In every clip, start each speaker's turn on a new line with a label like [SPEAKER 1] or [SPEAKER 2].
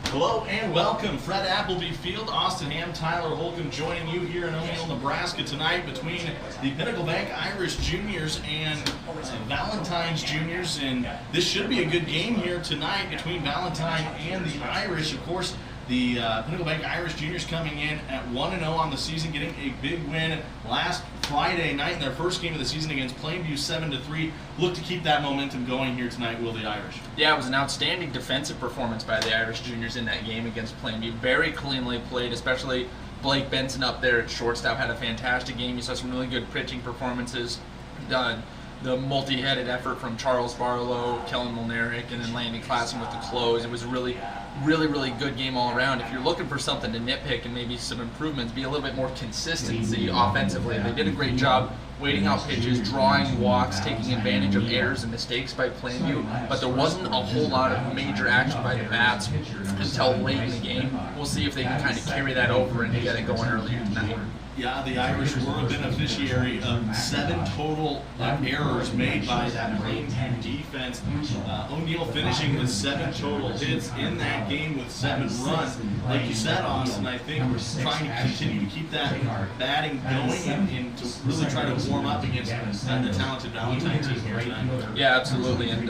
[SPEAKER 1] Hello and welcome. Fred Appleby Field, Austin Ham, Tyler Holcomb joining you here in O'Neill, Nebraska tonight between the Pinnacle Bank Irish Juniors and Valentine's Juniors. And this should be a good game here tonight between Valentine and the Irish. Of course, the Pinnacle Bank Irish Juniors coming in at 1-0 on the season, getting a big win last Friday night in their first game of the season against Plainview 7-3. Look to keep that momentum going here tonight, will the Irish?
[SPEAKER 2] Yeah, it was an outstanding defensive performance by the Irish Juniors in that game against Plainview. Very cleanly played, especially Blake Benson up there at shortstop had a fantastic game. You saw some really good pitching performances. The multi-headed effort from Charles Barlow, Kellen Molnaric, and then Landon Klassen with the close. It was a really good game all around. If you're looking for something to nitpick and maybe some improvements, be a little bit more consistency offensively. They did a great job waiting out pitches, drawing walks, taking advantage of errors and mistakes by Plainview, but there wasn't a whole lot of major action by the bats until late in the game. We'll see if they can kind of carry that over and get it going earlier tonight.
[SPEAKER 1] Yeah, the Irish were a beneficiary of 7 total errors made by that Plainview defense. O'Neill finishing with 7 total hits in that game with 7 runs. Like you said, Austin, I think we're trying to continue to keep that batting going and to really try to warm up against the talented Valentine team here tonight.
[SPEAKER 2] Yeah, absolutely. And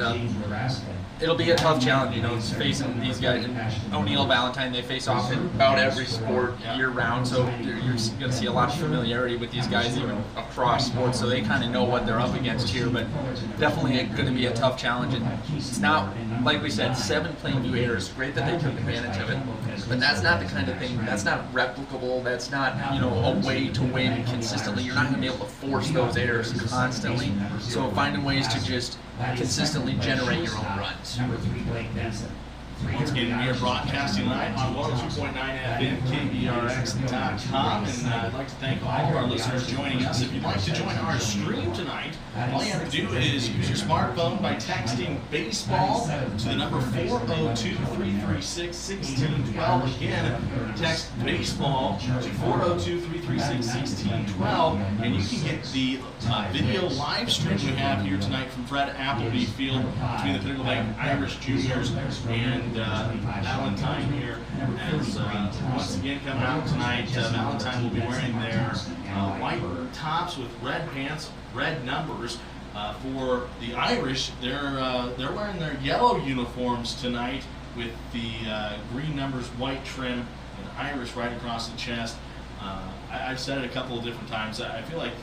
[SPEAKER 2] it'll be a tough challenge, you know, facing these guys. O'Neill, Valentine, they face off in about every sport year-round, so you're going to see a lot of familiarity with these guys even across sports, so they kind of know what they're up against here, but definitely going to be a tough challenge. And it's not, like we said, 7 Plainview errors. Great that they took advantage of it, but that's not the kind of thing, that's not replicable, that's not, you know, a way to win consistently. You're not going to be able to force those errors constantly, so finding ways to just consistently generate your own runs.
[SPEAKER 1] Once again, we are broadcasting live on 102.9 FM, KBRX.com, and I'd like to thank all of our listeners joining us. If you'd like to join our stream tonight, all you have to do is use your smartphone by texting baseball to the number 402-336-1612. Again, text baseball to 402-336-1612, and you can get the video live stream we have here tonight from Fred Appleby Field between the Pinnacle Bank Irish Juniors and Valentine here. As once again coming out tonight, Valentine will be wearing their white tops with red pants, red numbers. For the Irish, they're wearing their yellow uniforms tonight with the green numbers, white trim, and Irish right across the chest. I've said it a couple of different times. I feel like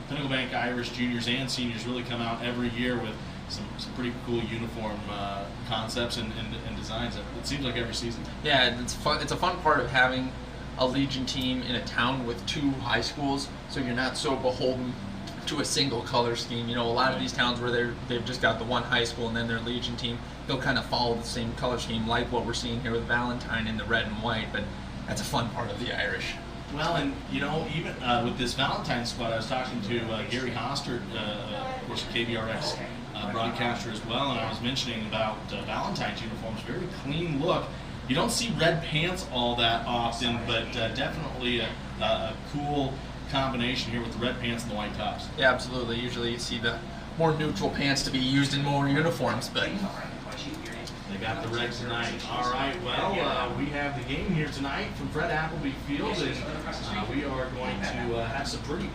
[SPEAKER 1] Pinnacle Bank Irish juniors and seniors really come out every year with some pretty cool uniform concepts and designs. It seems like every season.
[SPEAKER 2] Yeah, it's fun. It's a fun part of having a Legion team in a town with 2 high schools, so you're not so beholden to a single color scheme. You know, a lot of these towns where they've just got the one high school and then their Legion team, they'll kind of follow the same color scheme, like what we're seeing here with Valentine in the red and white. But that's a fun part of the Irish.
[SPEAKER 1] Well, and you know, even with this Valentine squad, I was talking to Gary Hostert, of course, KBRX broadcaster as well, and I was mentioning about Valentine's uniforms. Very clean look. You don't see red pants all that often, but definitely a cool combination here with the red pants and the white tops.
[SPEAKER 2] Yeah, absolutely. Usually you see the more neutral pants to be used in more uniforms, but
[SPEAKER 1] they got the red tonight. All right, well, we have the game here tonight from Fred Appleby Field, and we are going to have some pretty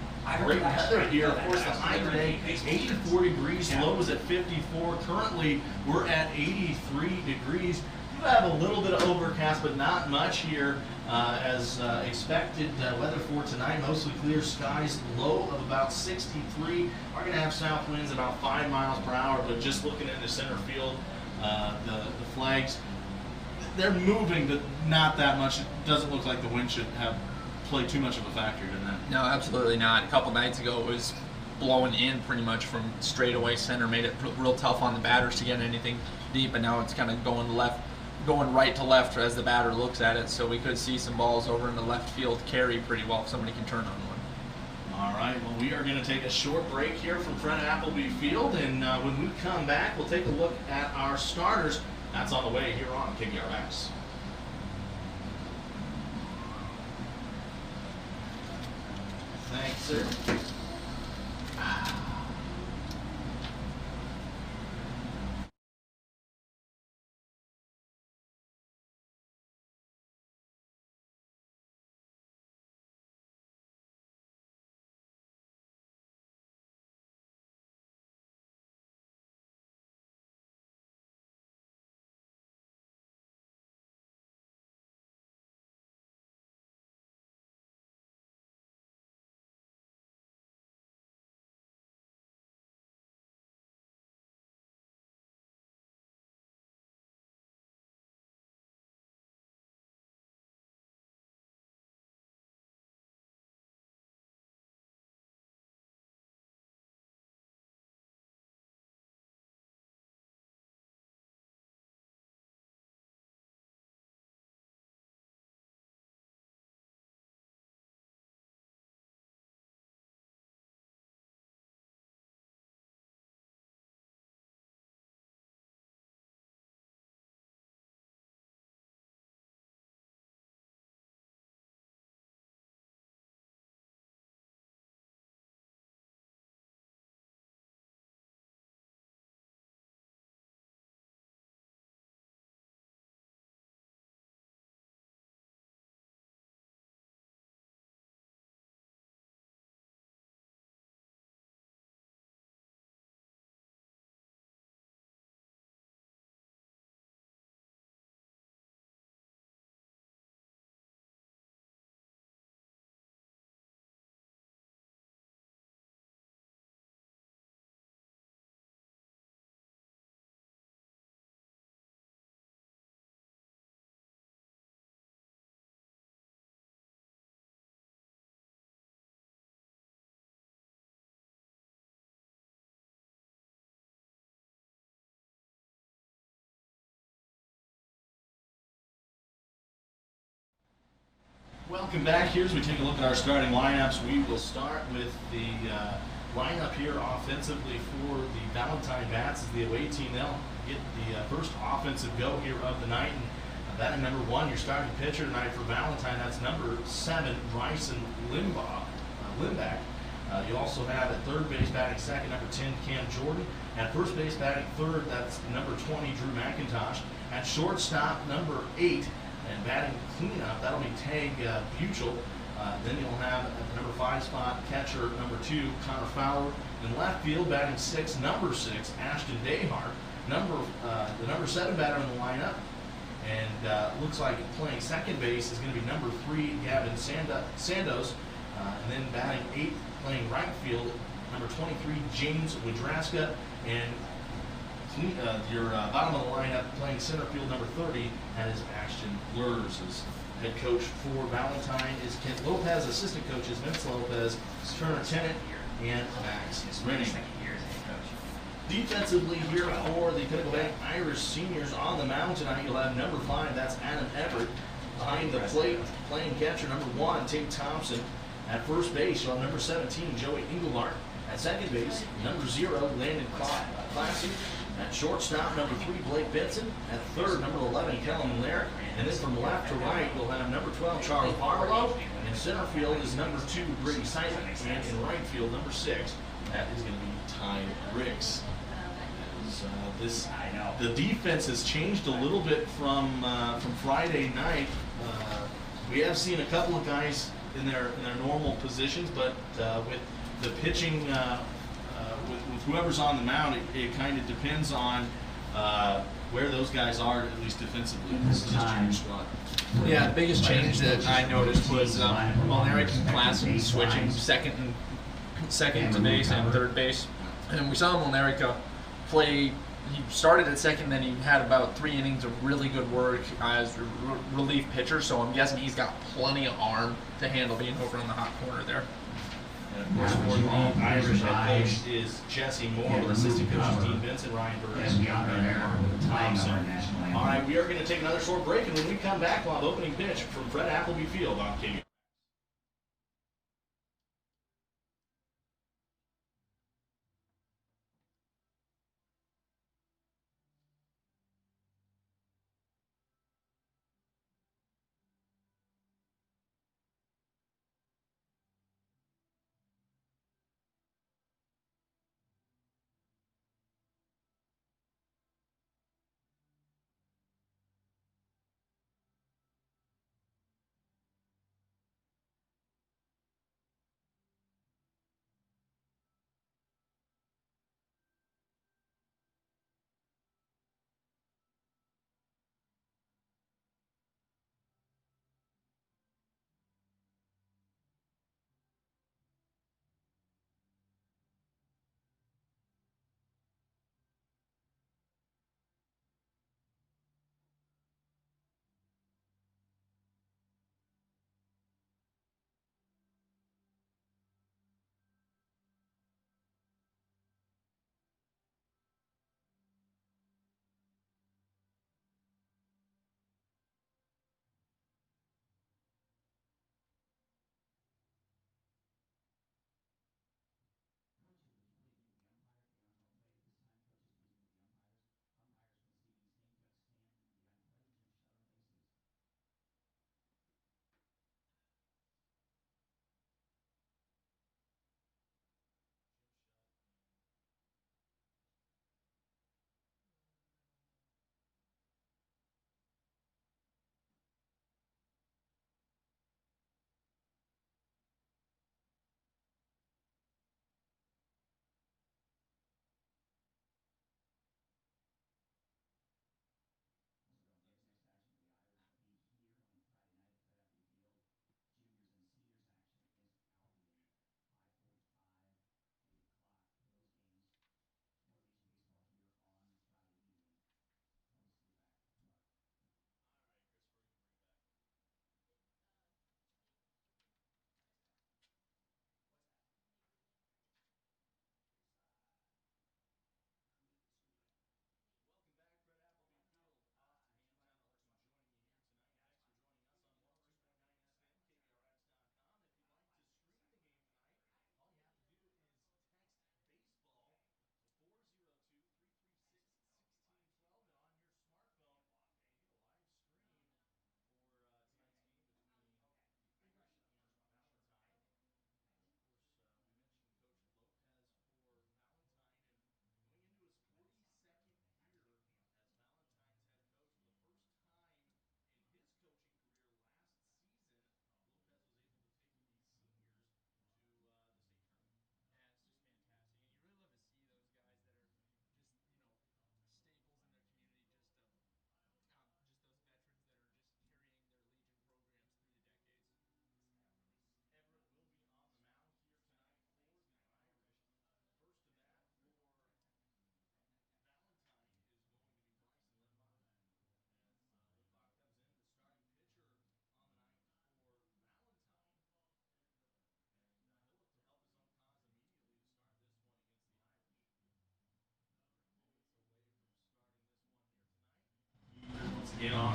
[SPEAKER 1] great weather here. Of course, the high today, 84 degrees, low is at 54. Currently, we're at 83 degrees. We have a little bit of overcast, but not much here as expected. Weather for tonight, mostly clear skies, low of about 63. We're going to have south winds about 5 miles per hour, but just looking into center field, the flags, they're moving, but not that much. It doesn't look like the wind should have played too much of a factor in that.
[SPEAKER 2] No, absolutely not. A couple nights ago it was blowing in pretty much from straightaway center, made it real tough on the batters to get anything deep, and now it's kind of going right to left as the batter looks at it, so we could see some balls over in the left field carry pretty well if somebody can turn on one.
[SPEAKER 1] All right, well, we are going to take a short break here from Fred Appleby Field, and when we come back, we'll take a look at our starters. That's on the way here on KBRX. Thanks, sir. Welcome back here as we take a look at our starting lineups. We will start with the lineup here offensively for the Valentine Bats as the away team. They'll get the first offensive go here of the night. And batting number 1, your starting pitcher tonight for Valentine, that's number 7, Bryson Limback. You also have at third base batting second, number 10, Cam Jordan. At first base batting third, that's number 20, Drew McIntosh. At shortstop, number 8, and batting cleanup, that'll be Tag Buchel. Then you'll have at the number 5 spot, catcher number 2, Connor Fowler. In left field, batting 6, number 6, Ashton Dayhart. The number 7 batter in the lineup. And looks like playing second base is going to be number 3, Gavin Sandos. And then batting 8, playing right field, number 23, James Wadraska. And your bottom of the lineup, playing center field, number 30, that is Ashton Lurs. As head coach for Valentine is Kent Lopez. Assistant coaches Vince Lopez, Turner Tennant, and Max Renning. Defensively here for the Pinnacle Bank Irish seniors on the mound tonight, you'll have number 5, that's Adam Everett. Behind the plate, playing catcher, number 1, Tate Thompson. At first base, you'll have number 17, Joey Engelbart. At second base, number 0, Landon Classy. At shortstop, number 3, Blake Benson. At third, number 11, Kellen Laird. And then from left to right, we'll have number 12, Charles Barlow. In center field is number 2, Brady Simon. And in right field, number 6, that is going to be Ty Ricks. The defense has changed a little bit from Friday night. We have seen a couple of guys in their normal positions, but with the pitching, with whoever's on the mound, it kind of depends on where those guys are, at least defensively. This is this junior squad.
[SPEAKER 2] Yeah, the biggest change that I noticed was Mulneric and Klassen switching second to base and third base. And we saw Mulneric play. He started at second, then he had about 3 innings of really good work as relief pitcher, so I'm guessing he's got plenty of arm to handle being over in the hot corner there.
[SPEAKER 1] And of course, for the Irish head coach is Jesse Moore, with assistant coaches Dean Benson, Ryan Burns, and Thompson. All right, we are going to take another short break, and when we come back, we'll have opening pitch from Fred Appleby Field on KU.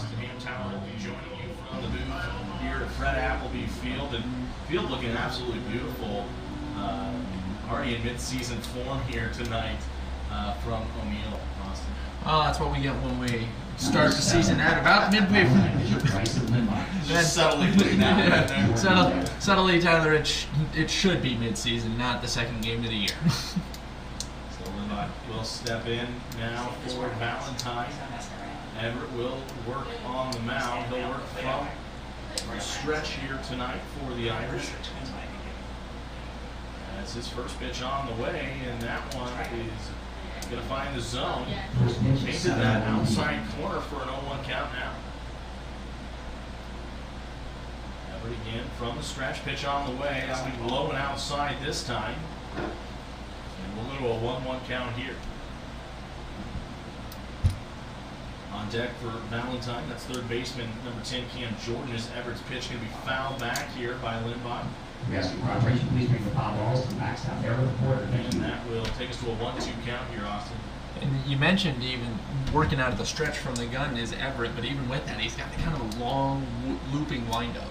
[SPEAKER 1] Austin Hamtown will be joining you from the booth here at Fred Appleby Field. And field looking absolutely beautiful. Already in mid-season form here tonight from O'Neill, Austin.
[SPEAKER 2] Oh, that's what we get when we start the season at about midway.
[SPEAKER 1] Just subtly putting that right there.
[SPEAKER 2] Subtly, Tyler, it should be mid-season, not the second game of the year.
[SPEAKER 1] So Limbach will step in now for Valentine. Everett will work on the mound. He'll work from the stretch here tonight for the Irish. That's his first pitch on the way, and that one is going to find the zone. Painted that outside corner for an 0-1 count now. Everett again from the stretch, pitch on the way. That'll be low and outside this time. And we'll go to a 1-1 count here. On deck for Valentine, that's third baseman number 10, Cam Jordan. Is Everett's pitch going to be fouled back here by Limbach?
[SPEAKER 3] We ask you, cooperation, please bring the foul balls to the backstop area of the court.
[SPEAKER 1] And that will take us to a 1-2 count here, Austin.
[SPEAKER 2] And you mentioned even working out of the stretch from the gun is Everett, but even with that, he's got kind of a long looping windup.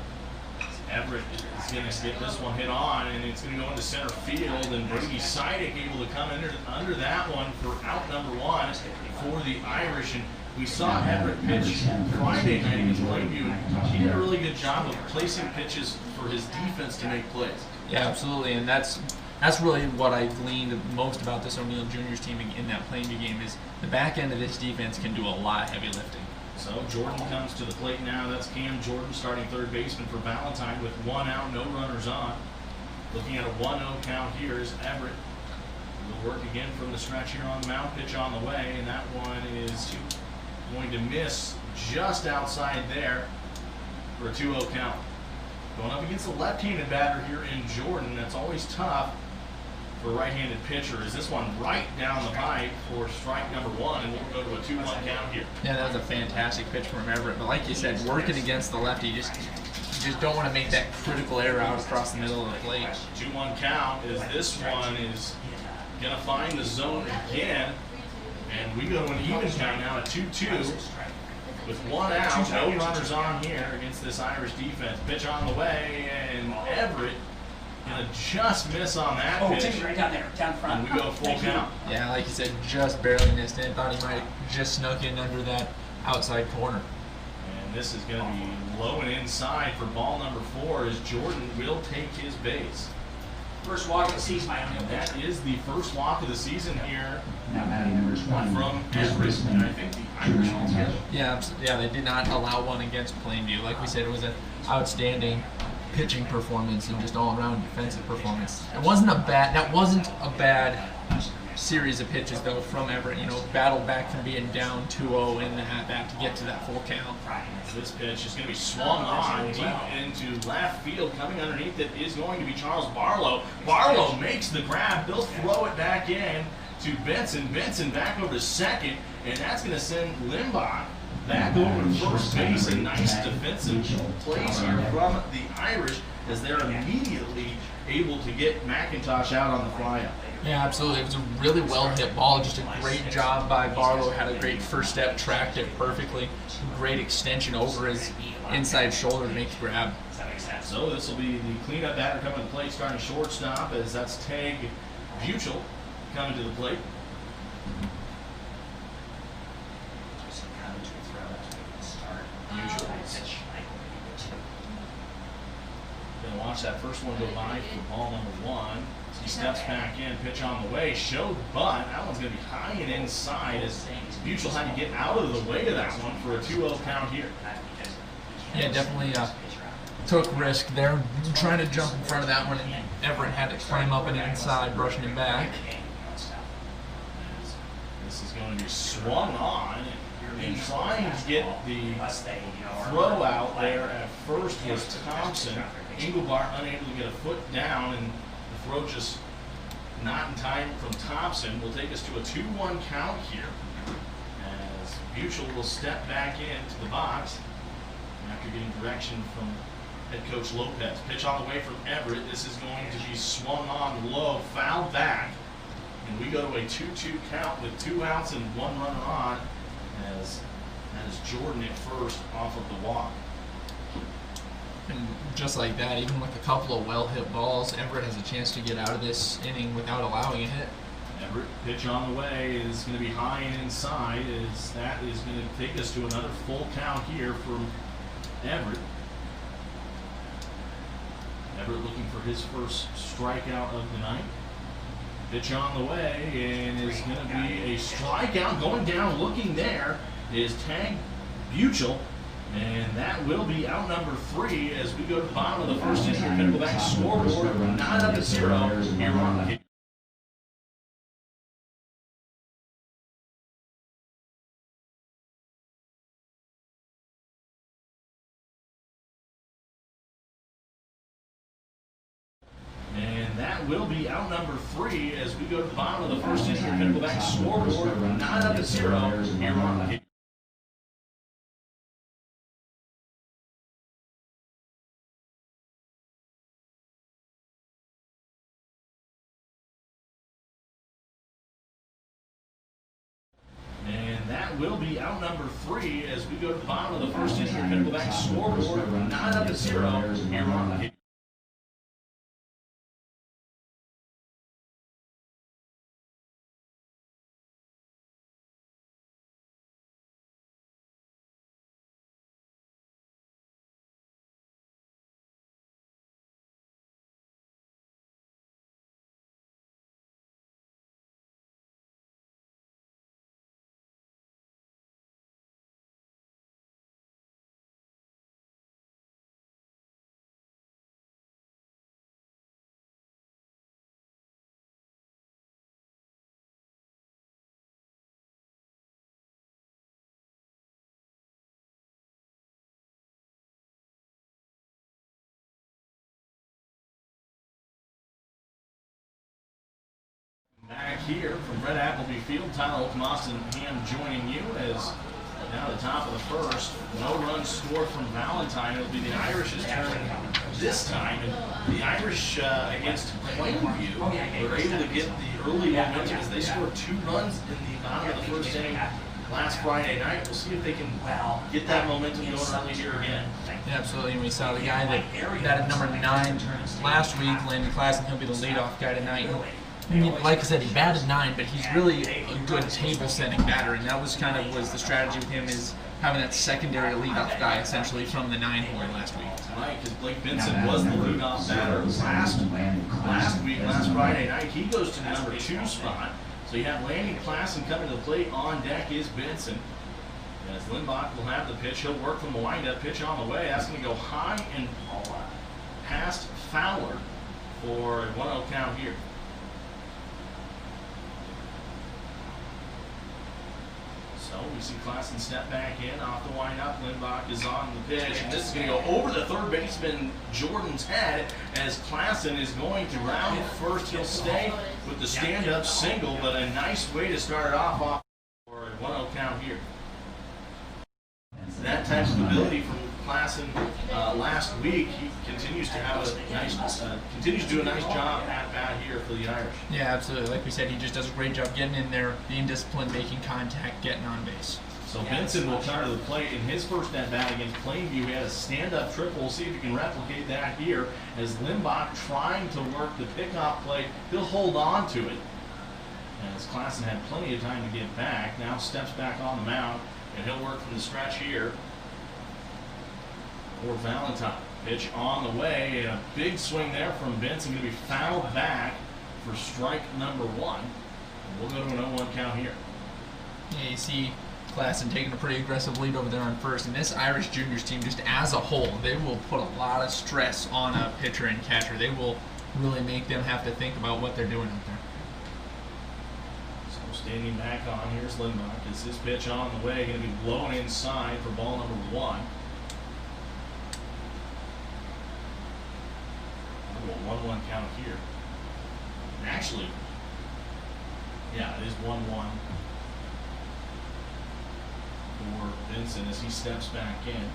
[SPEAKER 1] Everett is going to get this one hit on, and it's going to go into center field, and Brady Sidek able to come under that one for out number 1 for the Irish. And we saw Everett pitch Friday night against Lakeview. He did a really good job of placing pitches for his defense to make plays.
[SPEAKER 2] Yeah, absolutely, and that's really what I gleaned most about this O'Neill Juniors team in that Plainview game is the back end of this defense can do a lot of heavy lifting.
[SPEAKER 1] So Jordan comes to the plate now. That's Cam Jordan, starting third baseman for Valentine with 1 out, no runners on. Looking at a 1-0 count here is Everett. Will work again from the stretch here on the mound, pitch on the way, and that one is going to miss just outside there for a 2-0 count. Going up against the left-handed batter here in Jordan. That's always tough for a right-handed pitcher. Is this one right down the pipe for strike number 1, and we'll go to a 2-1 count here.
[SPEAKER 2] Yeah, that was a fantastic pitch from Everett. But like you said, working against the lefty, you just don't want to make that critical error out across the middle of the plate.
[SPEAKER 1] 2-1 count is this one is going to find the zone again. And we go to an even count now at 2-2 with 1 out, no runners on here against this Irish defense. Pitch on the way, and Everett going to just miss on that pitch.
[SPEAKER 3] Right down there, down front.
[SPEAKER 1] And we go full count.
[SPEAKER 2] Yeah, like you said, just barely missed it. Thought he might have just snuck in under that outside corner.
[SPEAKER 1] And this is going to be low and inside for ball number 4 as Jordan will take his base.
[SPEAKER 3] First walk of the season, my
[SPEAKER 1] And that is the first walk of the season here
[SPEAKER 3] Now batting numbers 1
[SPEAKER 1] from Everett, and I think the Irish altogether.
[SPEAKER 2] Yeah, they did not allow one against Plainview. Like we said, it was an outstanding pitching performance and just all-around defensive performance. That wasn't a bad series of pitches though from Everett. Battled back from being down 2-0 in the at-bat to get to that full count.
[SPEAKER 1] This pitch is going to be swung on deep into left field. Coming underneath it is going to be Charles Barlow. Barlow makes the grab. He'll throw it back in to Benson. Benson back over to second, and that's going to send Limbach back over to first base. A nice defensive plays here from the Irish as they're immediately able to get McIntosh out on the flyout.
[SPEAKER 2] Yeah, absolutely. It was a really well-hit ball. Just a great job by Barlow. Had a great first step, tracked it perfectly. Great extension over his inside shoulder to make the grab.
[SPEAKER 1] So this will be the cleanup batter coming to the plate, starting shortstop, as that's Tag Buchel coming to the plate. Buchel. Gonna watch that first one go by for ball number 1. He steps back in, pitch on the way, showed bunt. That one's going to be high and inside as Buchel had to get out of the way of that one for a 2-0 count here.
[SPEAKER 2] Yeah, definitely took risk there, trying to jump in front of that one, and Everett had to climb up and inside, brushing him back.
[SPEAKER 1] This is going to be swung on, and trying to get the throw out there at first was Thompson. Engelbart unable to get a foot down, and the throw just not in time from Thompson will take us to a 2-1 count here as Buchel will step back into the box after getting direction from head coach Lopez. Pitch on the way from Everett. This is going to be swung on low, fouled back, and we go to a 2-2 count with 2 outs and 1 runner on as that is Jordan Jordan at first off of the walk.
[SPEAKER 2] And just like that, even with a couple of well-hit balls, Everett has a chance to get out of this inning without allowing a hit.
[SPEAKER 1] Everett, pitch on the way, is going to be high and inside. That is going to take us to another full count here from Everett. Everett looking for his first strikeout of the night. Pitch on the way, and is going to be a strikeout. Going down, looking there, is Tag Buchel. And that will be out number 3 as we go to the bottom of the first inning. Pinnacle Bank scoreboard, 9-0 here on the And that will be out number 3 as we go to the bottom of the first inning. Pinnacle Bank scoreboard, 9-0 here on the That will be out number 3 as we go to the bottom of the first inning. Pinnacle Bank scoreboard, 9-0 here on the Back here from Red Appleby Field, Tyler Okamos and Ham joining you as now the top of the first. No runs scored from Valentine. It'll be the Irish's turn this time. And the Irish against Plainview were able to get the early momentum as they scored 2 runs in the bottom of the first inning last Friday night. We'll see if they can get that momentum going early here again.
[SPEAKER 2] Yeah, absolutely. And we saw the guy that batted number 9 last week, Landon Klassen. He'll be the leadoff guy tonight. Like I said, he batted 9, but he's really a good table-setting batter, and that was was the strategy with him, is having that secondary leadoff guy essentially from the 9 hole last week.
[SPEAKER 1] Right, because Blake Benson was the leadoff batter last Friday night. He goes to the number 2 spot. So you have Landon Klassen coming to the plate. On deck is Benson. As Lindbach will have the pitch, he'll work from the windup. Pitch on the way. That's going to go high and past Fowler for a 1-0 count here. So we see Klassen step back in off the windup. Lindbach is on the pitch, and this is going to go over the third baseman Jordan's head as Klassen is going to round first. He'll stay with the stand-up single, but a nice way to start it off for a 1-0 count here. That type of ability from Klassen last week, he continues to have a nice, continues to do a nice job at bat here for the Irish.
[SPEAKER 2] Yeah, absolutely. Like we said, he just does a great job getting in there, being disciplined, making contact, getting on base.
[SPEAKER 1] So Benson will come to the plate in his first at bat against Plainview. He had a stand-up triple. We'll see if he can replicate that here as Lindbach trying to work the pickoff play. He'll hold on to it. As Klassen had plenty of time to get back, now steps back on the mound, and he'll work from the stretch here for Valentine. Pitch on the way, and a big swing there from Benson, going to be fouled back for strike number 1. And we'll go to an 0-1 count here.
[SPEAKER 2] Yeah, you see Klassen taking a pretty aggressive lead over there on first, and this Irish juniors team, just as a whole, they will put a lot of stress on a pitcher and catcher. They will really make them have to think about what they're doing out there.
[SPEAKER 1] Standing back on, here's Lindbach. Is his pitch on the way, going to be blown inside for ball number 1. A 1-1 count here. And actually, yeah, it is 1-1 for Benson as he steps back in.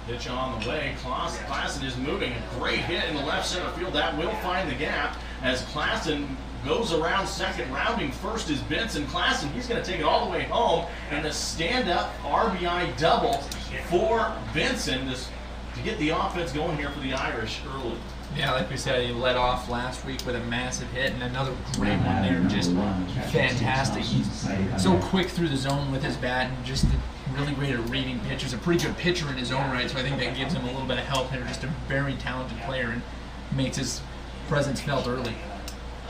[SPEAKER 1] Pitch on the way. Klassen is moving. A great hit in the left center field. That will find the gap as Klassen goes around second. Rounding first is Benson Klassen. He's going to take it all the way home. And a stand-up RBI double for Benson to get the offense going here for the Irish early.
[SPEAKER 2] Yeah, like we said, he led off last week with a massive hit and another great one there. Just fantastic. He's so quick through the zone with his bat and just really great at reading pitchers. A pretty good pitcher in his own right, so I think that gives him a little bit of help here. Just a very talented player and makes his presence felt early.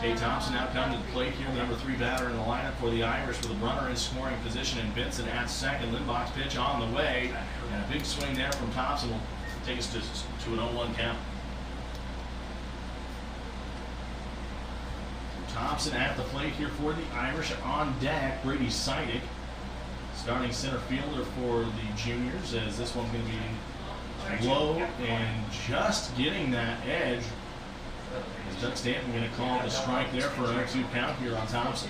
[SPEAKER 1] Jay Thompson now coming to the plate here, the number 3 batter in the lineup for the Irish with a runner in scoring position and Benson at second. Limbach's pitch on the way, and a big swing there from Thompson will take us to an 0-1 count. Thompson at the plate here for the Irish. On deck, Brady Sidick, starting center fielder for the juniors, as this one's going to be low and just getting that edge. Is Doug Stanton going to call the strike there for an 0-2 count here on Thompson?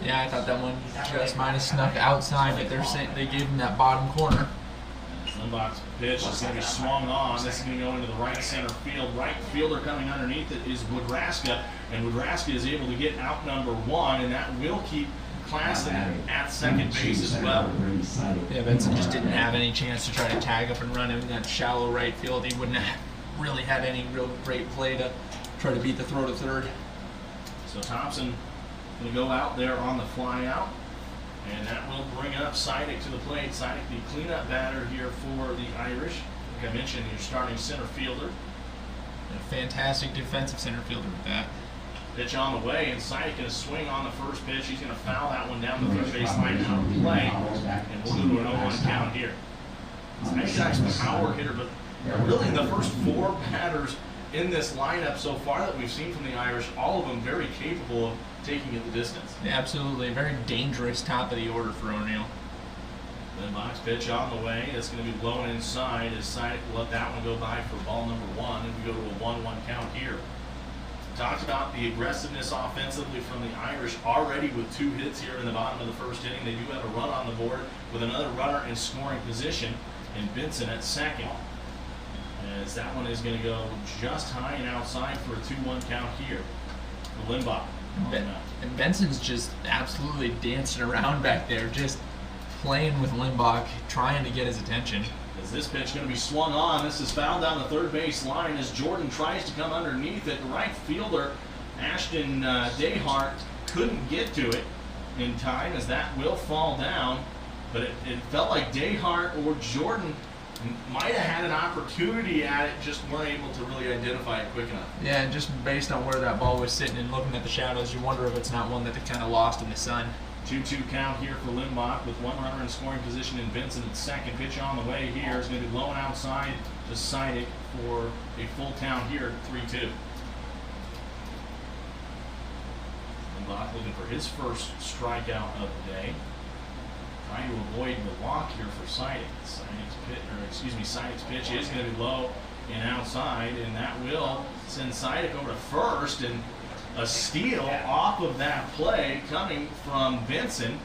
[SPEAKER 2] Yeah, I thought that one just might have snuck outside, but they gave him that bottom corner.
[SPEAKER 1] Limbach's pitch is going to be swung on. This is going to go into the right center field. Right fielder coming underneath it is Woodruska, and Woodruska is able to get out number 1, and that will keep Klassen at second base as well.
[SPEAKER 2] Yeah, Benson just didn't have any chance to try to tag up and run him in that shallow right field. He wouldn't have really had any real great play to try to beat the throw to third.
[SPEAKER 1] So Thompson going to go out there on the fly out. And that will bring up Sidick to the plate. Sidick, the cleanup batter here for the Irish. Like I mentioned, your starting center fielder.
[SPEAKER 2] A fantastic defensive center fielder with that.
[SPEAKER 1] Pitch on the way, and Sidick going to swing on the first pitch. He's going to foul that one down the third base line out of play. And we'll go to an 0-1 count here. Siddick's a power hitter, but really the first 4 batters in this lineup so far that we've seen from the Irish, all of them very capable of taking it the distance.
[SPEAKER 2] Yeah, absolutely. A very dangerous top of the order for O'Neill.
[SPEAKER 1] Then box pitch on the way. It's going to be blown inside as Sidick will let that one go by for ball number 1, and we go to a 1-1 count here. Talked about the aggressiveness offensively from the Irish already with 2 hits here in the bottom of the first inning. They do have a run on the board with another runner in scoring position, and Benson at second. As that one is going to go just high and outside for a 2-1 count here for Limbach.
[SPEAKER 2] And Benson's just absolutely dancing around back there, just playing with Limbach, trying to get his attention.
[SPEAKER 1] As this pitch going to be swung on, this is fouled down the third base line as Jordan tries to come underneath it. Right fielder Ashton Dehart couldn't get to it in time, as that will fall down. But it felt like Dehart or Jordan might have had an opportunity at it, just weren't able to really identify it quick enough.
[SPEAKER 2] Yeah, and just based on where that ball was sitting and looking at the shadows, you wonder if it's not one that they kind of lost in the sun.
[SPEAKER 1] 2-2 count here for Limbach with 1 runner in scoring position in Benson at second. Pitch on the way here is going to be blown outside to Sidick for a full count here at 3-2. Limbach looking for his first strikeout of the day. Trying to avoid the walk here for Sidick. Sidick's pitch is going to be low and outside, and that will send Sidick over to first, and a steal off of that play coming from Benson.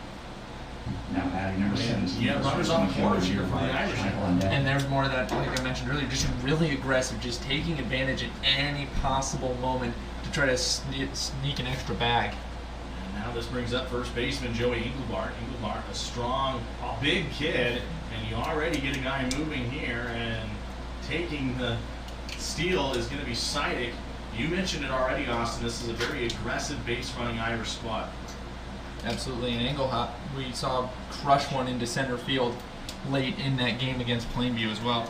[SPEAKER 1] And you have runners on the corners here for the Irish.
[SPEAKER 2] And there's more of that, like I mentioned earlier, just really aggressive, just taking advantage at any possible moment to try to sneak an extra bag.
[SPEAKER 1] Now this brings up first baseman Joey Engelbart. Engelbart, a strong, big kid, and you already get a guy moving here, and taking the steal is going to be Sidick. You mentioned it already, Austin. This is a very aggressive base-running Irish squad.
[SPEAKER 2] Absolutely, and Engelhop, we saw crush one into center field late in that game against Plainview as well.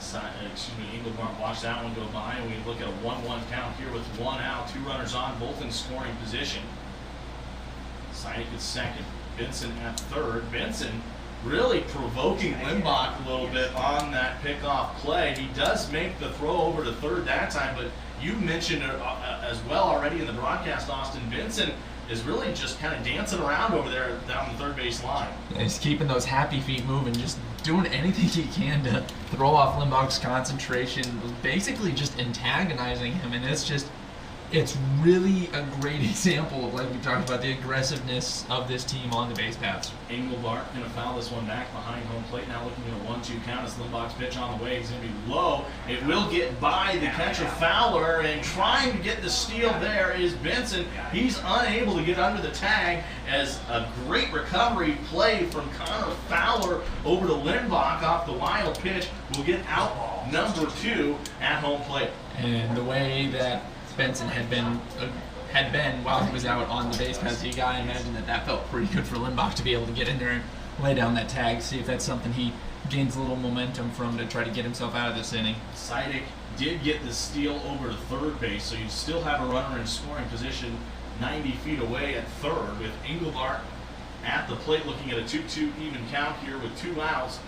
[SPEAKER 1] Engelbart watched that one go by, and we look at a 1-1 count here with 1 out, 2 runners on, both in scoring position. Sidick at second, Benson at third. Benson really provoking Limbach a little bit on that pickoff play. He does make the throw over to third that time, but you mentioned it as well already in the broadcast, Austin. Benson is really just kind of dancing around over there down the third base line.
[SPEAKER 2] Yeah, he's keeping those happy feet moving, just doing anything he can to throw off Limbach's concentration, basically just antagonizing him, and It's really a great example of, like we talked about, the aggressiveness of this team on the base paths.
[SPEAKER 1] Engelbart going to foul this one back behind home plate. Now looking at a 1-2 count as Limbach's pitch on the way. He's going to be low. It will get by the catcher Fowler, and trying to get the steal there is Benson. He's unable to get under the tag as a great recovery play from Connor Fowler over to Limbach off the wild pitch will get out number 2 at home plate.
[SPEAKER 2] And the way that Benson had been while he was out on the base paths, you gotta imagine that felt pretty good for Limbach to be able to get in there and lay down that tag, see if that's something he gains a little momentum from to try to get himself out of this inning.
[SPEAKER 1] Sidik did get the steal over to third base, so you still have a runner in scoring position 90 feet away at third with Engelbart at the plate looking at a 2-2 even count here with 2 outs.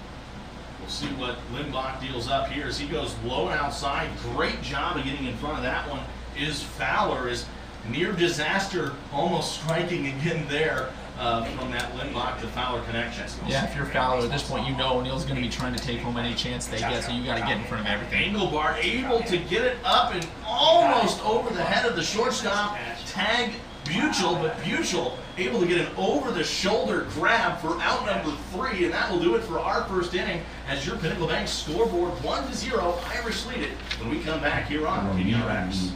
[SPEAKER 1] We'll see what Limbach deals up here as he goes low and outside. Great job of getting in front of that one is Fowler, is near disaster almost striking again there from that Limbach to Fowler connection.
[SPEAKER 2] Yeah, if you're Fowler at this point, you know O'Neill's going to be trying to take home any chance they get, so you got to get in front of everything.
[SPEAKER 1] Engelbart able to get it up and almost over the head of the shortstop. Tag Buchel, but Buchel able to get an over-the-shoulder grab for out number 3, and that will do it for our first inning as your Pinnacle Bank scoreboard 1-0. Irish lead it when we come back here on KDRX.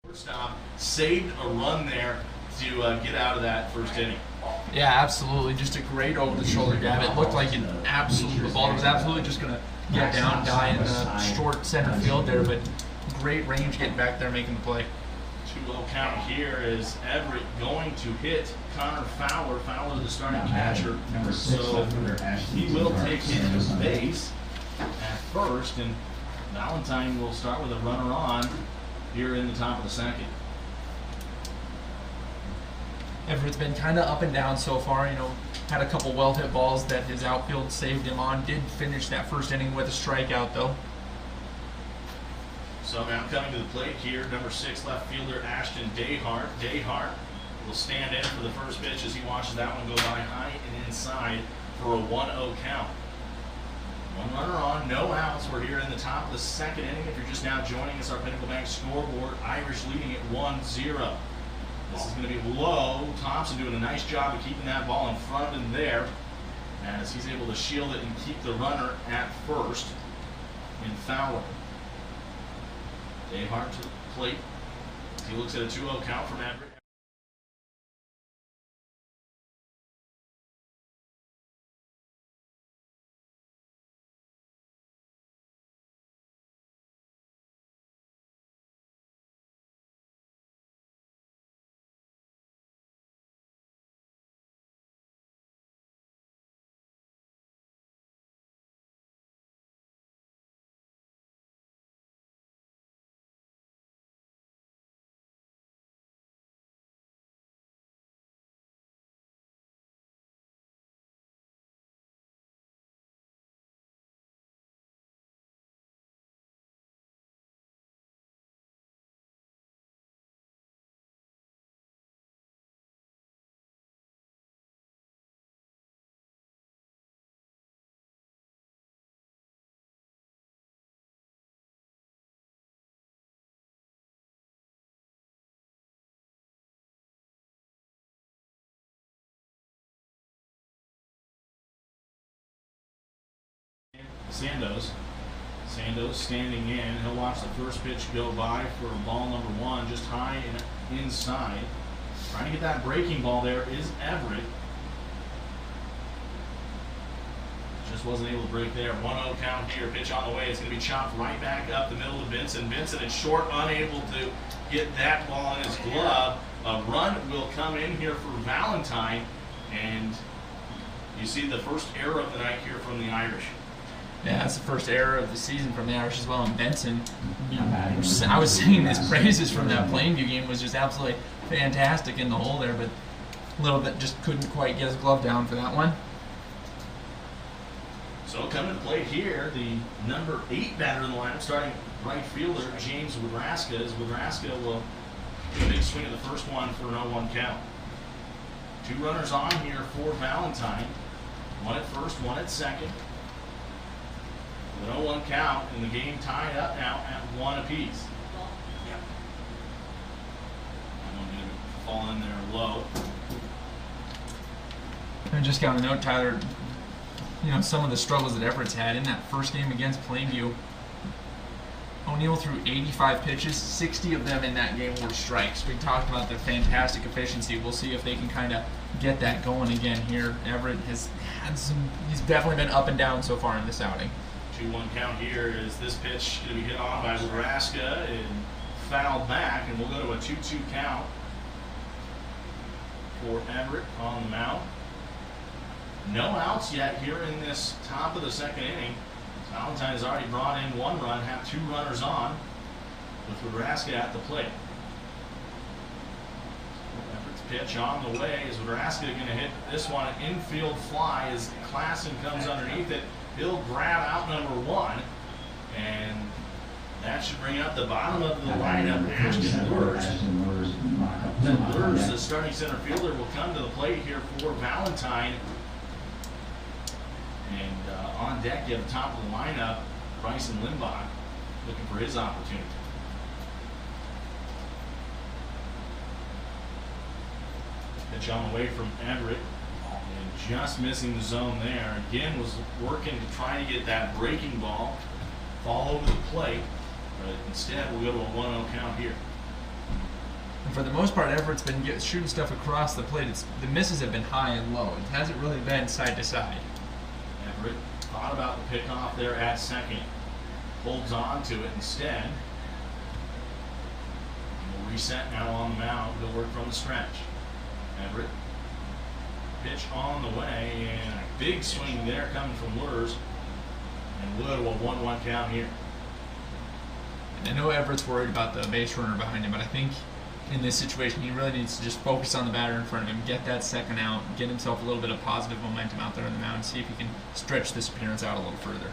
[SPEAKER 1] Shortstop saved a run there to get out of that first inning.
[SPEAKER 2] Yeah, absolutely. Just a great over-the-shoulder grab. It looked like the ball was absolutely just going to get down, die in the short center field there, but great range getting back there, making the play.
[SPEAKER 1] 2-0 count here is Everett going to hit Connor Fowler. Fowler, the starting catcher, so he will take his base at first, and Valentine will start with a runner on here in the top of the second.
[SPEAKER 2] Everett's been kind of up and down so far, had a couple well-hit balls that his outfield saved him on. Did finish that first inning with a strikeout, though.
[SPEAKER 1] So now coming to the plate here, number 6 left fielder Ashton Dayhart. Dayhart will stand in for the first pitch as he watches that one go by high and inside for a 1-0 count. One runner on, no outs. We're here in the top of the second inning. If you're just now joining us, our Pinnacle Bank scoreboard, Irish leading at 1-0. This is going to be low. Thompson doing a nice job of keeping that ball in front of him there as he's able to shield it and keep the runner at first in Fowler. Dayhart to the plate. He looks at a 2-0 count from Everett. Sandoz. Sandoz standing in. He'll watch the first pitch go by for ball number 1, just high and inside. Trying to get that breaking ball there is Everett. Just wasn't able to break there. 1-0 count here. Pitch on the way. It's going to be chopped right back up the middle to Vincent. Vincent is short, unable to get that ball in his glove. A run will come in here for Valentine, and you see the first error of the night here from the Irish.
[SPEAKER 2] Yeah, that's the first error of the season from the Irish as well. And Benson, I was singing his praises from that Plainview game, was just absolutely fantastic in the hole there, but a little bit just couldn't quite get his glove down for that one.
[SPEAKER 1] So coming to play here, the number 8 batter in the lineup, starting right fielder James Wadraska, as Wadraska will do a big swing at the first one for an 0-1 count. 2 runners on here for Valentine. 1 at first, 1 at second. With an 0-1 count, and the game tied up now at 1 apiece. I'm going to fall in there low.
[SPEAKER 2] And just got a note, Tyler, you know, some of the struggles that Everett's had in that first game against Plainview. O'Neill threw 85 pitches, 60 of them in that game were strikes. We talked about the fantastic efficiency. We'll see if they can kind of get that going again here. Everett has had he's definitely been up and down so far in this outing.
[SPEAKER 1] 2-1 count here is this pitch going to be hit on by Nebraska and fouled back, and we'll go to a 2-2 count for Everett on the mound. No outs yet here in this top of the second inning. Valentine has already brought in 1 run, have 2 runners on with Nebraska at the plate. Everett's pitch on the way. Is Nebraska going to hit this one? An infield fly as Klassen comes underneath it. He'll grab out number 1, and that should bring up the bottom of the lineup. Ashton Lurs. Lurs, the starting center fielder, will come to the plate here for Valentine. And on deck, you have the top of the lineup, Bryson Limbach, looking for his opportunity. Pitch on the way from Everett, and just missing the zone there. Again, was working to try to get that breaking ball, fall over the plate, but instead we'll go to a 1-0 count here.
[SPEAKER 2] And for the most part, Everett's been shooting stuff across the plate. The misses have been high and low. It hasn't really been side to side.
[SPEAKER 1] Everett thought about the pickoff there at second. Holds on to it instead. And we'll reset now on the mound. He'll work from the stretch. Everett. Pitch on the way, and a big swing there coming from Lurs. And we'll go to a 1-1 count here.
[SPEAKER 2] And I know Everett's worried about the base runner behind him, but I think in this situation, he really needs to just focus on the batter in front of him, get that second out, get himself a little bit of positive momentum out there on the mound, see if he can stretch this appearance out a little further.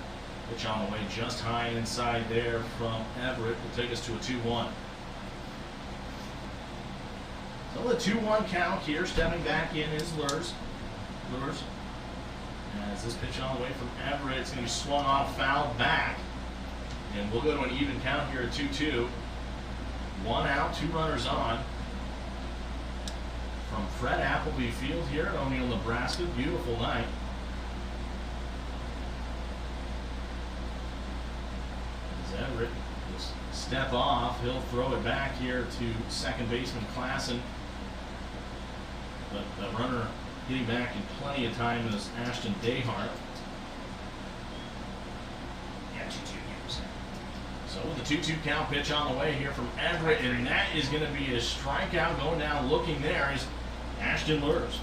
[SPEAKER 1] Pitch on the way just high inside there from Everett will take us to a 2-1. So the 2-1 count here, stepping back in is Lurs. As this pitch on the way from Everett, it's going to be swung off, fouled back. And we'll go to an even count here at 2-2. 1 out, 2 runners on. From Fred Appleby Field here at O'Neill, Nebraska. Beautiful night. As Everett will step off, he'll throw it back here to second baseman Klassen. But the runner getting back in plenty of time is Ashton Dayhart. So with the 2-2 count, pitch on the way here from Everett, and that is going to be a strikeout. Going down looking there is Ashton Lurs.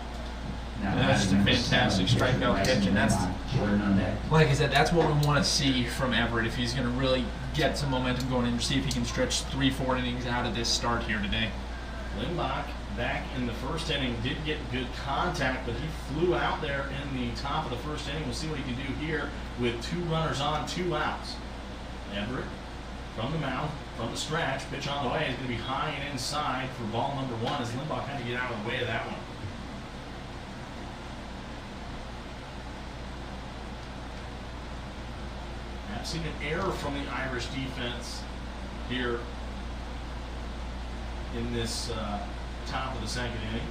[SPEAKER 2] That's just a fantastic strikeout pitch, and that's, like I said, that's what we want to see from Everett if he's going to really get some momentum going and see if he can stretch 3-4 innings out of this start here today.
[SPEAKER 1] Limbach back in the first inning did get good contact, but he flew out there in the top of the first inning. We'll see what he can do here with 2 runners on, 2 outs. Everett from the mound, from the stretch, pitch on the way is going to be high and inside for ball number 1 as Limbach had to get out of the way of that one. I've seen an error from the Irish defense here in this top of the second inning.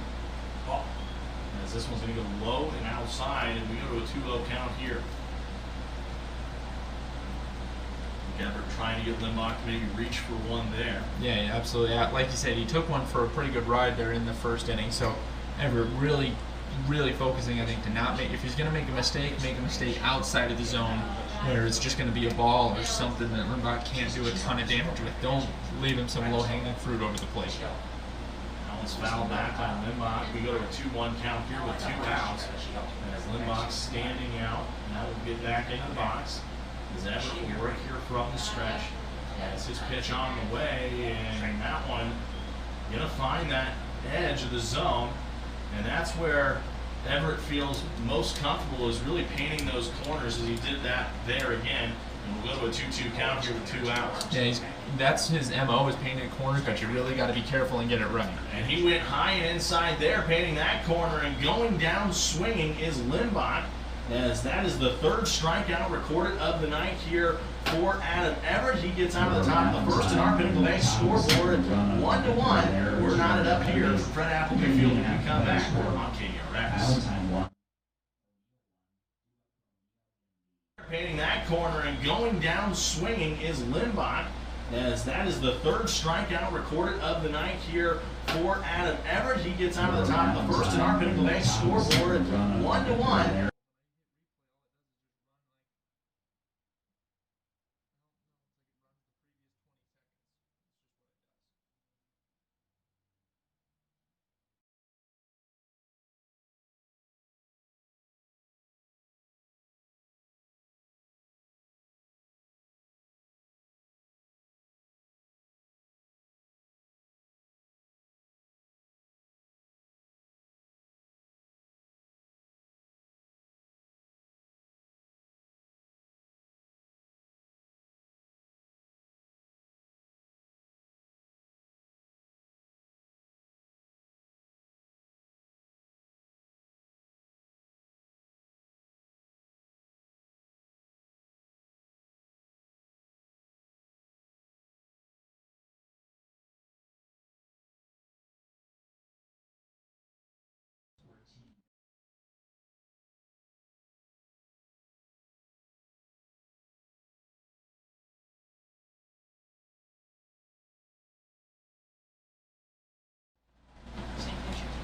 [SPEAKER 1] As this one's going to go low and outside, and we go to a 2-0 count here. Everett trying to get Limbach to maybe reach for one there.
[SPEAKER 2] Yeah, absolutely. Like you said, he took one for a pretty good ride there in the first inning. So Everett really focusing, I think, to not make, if he's going to make a mistake outside of the zone where it's just going to be a ball or something that Limbach can't do a ton of damage with. Don't leave him some low-hanging fruit over the plate.
[SPEAKER 1] Allen's foul back on Limbach. We go to a 2-1 count here with 2 outs. As Limbach's standing out, now we'll get back into the box. As Everett will work here from the stretch. As his pitch on the way, and that one going to find that edge of the zone. And that's where Everett feels most comfortable, is really painting those corners, as he did that there again. And we'll go to a 2-2 count here with 2 outs.
[SPEAKER 2] Yeah, that's his MO, is painting corners, but you really got to be careful and get it right.
[SPEAKER 1] And he went high and inside there, painting that corner, and going down swinging is Limbach, as that is the 3rd strikeout recorded of the night here for Adam Everett. He gets out of the top of the first, and our Pinnacle Bank scoreboard 1-1. We're knotted up here for Fred Appleby Field when we come back on KRX. Painting that corner and going down swinging is Limbach, as that is the 3rd strikeout recorded of the night here for Adam Everett. He gets out of the top of the first, and our Pinnacle Bank scoreboard 1-1.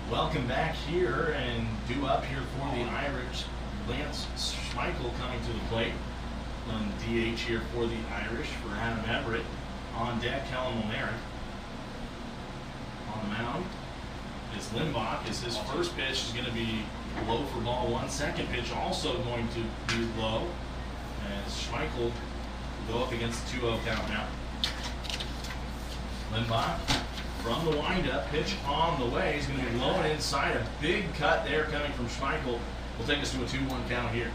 [SPEAKER 1] Welcome back here, and due up here for the Irish, Lance Schmeichel coming to the plate on DH here for the Irish for Adam Everett. On deck, Kellen Molnaric. On the mound is Limbach, as his first pitch is going to be low for ball 1. Second pitch also going to be low, as Schmeichel will go up against the 2-0 count now. Limbach from the windup, pitch on the way. He's going to be low and inside. A big cut there coming from Schmeichel will take us to a 2-1 count here.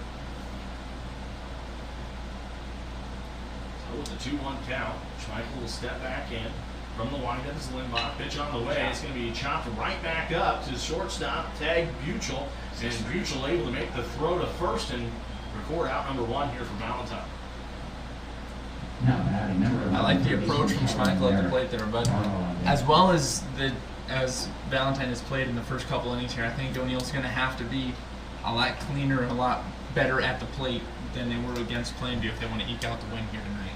[SPEAKER 1] So with the 2-1 count, Schmeichel will step back in. From the windup is Limbach. Pitch on the way. It's going to be chopped right back up to shortstop, tag Buchel. And Buchel able to make the throw to first and record out number 1 here for Valentine.
[SPEAKER 2] I like the approach from Schmeichel at the plate there, but as well as Valentine has played in the first couple innings here, I think O'Neill's going to have to be a lot cleaner and a lot better at the plate than they were against Plainview if they want to eke out the win here tonight.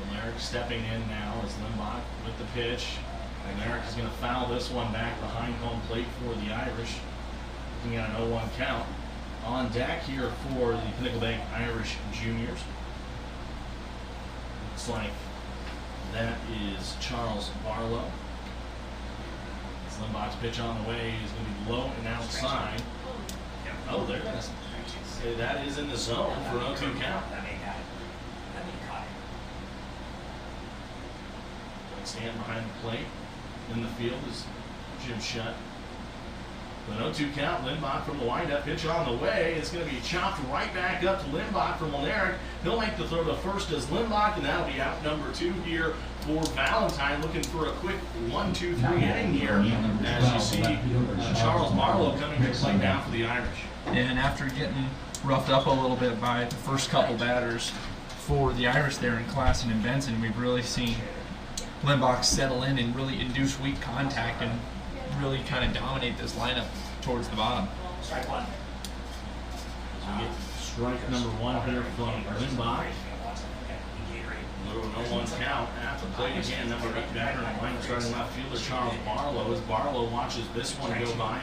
[SPEAKER 1] Molnaric stepping in now as Limbach with the pitch. Molnaric is going to foul this one back behind home plate for the Irish. Looking at an 0-1 count. On deck here for the Pinnacle Bank Irish Juniors. Looks like that is Charles Barlow. As Limbach's pitch on the way is going to be low and outside. Oh, they're going to say that is in the zone for an 0-2 count. Stand behind the plate. In the field is Jim Shutt. The 0-2 count, Limbach from the windup, pitch on the way. It's going to be chopped right back up to Limbach from Molnaric. He'll make the throw to first as Limbach, and that'll be out number 2 here for Valentine, looking for a quick 1-2-3 inning here. As you see Charles Barlow coming to the plate now for the Irish.
[SPEAKER 2] And after getting roughed up a little bit by the first couple batters for the Irish there in Klassen and Benson, we've really seen Limbach settle in and really induce weak contact and really kind of dominate this lineup towards the bottom.
[SPEAKER 1] Strike 1. As we get strike number 1 here from Limbach. So no one's count at the plate again. Number 8 batter in line, starting left fielder Charles Barlow. As Barlow watches this one go by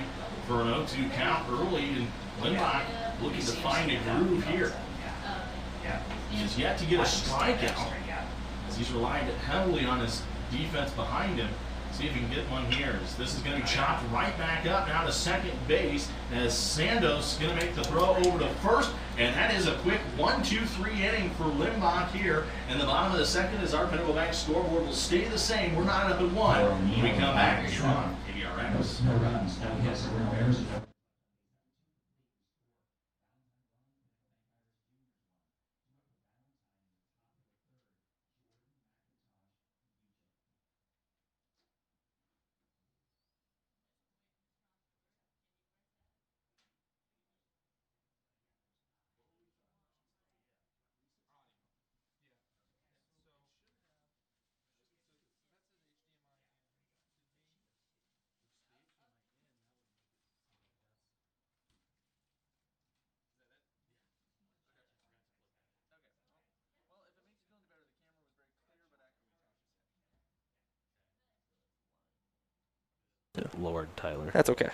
[SPEAKER 1] for an 0-2 count early, and Limbach looking to find a groove here. He has yet to get a strikeout, as he's relied heavily on his defense behind him. See if he can get one here. This is going to be chopped right back up now to second base, as Sandos is going to make the throw over to first, and that is a quick 1-2-3 inning for Limbach here. And the bottom of the second, as our Pinnacle Bank scoreboard will stay the same. We're not up at 1 when we come back here on KBRX.
[SPEAKER 3] No runs, no hits, no errors.
[SPEAKER 4] Lord Tyler.
[SPEAKER 5] That's okay.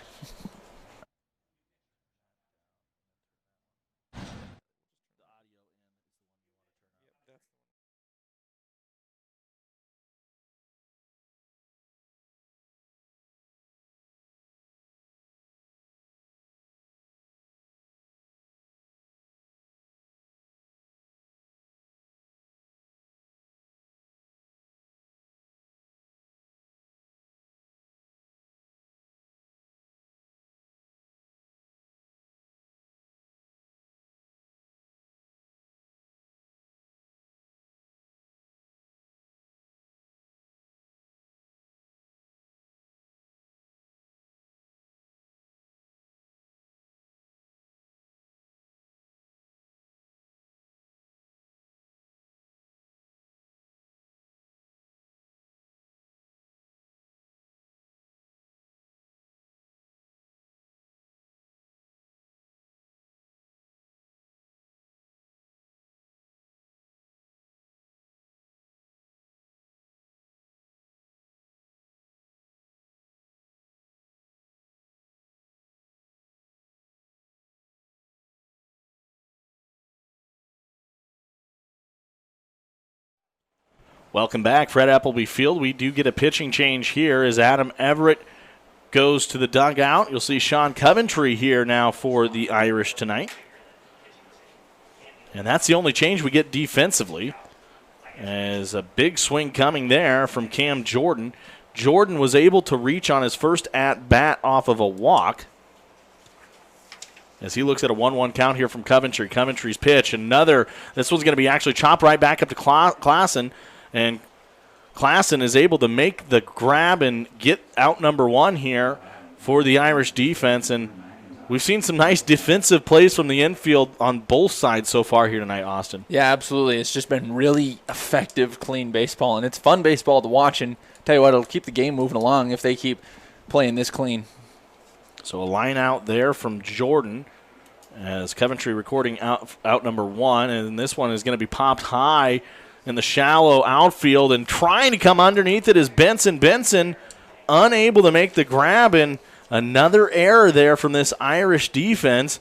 [SPEAKER 4] Welcome back, Fred Appleby Field. We do get a pitching change here as Adam Everett goes to the dugout. You'll see Sean Coventry here now for the Irish tonight. And that's the only change we get defensively, as a big swing coming there from Cam Jordan. Jordan was able to reach on his first at-bat off of a walk, as he looks at a 1-1 count here from Coventry. Coventry's pitch, this one's going to be actually chopped right back up to Klassen. And Klassen is able to make the grab and get out number 1 here for the Irish defense. And we've seen some nice defensive plays from the infield on both sides so far here tonight, Austin.
[SPEAKER 5] Yeah, absolutely. It's just been really effective, clean baseball. And it's fun baseball to watch. And tell you what, it'll keep the game moving along if they keep playing this clean.
[SPEAKER 4] So a line out there from Jordan, as Coventry recording out number 1. And this one is going to be popped high in the shallow outfield, and trying to come underneath it is Benson. Benson unable to make the grab, and another error there from this Irish defense,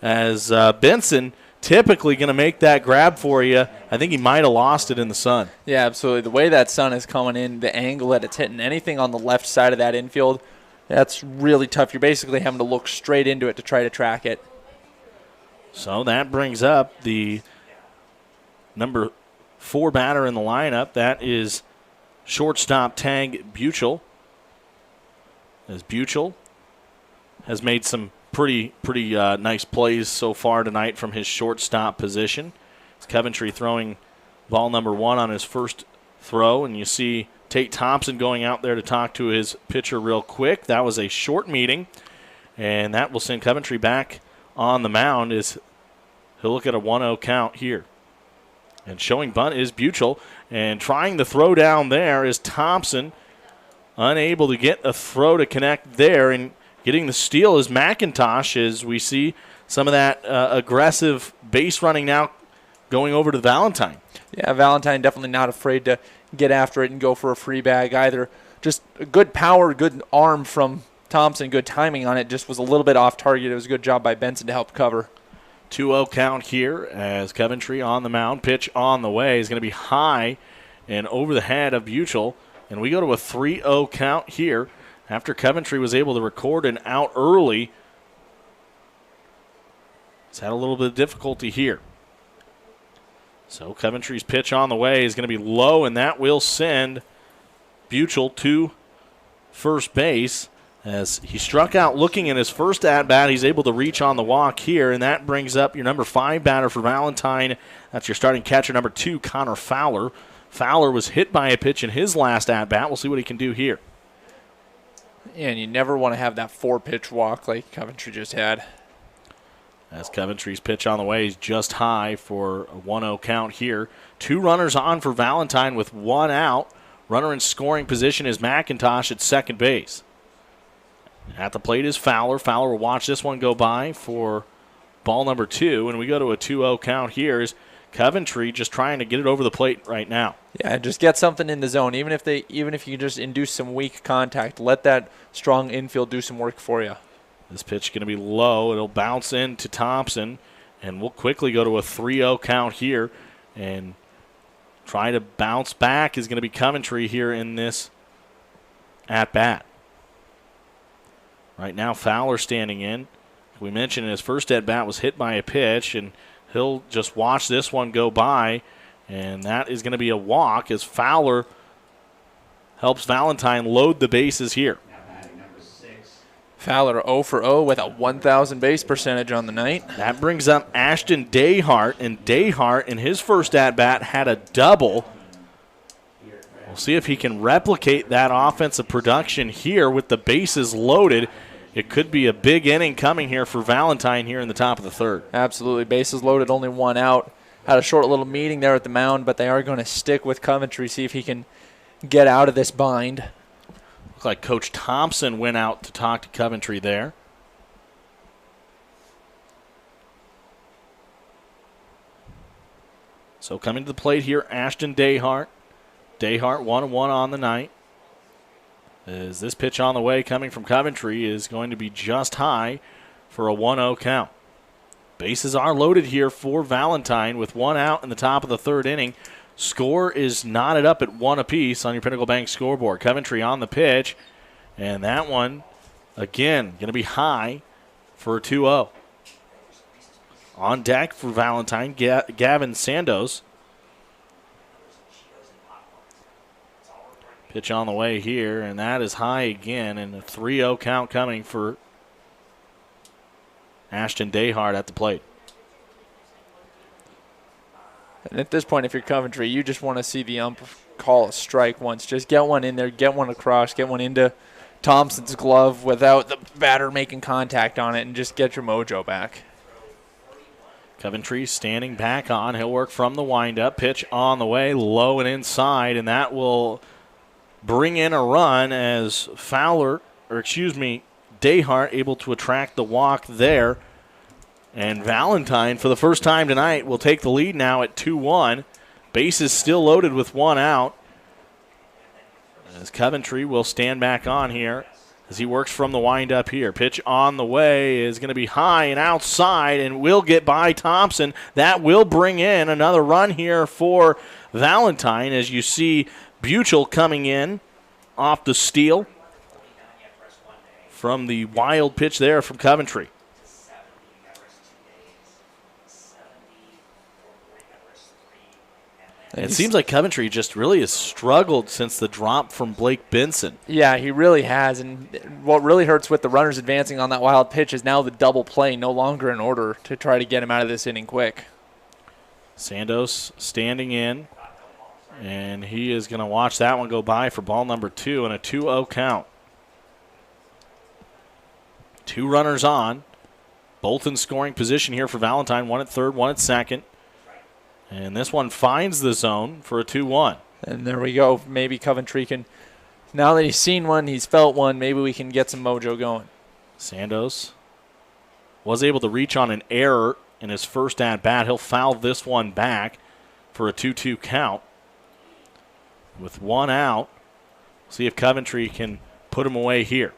[SPEAKER 4] as Benson typically going to make that grab for you. I think he might have lost it in the sun.
[SPEAKER 5] Yeah, absolutely. The way that sun is coming in, the angle that it's hitting, anything on the left side of that infield, that's really tough. You're basically having to look straight into it to try to track it.
[SPEAKER 4] So that brings up the number 4 batter in the lineup. That is shortstop Tag Buchel. As Buchel has made some pretty nice plays so far tonight from his shortstop position. It's Coventry throwing ball number 1 on his first throw, and you see Tate Thompson going out there to talk to his pitcher real quick. That was a short meeting, and that will send Coventry back on the mound as he'll look at a 1-0 count here. And showing bunt is Buchel, and trying the throw down there is Thompson. Unable to get a throw to connect there, and getting the steal is McIntosh, as we see some of that aggressive base running now going over to Valentine.
[SPEAKER 5] Yeah, Valentine definitely not afraid to get after it and go for a free bag either. Just a good power, good arm from Thompson, good timing on it. Just was a little bit off target. It was a good job by Benson to help cover.
[SPEAKER 4] 2-0 count here as Coventry on the mound. Pitch on the way is going to be high and over the head of Buchel. And we go to a 3-0 count here after Coventry was able to record an out early. It's had a little bit of difficulty here. So Coventry's pitch on the way is going to be low, and that will send Buchel to first base. As he struck out looking at his first at-bat, he's able to reach on the walk here, and that brings up your number 5 batter for Valentine. That's your starting catcher, number 2, Connor Fowler. Fowler was hit by a pitch in his last at-bat. We'll see what he can do here.
[SPEAKER 5] And you never want to have that 4-pitch walk like Coventry just had.
[SPEAKER 4] As Coventry's pitch on the way is just high for a 1-0 count here. 2 runners on for Valentine with 1 out. Runner in scoring position is McIntosh at second base. At the plate is Fowler. Fowler will watch this one go by for ball number 2. And we go to a 2-0 count here. Is Coventry just trying to get it over the plate right now.
[SPEAKER 5] Yeah, just get something in the zone. Even if you just induce some weak contact, let that strong infield do some work for you.
[SPEAKER 4] This pitch going to be low. It'll bounce into Thompson. And we'll quickly go to a 3-0 count here. And trying to bounce back is going to be Coventry here in this at-bat. Right now, Fowler standing in. We mentioned his first at-bat was hit by a pitch, and he'll just watch this one go by, and that is going to be a walk as Fowler helps Valentine load the bases here.
[SPEAKER 5] Fowler 0 for 0 with a 1,000 base percentage on the night.
[SPEAKER 4] That brings up Ashton Dayhart, and Dayhart in his first at-bat had a double. We'll see if he can replicate that offensive production here with the bases loaded. It could be a big inning coming here for Valentine here in the top of the third.
[SPEAKER 5] Absolutely. Bases loaded, only 1 out. Had a short little meeting there at the mound, but they are going to stick with Coventry, see if he can get out of this bind.
[SPEAKER 4] Looks like Coach Thompson went out to talk to Coventry there. So coming to the plate here, Ashton Dayhart. Dayhart 1-1 on the night. As this pitch on the way coming from Coventry is going to be just high for a 1-0 count. Bases are loaded here for Valentine with 1 out in the top of the third inning. Score is knotted up at 1 apiece on your Pinnacle Bank scoreboard. Coventry on the pitch, and that one, again, going to be high for a 2-0. On deck for Valentine, Gavin Sandos. Pitch on the way here, and that is high again, and a 3-0 count coming for Ashton Dayhart at the plate.
[SPEAKER 5] And at this point, if you're Coventry, you just want to see the ump call a strike once. Just get one in there, get one across, get one into Thompson's glove without the batter making contact on it, and just get your mojo back.
[SPEAKER 4] Coventry standing back on. He'll work from the windup. Pitch on the way, low and inside, and that will bring in a run as Dayhart able to attract the walk there. And Valentine, for the first time tonight, will take the lead now at 2-1. Bases still loaded with 1 out. As Coventry will stand back on here as he works from the windup here. Pitch on the way is going to be high and outside and will get by Thompson. That will bring in another run here for Valentine as you see Buchel coming in off the steal from the wild pitch there from Coventry. It seems like Coventry just really has struggled since the drop from Blake Benson.
[SPEAKER 5] Yeah, he really has. And what really hurts with the runners advancing on that wild pitch is now the double play no longer in order to try to get him out of this inning quick.
[SPEAKER 4] Sandos standing in, and he is going to watch that one go by for ball number 2 and a 2-0 count. 2 runners on, both in scoring position here for Valentine, 1 at third, 1 at second. And this one finds the zone for a 2-1.
[SPEAKER 5] And there we go. Maybe Coventry can, now that he's seen one, he's felt one, maybe we can get some mojo going.
[SPEAKER 4] Sandos was able to reach on an error in his first at-bat. He'll foul this one back for a 2-2 count. With one out, see if Coventry can put him away here.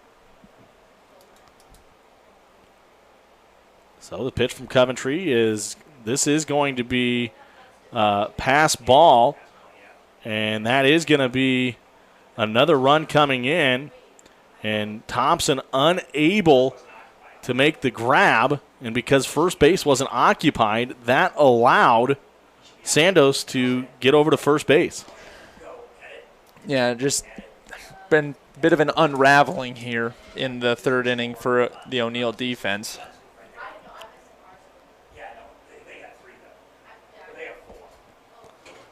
[SPEAKER 4] So the pitch from Coventry is going to be pass ball, and that is going to be another run coming in, and Thompson unable to make the grab, and because first base wasn't occupied, that allowed Sandos to get over to first base.
[SPEAKER 5] Yeah, just been a bit of an unraveling here in the third inning for the O'Neill defense.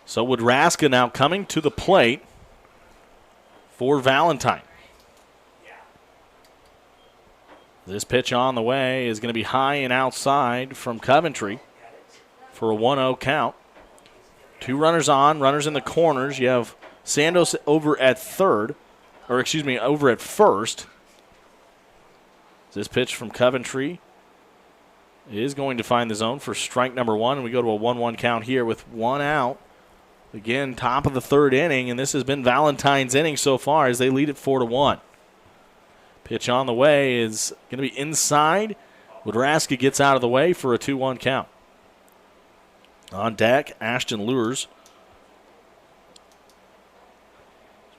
[SPEAKER 4] So Woodраska now coming to the plate for Valentine. This pitch on the way is going to be high and outside from Coventry for a 1-0 count. 2 runners on, runners in the corners. You have Sandos over at over at first. This pitch from Coventry is going to find the zone for strike number 1, and we go to a 1-1 count here with 1 out. Again, top of the third inning, and this has been Valentine's inning so far as they lead it 4-1. Pitch on the way is going to be inside. Woodраska gets out of the way for a 2-1 count. On deck, Ashton Lures.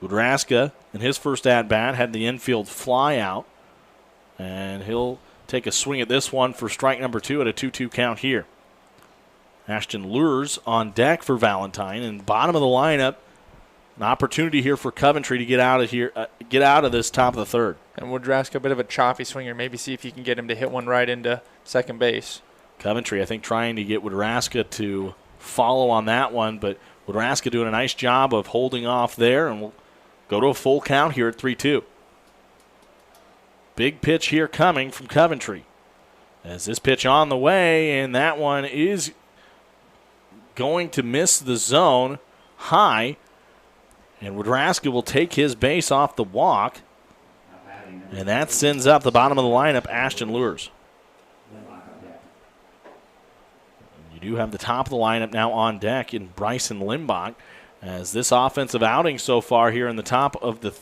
[SPEAKER 4] Woodраska, in his first at-bat, had the infield fly out, and he'll take a swing at this one for strike number 2 at a 2-2 count here. Ashton Lures on deck for Valentine, and bottom of the lineup, an opportunity here for Coventry to get out of this top of the third.
[SPEAKER 5] And Woodраska, a bit of a choppy swinger. Maybe see if you can get him to hit one right into second base.
[SPEAKER 4] Coventry, I think, trying to get Woodраska to follow on that one, but Woodраska doing a nice job of holding off there, and we'll go to a full count here at 3-2. Big pitch here coming from Coventry. As this pitch on the way, and that one is going to miss the zone high, and Woodраska will take his base off the walk, and that sends up the bottom of the lineup, Ashton Lures. You do have the top of the lineup now on deck in Bryson Limbach, as this offensive outing so far here in the top of the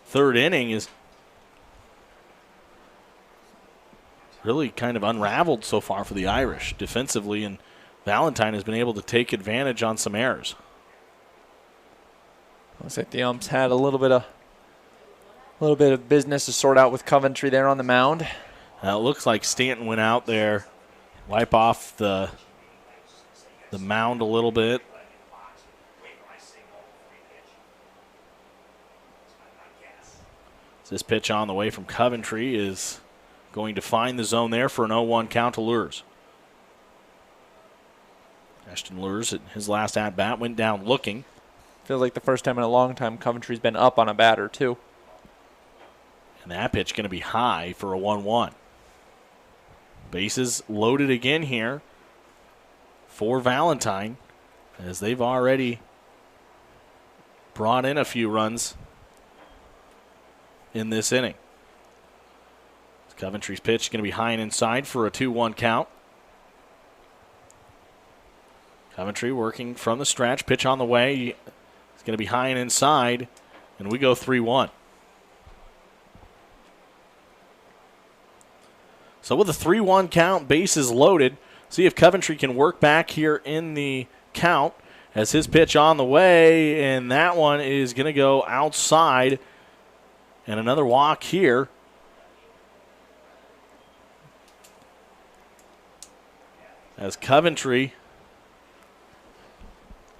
[SPEAKER 4] third inning is really kind of unraveled so far for the Irish defensively, and Valentine has been able to take advantage on some errors.
[SPEAKER 5] Looks like the umps had a little bit of business to sort out with Coventry there on the mound.
[SPEAKER 4] Now it looks like Stanton went out there, wipe off the mound a little bit. This pitch on the way from Coventry is going to find the zone there for an 0-1 count to Lures. Ashton Lures, at his last at-bat, went down looking.
[SPEAKER 5] Feels like the first time in a long time Coventry's been up on a batter, too.
[SPEAKER 4] And that pitch going to be high for a 1-1. Bases loaded again here for Valentine, as they've already brought in a few runs in this inning. Coventry's pitch is going to be high and inside for a 2-1 count. Coventry working from the stretch. Pitch on the way. It's going to be high and inside, and we go 3-1. So with a 3-1 count, bases loaded. See if Coventry can work back here in the count as his pitch on the way, and that one is going to go outside, and another walk here. As Coventry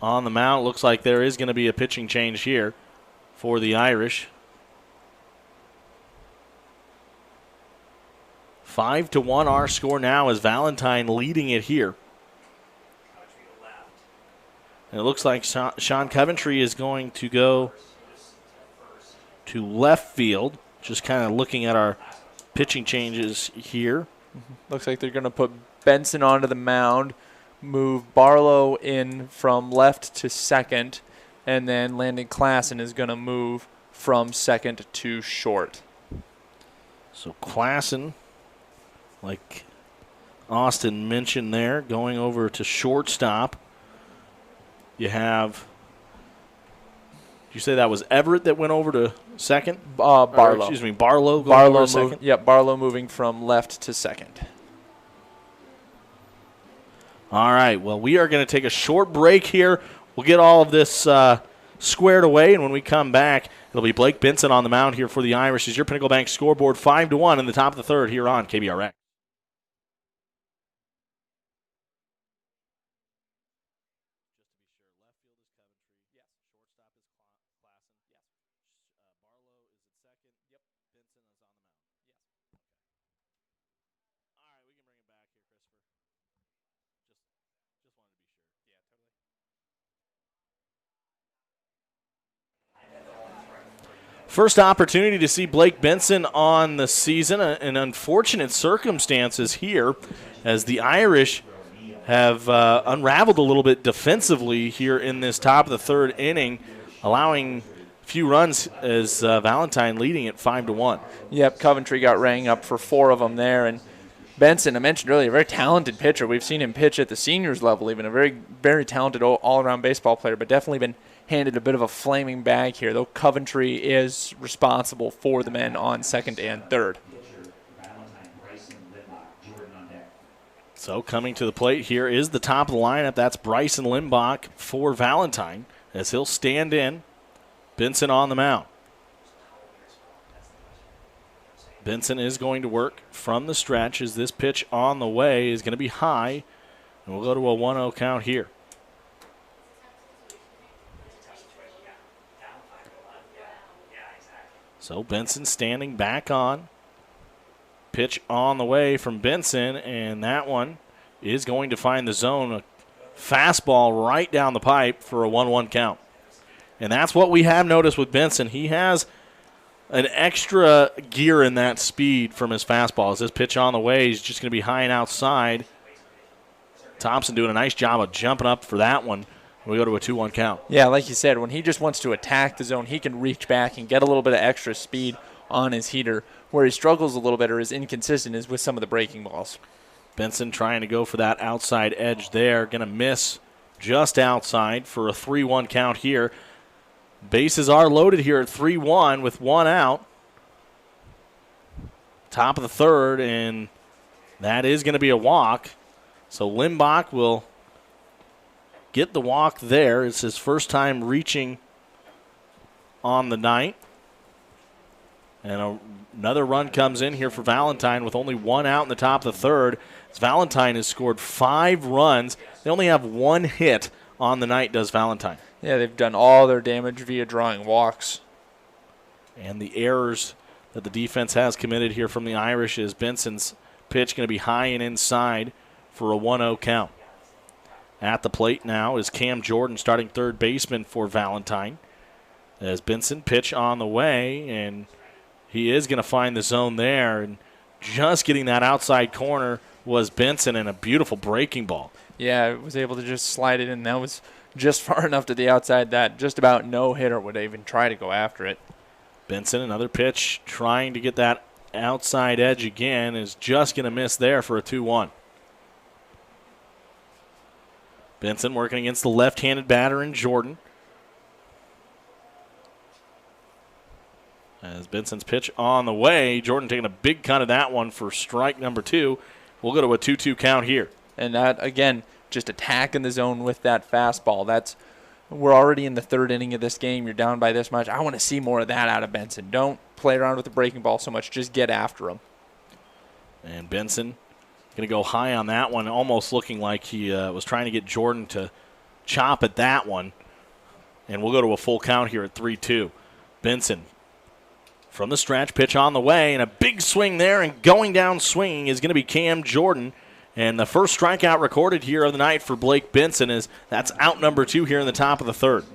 [SPEAKER 4] on the mound, looks like there is going to be a pitching change here for the Irish. 5-1 our score now, as Valentine leading it here. And it looks like Sean Coventry is going to go to left field. Just kind of looking at our pitching changes here.
[SPEAKER 5] Looks like they're going to put Benson onto the mound, move Barlow in from left to second, and then Landon Klassen is going to move from second to short.
[SPEAKER 4] So Klassen, like Austin mentioned there, going over to shortstop. You have, did you say that was Everett that went over to second?
[SPEAKER 5] Barlow.
[SPEAKER 4] Excuse me, Barlow going over to second?
[SPEAKER 5] Yep, Barlow moving from left to second.
[SPEAKER 4] All right, well, we are going to take a short break here. We'll get all of this squared away, and when we come back, it'll be Blake Benson on the mound here for the Irish. Is your Pinnacle Bank scoreboard 5-1 in the top of the third here on KBRX. First opportunity to see Blake Benson on the season. An unfortunate circumstances here as the Irish have unraveled a little bit defensively here in this top of the third inning, allowing a few runs as Valentine leading at 5-1.
[SPEAKER 5] Yep, Coventry got rang up for 4 of them there. And Benson, I mentioned earlier, a very talented pitcher. We've seen him pitch at the seniors level, even a very, very talented all-around baseball player, but definitely been handed a bit of a flaming bag here, though Coventry is responsible for the men on second and third.
[SPEAKER 4] So coming to the plate here is the top of the lineup. That's Bryson Limbach for Valentine as he'll stand in. Benson on the mound. Benson is going to work from the stretch as this pitch on the way is going to be high. And we'll go to a 1-0 count here. So Benson standing back on. Pitch on the way from Benson, and that one is going to find the zone. A fastball right down the pipe for a 1-1 count. And that's what we have noticed with Benson. He has an extra gear in that speed from his fastball. As this pitch on the way is just going to be high and outside. Thompson doing a nice job of jumping up for that one. We go to a 2-1 count.
[SPEAKER 5] Yeah, like you said, when he just wants to attack the zone, he can reach back and get a little bit of extra speed on his heater. Where he struggles a little bit or is inconsistent is with some of the breaking balls.
[SPEAKER 4] Benson trying to go for that outside edge there. Going to miss just outside for a 3-1 count here. Bases are loaded here at 3-1 with 1 out. Top of the third, and that is going to be a walk. So Limbach will get the walk there. It's his first time reaching on the night. And another run comes in here for Valentine with only 1 out in the top of the third. As Valentine has scored 5 runs. They only have 1 hit on the night, does Valentine.
[SPEAKER 5] Yeah, they've done all their damage via drawing walks.
[SPEAKER 4] And the errors that the defense has committed here from the Irish is Benson's pitch going to be high and inside for a 1-0 count. At the plate now is Cam Jordan, starting third baseman for Valentine. As Benson pitch on the way, and he is going to find the zone there. And just getting that outside corner was Benson, and a beautiful breaking ball.
[SPEAKER 5] Yeah, was able to just slide it in. That was just far enough to the outside that just about no hitter would even try to go after it.
[SPEAKER 4] Benson, another pitch, trying to get that outside edge again, is just going to miss there for a 2-1. Benson working against the left-handed batter in Jordan. As Benson's pitch on the way, Jordan taking a big cut of that one for strike number 2. We'll go to a 2-2 count here.
[SPEAKER 5] And that, again, just attacking the zone with that fastball. We're already in the third inning of this game. You're down by this much. I want to see more of that out of Benson. Don't play around with the breaking ball so much. Just get after him.
[SPEAKER 4] And Benson going to go high on that one, almost looking like he was trying to get Jordan to chop at that one. And we'll go to a full count here at 3-2. Benson from the stretch, pitch on the way, and a big swing there, and going down swinging is going to be Cam Jordan. And the first strikeout recorded here of the night for Blake Benson is that's out number 2 here in the top of the third.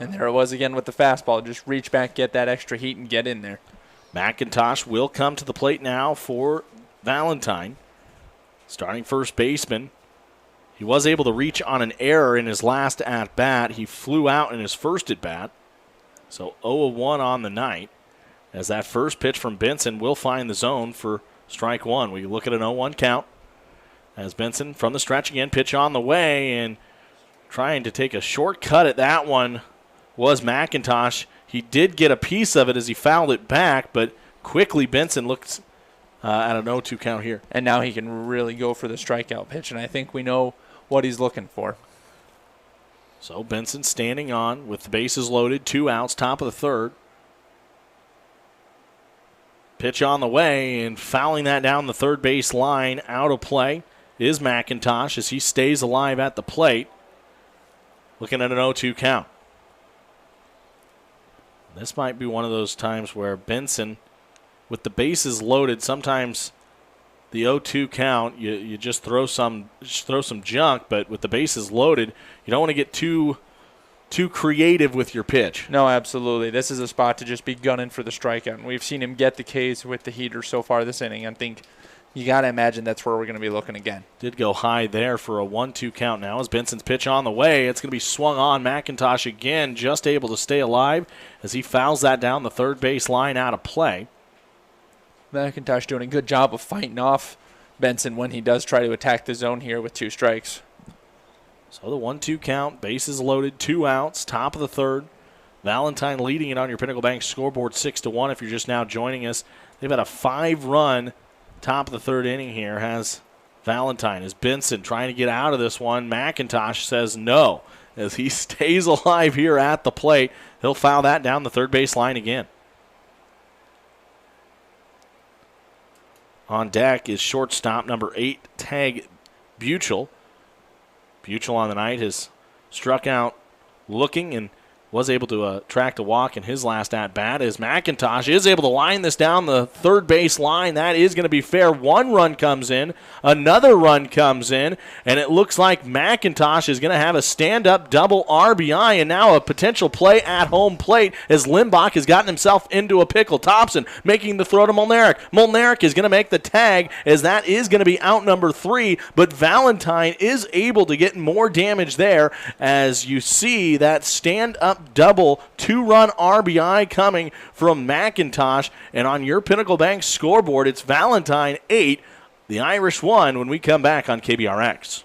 [SPEAKER 5] And there it was again with the fastball. Just reach back, get that extra heat, and get in there.
[SPEAKER 4] McIntosh will come to the plate now for Valentine. Starting first baseman. He was able to reach on an error in his last at-bat. He flew out in his first at-bat. So 0-1 on the night. As that first pitch from Benson will find the zone for strike 1. We look at an 0-1 count. As Benson from the stretch again, pitch on the way, and trying to take a shortcut at that one was McIntosh. He did get a piece of it as he fouled it back, but quickly Benson looks at an 0-2 count here.
[SPEAKER 5] And now he can really go for the strikeout pitch, and I think we know what he's looking for.
[SPEAKER 4] So Benson standing on with the bases loaded, 2 outs, top of the third. Pitch on the way, and fouling that down the third base line, out of play is McIntosh as he stays alive at the plate. Looking at an 0-2 count. This might be one of those times where Benson, with the bases loaded, sometimes the 0-2 count, you just throw some junk, but with the bases loaded, you don't want to get too creative with your pitch.
[SPEAKER 5] No, absolutely. This is a spot to just be gunning for the strikeout. And we've seen him get the Ks with the heater so far this inning. I think you got to imagine that's where we're going to be looking again.
[SPEAKER 4] Did go high there for a 1-2 count now as Benson's pitch on the way. It's going to be swung on. McIntosh again just able to stay alive as he fouls that down the third base line out of play.
[SPEAKER 5] McIntosh doing a good job of fighting off Benson when he does try to attack the zone here with 2 strikes.
[SPEAKER 4] So the 1-2 count, bases loaded, 2 outs, top of the third. Valentine leading it on your Pinnacle Bank scoreboard 6-1 if you're just now joining us. They've had a 5-run top of the third inning here, has Valentine. As Benson trying to get out of this one, McIntosh says no. As he stays alive here at the plate, he'll foul that down the third base line again. On deck is shortstop number 8, Tag Buchel. Buchel on the night has struck out looking and was able to attract a walk in his last at-bat as McIntosh is able to line this down the third base line. That is going to be fair. 1 run comes in, another run comes in, and it looks like McIntosh is going to have a stand-up double RBI and now a potential play at home plate as Limbach has gotten himself into a pickle. Thompson making the throw to Molnarek. Molnarek is going to make the tag as that is going to be out number 3, but Valentine is able to get more damage there as you see that stand-up double 2-run RBI coming from McIntosh. And on your Pinnacle Bank scoreboard, it's Valentine 8, the Irish 1 when we come back on KBRX.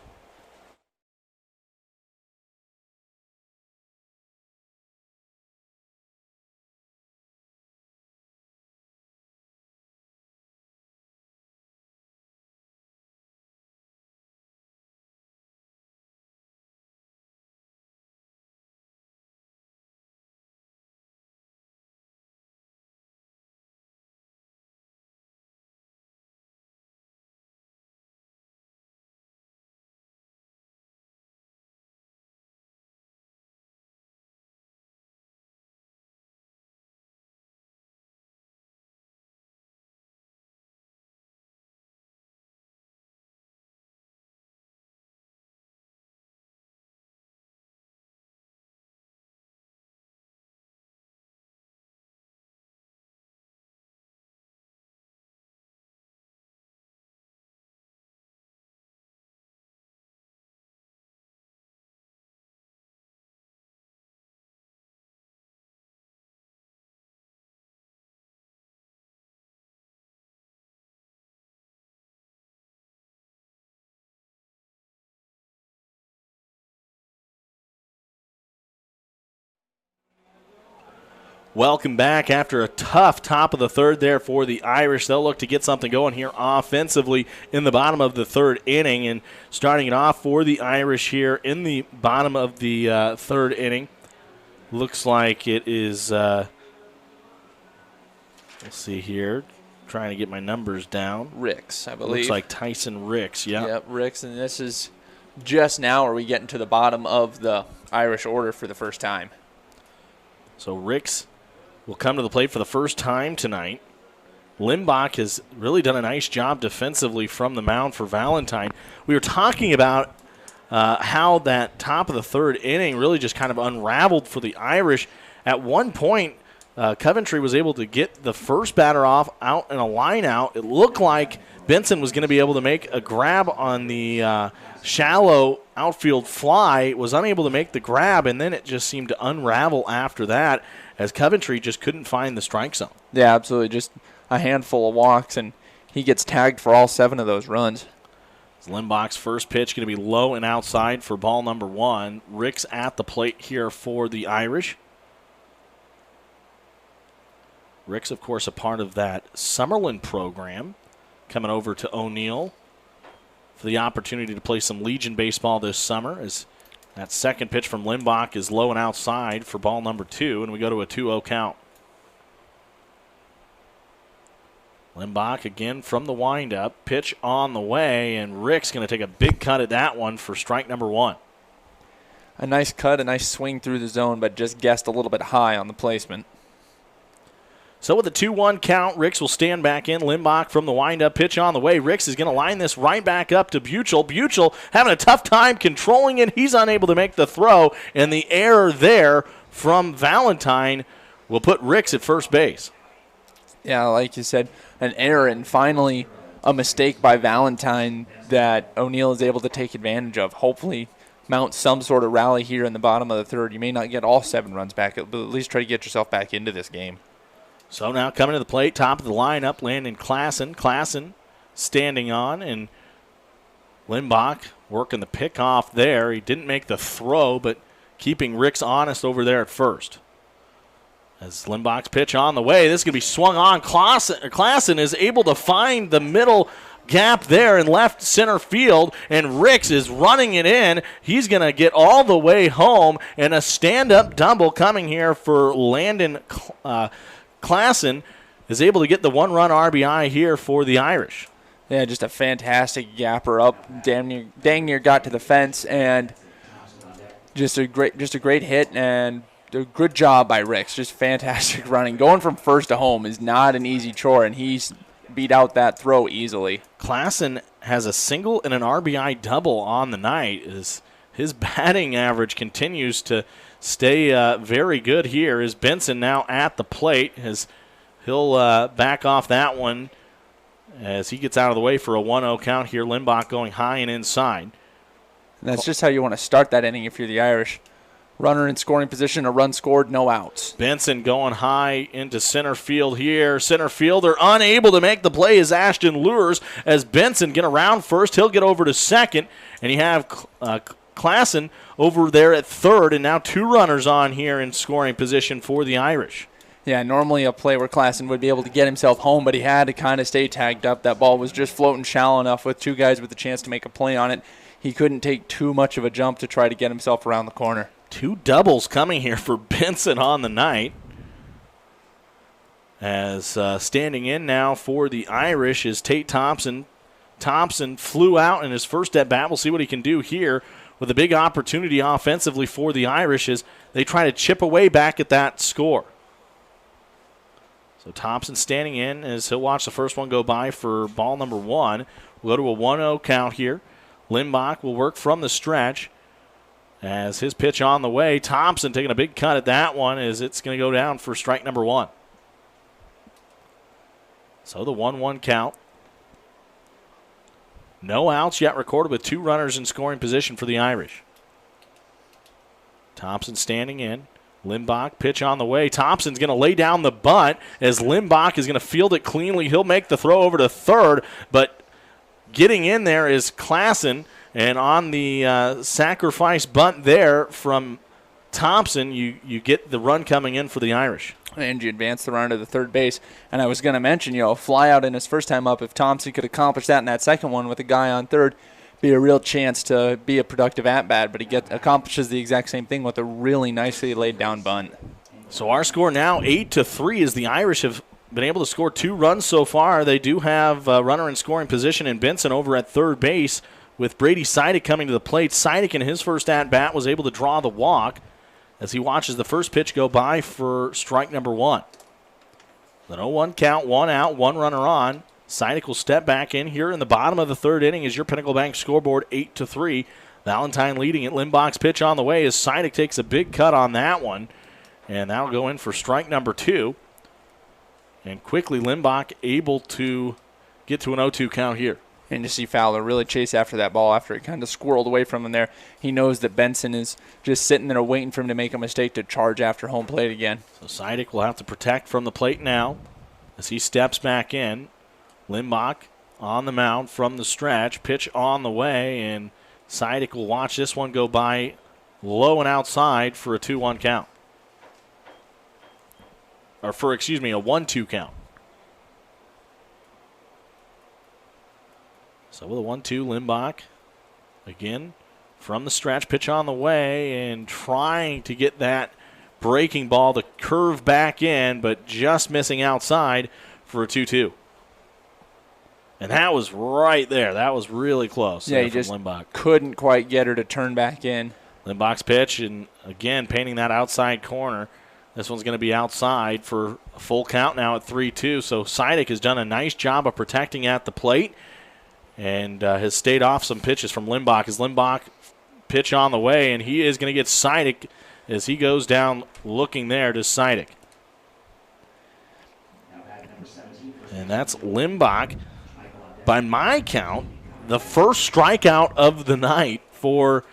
[SPEAKER 4] Welcome back after a tough top of the third there for the Irish. They'll look to get something going here offensively in the bottom of the third inning. And starting it off for the Irish here in the bottom of the third inning. Looks like it is, let's see here, trying to get my numbers down.
[SPEAKER 5] Ricks, I believe.
[SPEAKER 4] Looks like Tyson Ricks, yeah.
[SPEAKER 5] Yep, Ricks, and this is just now are we getting to the bottom of the Irish order for the first time.
[SPEAKER 4] So Ricks will come to the plate for the first time tonight. Limbach has really done a nice job defensively from the mound for Valentine. We were talking about how that top of the third inning really just kind of unraveled for the Irish. At one point, Coventry was able to get the first batter off out in a line out. It looked like Benson was going to be able to make a grab on the shallow outfield fly, was unable to make the grab, and then it just seemed to unravel after that as Coventry just couldn't find the strike zone.
[SPEAKER 5] Yeah, absolutely. Just a handful of walks, and he gets tagged for all 7 of those runs.
[SPEAKER 4] Limbach's first pitch going to be low and outside for ball number 1. Ricks at the plate here for the Irish. Ricks, of course, a part of that Summerlin program, coming over to O'Neill for the opportunity to play some Legion baseball this summer. As that second pitch from Limbach is low and outside for ball number 2, and we go to a 2-0 count. Limbach again from the windup. Pitch on the way, and Rick's going to take a big cut at that one for strike number 1.
[SPEAKER 5] A nice cut, a nice swing through the zone, but just guessed a little bit high on the placement.
[SPEAKER 4] So with a 2-1 count, Ricks will stand back in. Limbach from the windup, pitch on the way. Ricks is going to line this right back up to Buchel. Buchel having a tough time controlling it. He's unable to make the throw, and the error there from Valentine will put Ricks at first base.
[SPEAKER 5] Yeah, like you said, an error and finally a mistake by Valentine that O'Neill is able to take advantage of. Hopefully mount some sort of rally here in the bottom of the third. You may not get all 7 runs back, but at least try to get yourself back into this game.
[SPEAKER 4] So now coming to the plate, top of the lineup, Landon Klassen. Klassen standing on, and Limbach working the pickoff there. He didn't make the throw, but keeping Ricks honest over there at first. As Limbach's pitch on the way, this is going to be swung on. Klassen is able to find the middle gap there in left center field, and Ricks is running it in. He's going to get all the way home, and a stand-up double coming here for Landon Klassen is able to get the 1-run RBI here for the Irish.
[SPEAKER 5] Yeah, just a fantastic gapper up, dang near got to the fence, and just a great hit and a good job by Ricks. Just fantastic running. Going from first to home is not an easy chore, and he's beat out that throw easily.
[SPEAKER 4] Klassen has a single and an RBI double on the night. His batting average continues to stay very good here. Is Benson now at the plate? He'll back off that one as he gets out of the way for a 1-0 count here. Limbach going high and inside.
[SPEAKER 5] And that's just how you want to start that inning if you're the Irish. Runner in scoring position, a run scored, no outs.
[SPEAKER 4] Benson going high into center field here. Center fielder unable to make the play is Ashton Lures. As Benson get around first, he'll get over to second, and you have Klassen over there at third, and now 2 runners on here in scoring position for the Irish.
[SPEAKER 5] Yeah, normally a play where Klassen would be able to get himself home, but he had to kind of stay tagged up. That ball was just floating shallow enough with 2 guys with a chance to make a play on it. He couldn't take too much of a jump to try to get himself around the corner.
[SPEAKER 4] 2 doubles coming here for Benson on the night. As standing in now for the Irish is Tate Thompson. Thompson flew out in his first at-bat. We'll see what he can do here with a big opportunity offensively for the Irish as they try to chip away back at that score. So Thompson standing in as he'll watch the first one go by for ball number 1. We'll go to a 1-0 count here. Limbach will work from the stretch as his pitch on the way. Thompson taking a big cut at that one as it's going to go down for strike number 1. So the 1-1 count. No outs yet recorded with 2 runners in scoring position for the Irish. Thompson standing in. Limbach, pitch on the way. Thompson's going to lay down the bunt as Limbach is going to field it cleanly. He'll make the throw over to third, but getting in there is Klassen, and on the sacrifice bunt there from Thompson, you get the run coming in for the Irish.
[SPEAKER 5] And you advance the runner to the third base. And I was going to mention, a fly out in his first time up. If Thompson could accomplish that in that second one with a guy on third, be a real chance to be a productive at-bat. But he accomplishes the exact same thing with a really nicely laid down bunt.
[SPEAKER 4] So our score now 8-3 as the Irish have been able to score 2 runs so far. They do have a runner in scoring position in Benson over at third base with Brady Sidak coming to the plate. Sidak in his first at-bat was able to draw the walk as he watches the first pitch go by for strike number 1. The 0-1 count, 1 out, 1 runner on. Sidak will step back in here in the bottom of the third inning as your Pinnacle Bank scoreboard 8-3. Valentine leading it. Limbach's pitch on the way as Sidak takes a big cut on that one. And that'll go in for strike number 2. And quickly Limbach able to get to an 0-2 count here.
[SPEAKER 5] And to see Fowler really chase after that ball after it kind of squirreled away from him there. He knows that Benson is just sitting there waiting for him to make a mistake to charge after home plate again.
[SPEAKER 4] So Sidak will have to protect from the plate now as he steps back in. Limbach on the mound from the stretch. Pitch on the way, and Sidik will watch this one go by low and outside for a 2-1 count. Or a 1-2 count. So with a 1-2, Limbach again from the stretch, pitch on the way, and trying to get that breaking ball to curve back in, but just missing outside for a 2-2. And that was right there. That was really close.
[SPEAKER 5] Yeah, he just couldn't quite get her to turn back in.
[SPEAKER 4] Limbach's pitch, and again, painting that outside corner. This one's going to be outside for a full count now at 3-2. So Sidik has done a nice job of protecting at the plate and has stayed off some pitches from Limbach. As Limbach pitch on the way, and he is going to get Sidik as he goes down looking there to Sidik. And that's Limbach, by my count, the first strikeout of the night for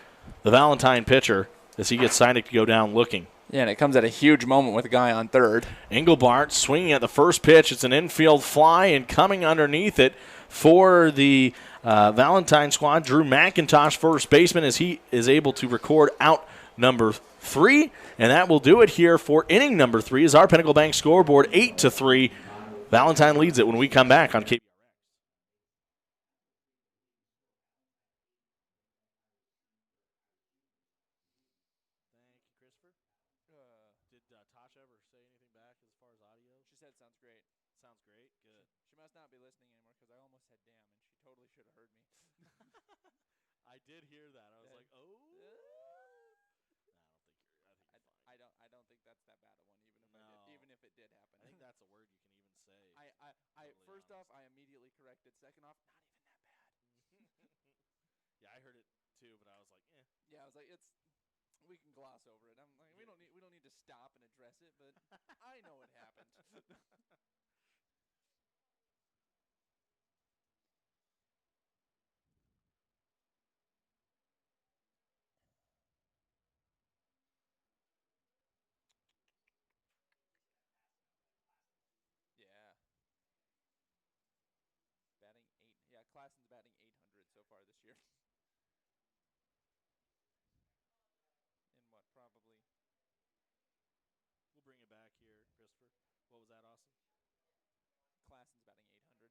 [SPEAKER 4] the Valentine pitcher as he gets Sidik to go down looking.
[SPEAKER 5] Yeah, and it comes at a huge moment with a guy on third.
[SPEAKER 4] Engelbart swinging at the first pitch. It's an infield fly, and coming underneath it for the Valentine squad, Drew McIntosh, first baseman, as he is able to record out number 3. And that will do it here for inning number 3 as our Pinnacle Bank scoreboard 8-3. Valentine leads it when we come back on KBRX.
[SPEAKER 5] First off, I immediately corrected. Second off, not even that bad.
[SPEAKER 4] Yeah, I heard it too, but I was like, eh.
[SPEAKER 5] Yeah, I was like, we can gloss over it. I'm like, we don't need to stop and address it, but I know it happened. Klassen's batting 800 so far this year. In what, probably?
[SPEAKER 4] We'll bring it back here, Christopher. What was that, Austin?
[SPEAKER 5] Klassen's batting 800.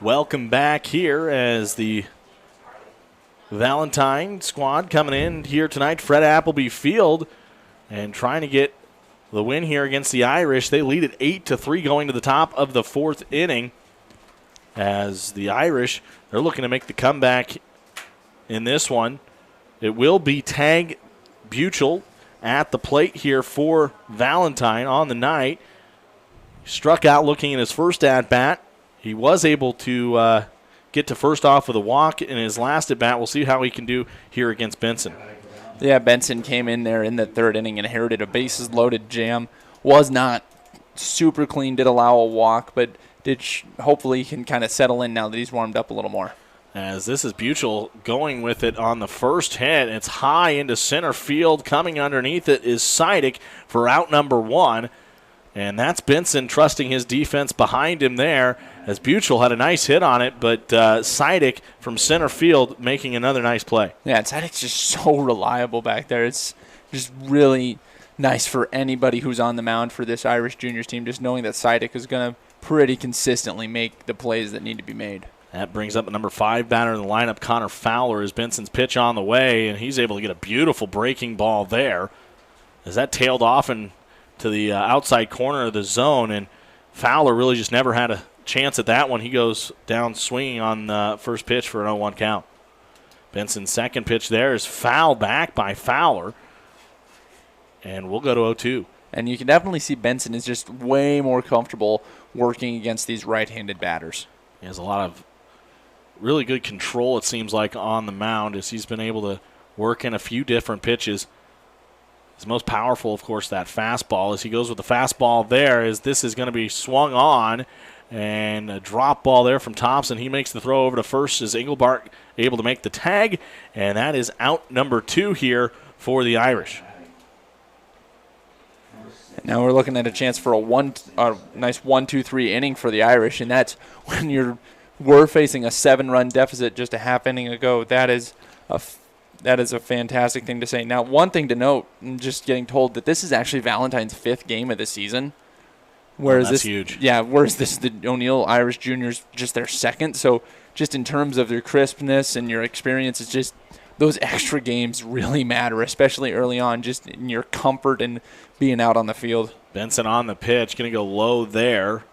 [SPEAKER 4] Welcome back here as the Valentine squad coming in here tonight. Fred Appleby Field and trying to get the win here against the Irish. They lead at 8-3 going to the top of the 4th inning. As the Irish, they're looking to make the comeback in this one. It will be Tag Buchel at the plate here for Valentine on the night. Struck out looking in his first at-bat. He was able to get to first off with a walk in his last at-bat. We'll see how he can do here against Benson.
[SPEAKER 5] Yeah, Benson came in there in the 3rd inning, inherited a bases-loaded jam. Was not super clean, did allow a walk, but hopefully he can kind of settle in now that he's warmed up a little more.
[SPEAKER 4] As this is Buchel going with it on the first hit. It's high into center field. Coming underneath it is Sidik for out number 1. And that's Benson trusting his defense behind him there as Buchel had a nice hit on it, but Sidik from center field making another nice play.
[SPEAKER 5] Yeah, and Sidik's just so reliable back there. It's just really nice for anybody who's on the mound for this Irish juniors team, just knowing that Sidik is going to pretty consistently make the plays that need to be made.
[SPEAKER 4] That brings up the number 5 batter in the lineup, Connor Fowler, as Benson's pitch on the way, and he's able to get a beautiful breaking ball there as that tailed off and to the outside corner of the zone, and Fowler really just never had a chance at that one. He goes down swinging on the first pitch for an 0-1 count. Benson's second pitch there is fouled back by Fowler, and we'll go to 0-2.
[SPEAKER 5] And you can definitely see Benson is just way more comfortable working against these right-handed batters.
[SPEAKER 4] He has a lot of really good control, it seems like, on the mound as he's been able to work in a few different pitches. His most powerful, of course, that fastball. As he goes with the fastball there, as this is going to be swung on, and a drop ball there from Thompson. He makes the throw over to first as Engelbart able to make the tag, and that is out number 2 here for the Irish.
[SPEAKER 5] Now we're looking at a chance for a nice 1-2-3 inning for the Irish, and that's when we're facing a 7-run deficit just a half inning ago. That is a fantastic thing to say. Now, one thing to note, I'm just getting told that this is actually Valentine's 5th game of the season. Whereas
[SPEAKER 4] that's huge.
[SPEAKER 5] Yeah, whereas the O'Neill Irish Juniors just their 2nd. So just in terms of their crispness and your experience, it's just those extra games really matter, especially early on, just in your comfort and being out on the field.
[SPEAKER 4] Benson on the pitch, going to go low there.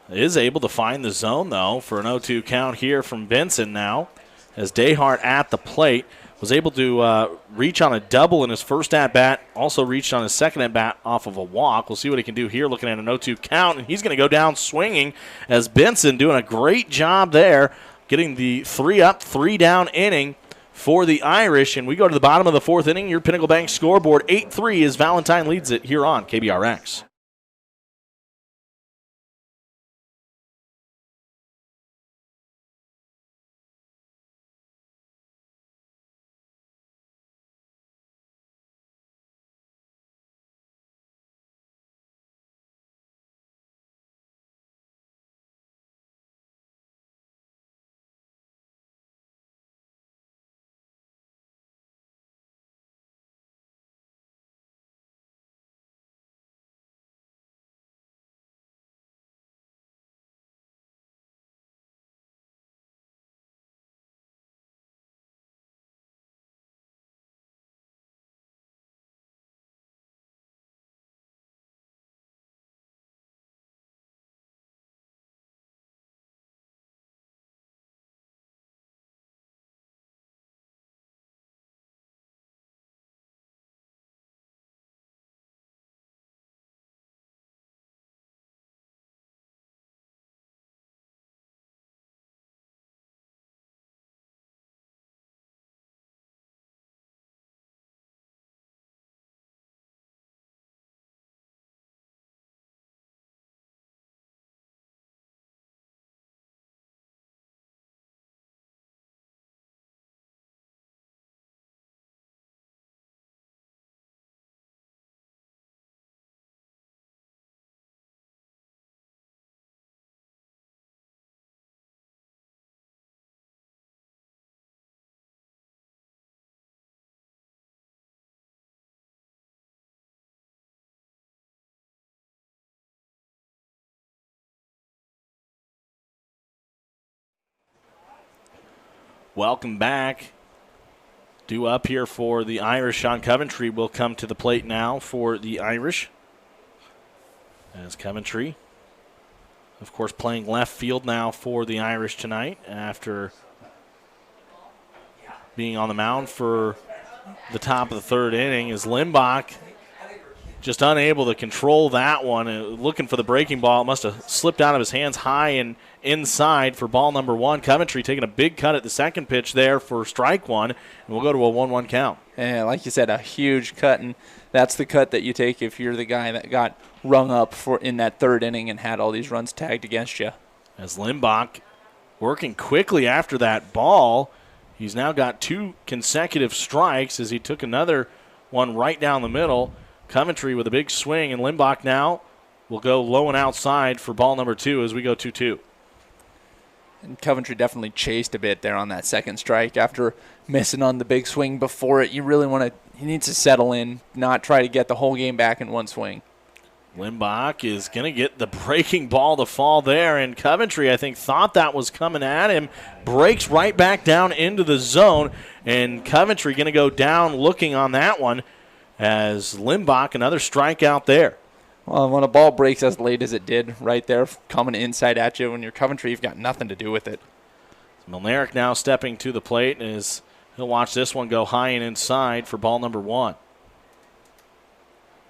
[SPEAKER 4] Is able to find the zone, though, for an 0-2 count here from Benson now. As Dehart at the plate was able to reach on a double in his first at-bat, also reached on his second at-bat off of a walk. We'll see what he can do here looking at an 0-2 count, and he's going to go down swinging as Benson doing a great job there, getting the 3-up, 3-down inning for the Irish. And we go to the bottom of the 4th inning. Your Pinnacle Bank scoreboard 8-3 as Valentine leads it here on KBRX. Welcome back. Due up here for the Irish. Sean Coventry will come to the plate now for the Irish. As Coventry, of course, playing left field now for the Irish tonight after being on the mound for the top of the 3rd inning. Is Limbach just unable to control that one. Looking for the breaking ball. It must have slipped out of his hands high and inside for ball number 1. Coventry taking a big cut at the second pitch there for strike 1, and we'll go to a 1-1 count.
[SPEAKER 5] And like you said, a huge cut, and that's the cut that you take if you're the guy that got rung up for in that 3rd inning and had all these runs tagged against you.
[SPEAKER 4] As Limbach working quickly after that ball, he's now got 2 consecutive strikes as he took another one right down the middle. Coventry with a big swing, and Limbach now will go low and outside for ball number 2 as we go 2-2.
[SPEAKER 5] And Coventry definitely chased a bit there on that second strike after missing on the big swing before it. He needs to settle in, not try to get the whole game back in one swing.
[SPEAKER 4] Limbach is going to get the breaking ball to fall there, and Coventry, I think, thought that was coming at him. Breaks right back down into the zone, and Coventry going to go down looking on that one as Limbach, another strikeout there.
[SPEAKER 5] Well, when a ball breaks as late as it did right there, coming inside at you, when you're Coventry, you've got nothing to do with it.
[SPEAKER 4] Milnaric now stepping to the plate as he'll watch this one go high and inside for ball number 1.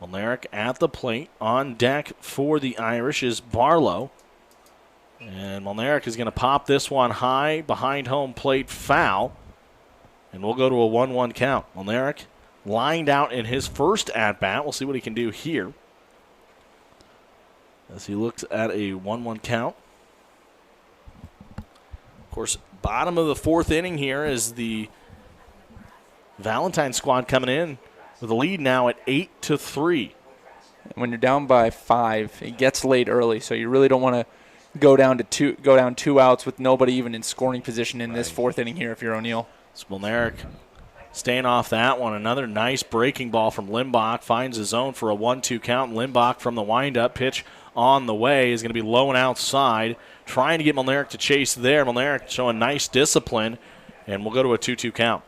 [SPEAKER 4] Milnaric at the plate. On deck for the Irish is Barlow. And Milnaric is going to pop this one high behind home plate, foul. And we'll go to a 1-1 count. Milnaric lined out in his first at-bat. We'll see what he can do here as he looks at a 1-1 count. Of course, bottom of the 4th inning here is the Valentine squad coming in with a lead now at 8-3.
[SPEAKER 5] When you're down by 5, it gets late early, so you really don't want to go down 2 outs with nobody even in scoring position in this 4th inning here if you're O'Neill.
[SPEAKER 4] Smolnarek staying off that one. Another nice breaking ball from Limbach. Finds his zone for a 1-2 count. Limbach from the windup. Pitch on the way is going to be low and outside. Trying to get Molnarek to chase there. Molnarek showing nice discipline, and we'll go to a 2-2 count.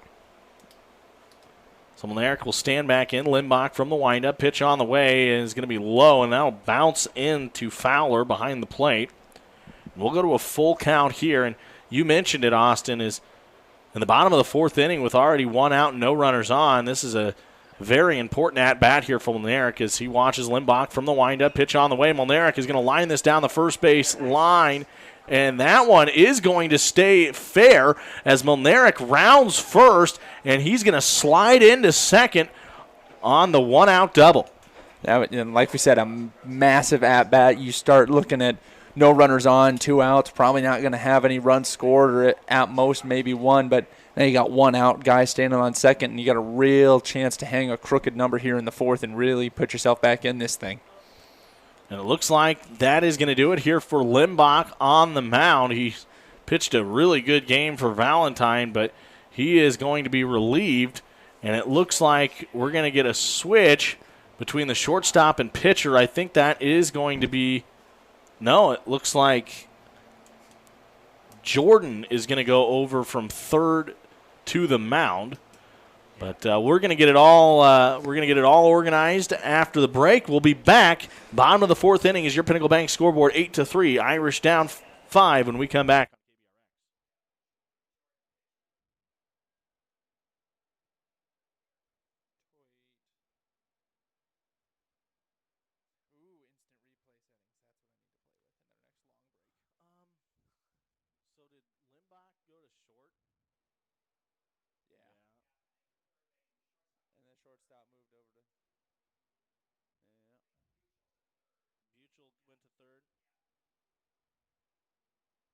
[SPEAKER 4] So Molnarek will stand back in. Limbach from the windup. Pitch on the way is going to be low, and that'll bounce into Fowler behind the plate. We'll go to a full count here, and you mentioned it, Austin, is in the bottom of the 4th inning with already 1 out and no runners on. This is a very important at-bat here for Molnarek as he watches Limbach from the windup. Pitch on the way. Molnarek is going to line this down the first base line, and that one is going to stay fair as Molnarek rounds first, and he's going to slide into second on the 1-out double.
[SPEAKER 5] And like we said, a massive at-bat. You start looking at no runners on, 2 outs, probably not going to have any runs scored, or at most maybe 1, but now you got 1 out, guy standing on second, and you got a real chance to hang a crooked number here in the 4th and really put yourself back in this thing.
[SPEAKER 4] And it looks like that is going to do it here for Limbach on the mound. He pitched a really good game for Valentine, but he is going to be relieved, and it looks like we're going to get a switch between the shortstop and pitcher. I think that is going to be – no, it looks like Jordan is going to go over from third to the mound. But we're going to get it all. We're going to get it all organized after the break. We'll be back. Bottom of the 4th inning is your Pinnacle Bank scoreboard, 8-3. Irish down 5 when we come back. So did Limbach go to short?
[SPEAKER 5] And the shortstop moved over to.
[SPEAKER 4] Buchel went to third.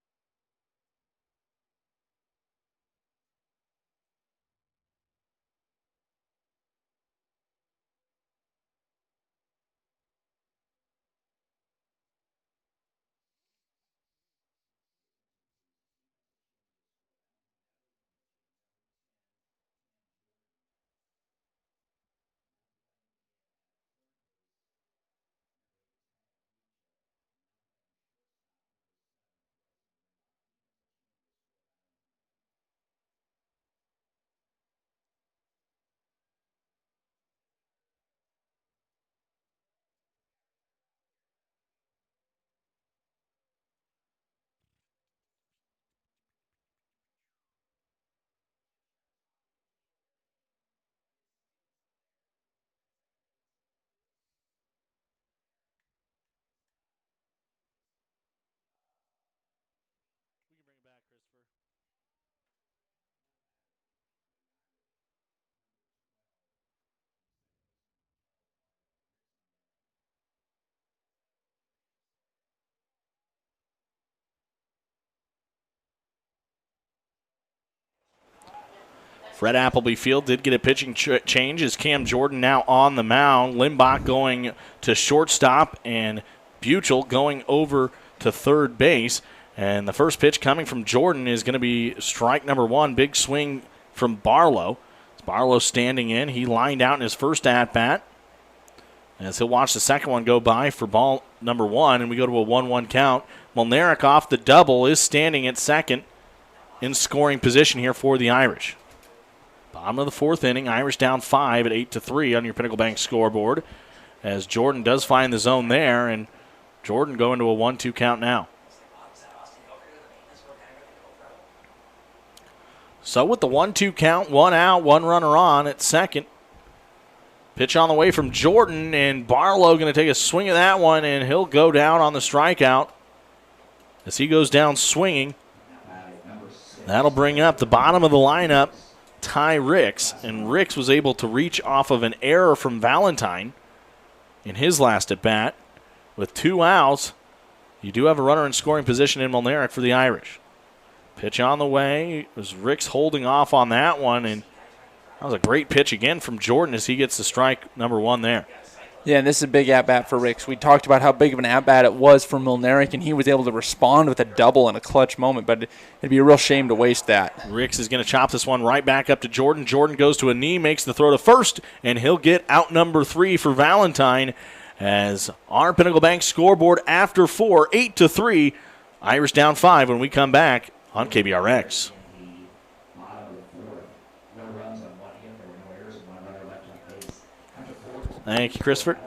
[SPEAKER 4] We can bring it back, Christopher. Fred Appleby Field did get a pitching change as Cam Jordan now on the mound. Limbach going to shortstop and Buchel going over to third base. And the first pitch coming from Jordan is going to be strike number 1. Big swing from Barlow. Barlow standing in. He lined out in his first at-bat. As he'll watch the second one go by for ball number 1, and we go to a 1-1 count. Molnarek off the double is standing at second in scoring position here for the Irish. Bottom of the 4th inning, Irish down 5 at 8-3 on your Pinnacle Bank scoreboard. As Jordan does find the zone there, and Jordan going to a 1-2 count now. So with the 1-2 count, 1 out, 1 runner on at second. Pitch on the way from Jordan, and Barlow going to take a swing at that one, and he'll go down on the strikeout as he goes down swinging. That'll bring up the bottom of the lineup, Ty Ricks, and Ricks was able to reach off of an error from Valentine in his last at-bat. With 2 outs, you do have a runner in scoring position in Molnarek for the Irish. Pitch on the way. It was Ricks holding off on that one, and that was a great pitch again from Jordan as he gets the strike number 1 there.
[SPEAKER 5] Yeah, and this is a big at-bat for Ricks. We talked about how big of an at-bat it was for Milneric, and he was able to respond with a double in a clutch moment, but it'd be a real shame to waste that.
[SPEAKER 4] Ricks is going to chop this one right back up to Jordan. Jordan goes to a knee, makes the throw to first, and he'll get out number 3 for Valentine as our Pinnacle Bank scoreboard after 4, 8-3. Irish down 5 when we come back on KBRX. Thank you, Christopher.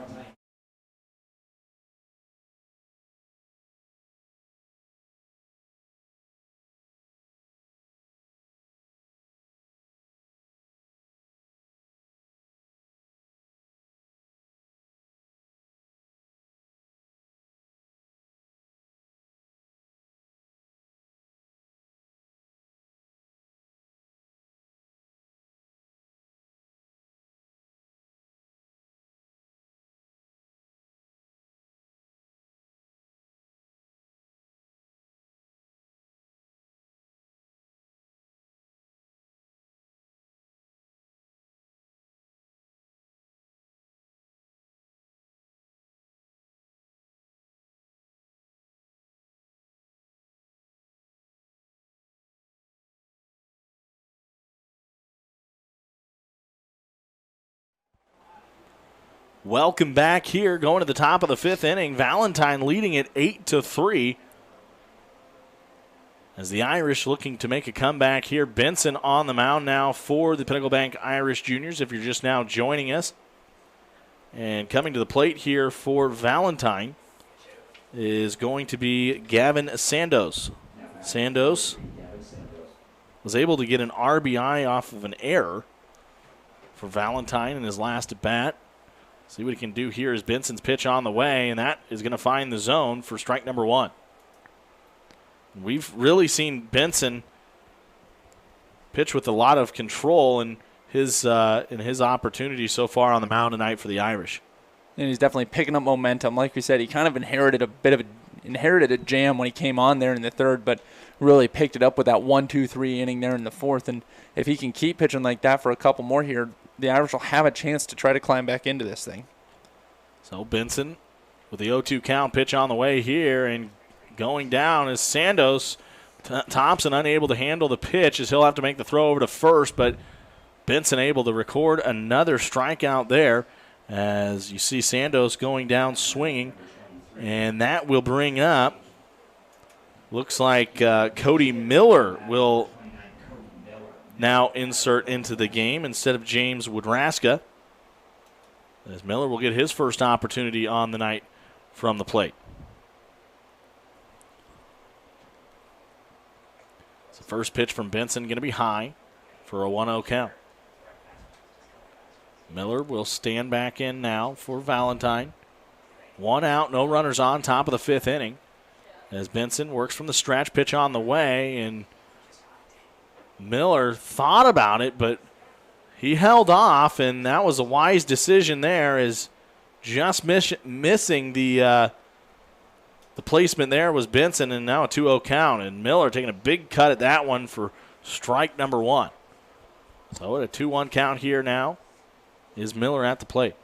[SPEAKER 4] Welcome back here, going to the top of the 5th inning. Valentine leading it 8-3. As the Irish looking to make a comeback here. Benson on the mound now for the Pinnacle Bank Irish Juniors, if you're just now joining us. And coming to the plate here for Valentine is going to be Gavin Sandos. Sandos was able to get an RBI off of an error for Valentine in his last at bat. See what he can do here as Benson's pitch on the way, and that is going to find the zone for strike number 1. We've really seen Benson pitch with a lot of control in his opportunity so far on the mound tonight for the Irish.
[SPEAKER 5] And he's definitely picking up momentum. Like we said, he kind of inherited a jam when he came on there in the 3rd, but really picked it up with that 1-2-3 inning there in the 4th. And if he can keep pitching like that for a couple more here, the Irish will have a chance to try to climb back into this thing.
[SPEAKER 4] So Benson with the 0-2 count, pitch on the way here, and going down is Sandos. Thompson unable to handle the pitch as he'll have to make the throw over to first, but Benson able to record another strikeout there as you see Sandos going down swinging, and that will bring up, looks like Cody Miller will now insert into the game instead of James Woodraska, as Miller will get his first opportunity on the night from the plate. So first pitch from Benson going to be high for a 1-0 count. Miller will stand back in now for Valentine. 1 out, no runners on, top of the 5th inning, as Benson works from the stretch, pitch on the way, and Miller thought about it, but he held off, and that was a wise decision there, as just missing the placement there was Benson, and now a 2-0 count, and Miller taking a big cut at that one for strike number 1. So at a 2-1 count here now is Miller at the plate.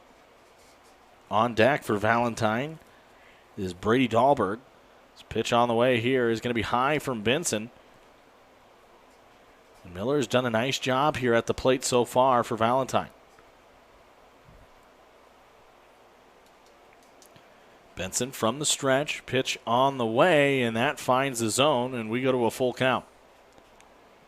[SPEAKER 4] On deck for Valentine is Brady Dahlberg. His pitch on the way here is going to be high from Benson. Miller's done a nice job here at the plate so far for Valentine. Benson from the stretch, pitch on the way, and that finds the zone, and we go to a full count.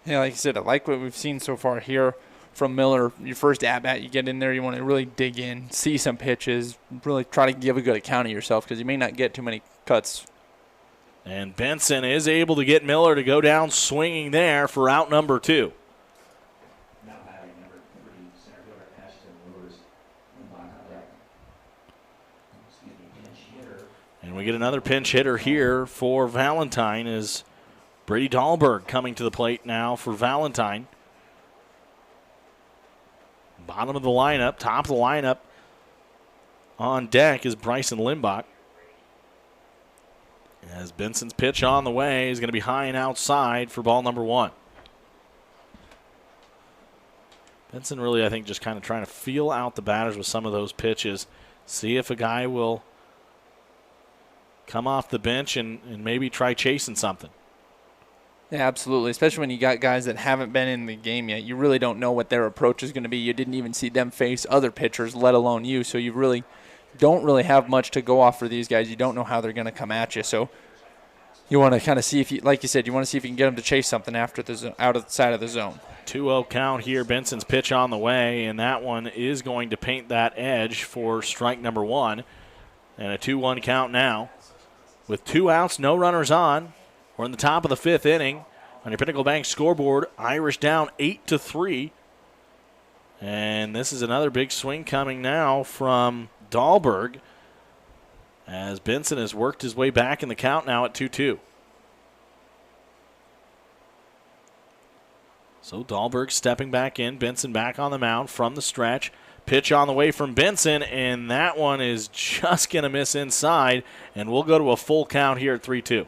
[SPEAKER 5] Yeah, like I said, I like what we've seen so far here from Miller. Your first at-bat, you get in there, you want to really dig in, see some pitches, really try to give a good account of yourself because you may not get too many cuts.
[SPEAKER 4] And Benson is able to get Miller to go down swinging there for out number 2. And we get another pinch hitter here for Valentine as Brady Dahlberg coming to the plate now for Valentine. Bottom of the lineup, top of the lineup on deck is Bryson Limbach. As Benson's pitch on the way is going to be high and outside for ball number 1. Benson really, I think, just kind of trying to feel out the batters with some of those pitches. see if a guy will come off the bench and maybe try chasing something.
[SPEAKER 5] Yeah, absolutely, especially when you got guys that haven't been in the game yet. You really don't know what their approach is going to be. You didn't even see them face other pitchers, let alone you, so you really don't really have much to go off for these guys. You don't know how they're going to come at you, so you want to kind of see if you, like you said, you want to see if you can get them to chase something after the out of the side of the zone.
[SPEAKER 4] 2-0 count here. Benson's pitch on the way, and that one is going to paint that edge for strike number 1. And a 2-1 count now. With 2 outs, no runners on. We're in the top of the 5th inning. On your Pinnacle Bank scoreboard, Irish down 8-3. And this is another big swing coming now from Dahlberg, as Benson has worked his way back in the count now at 2-2. So Dahlberg stepping back in. Benson back on the mound from the stretch. Pitch on the way from Benson, and that one is just going to miss inside, and we'll go to a full count here at 3-2.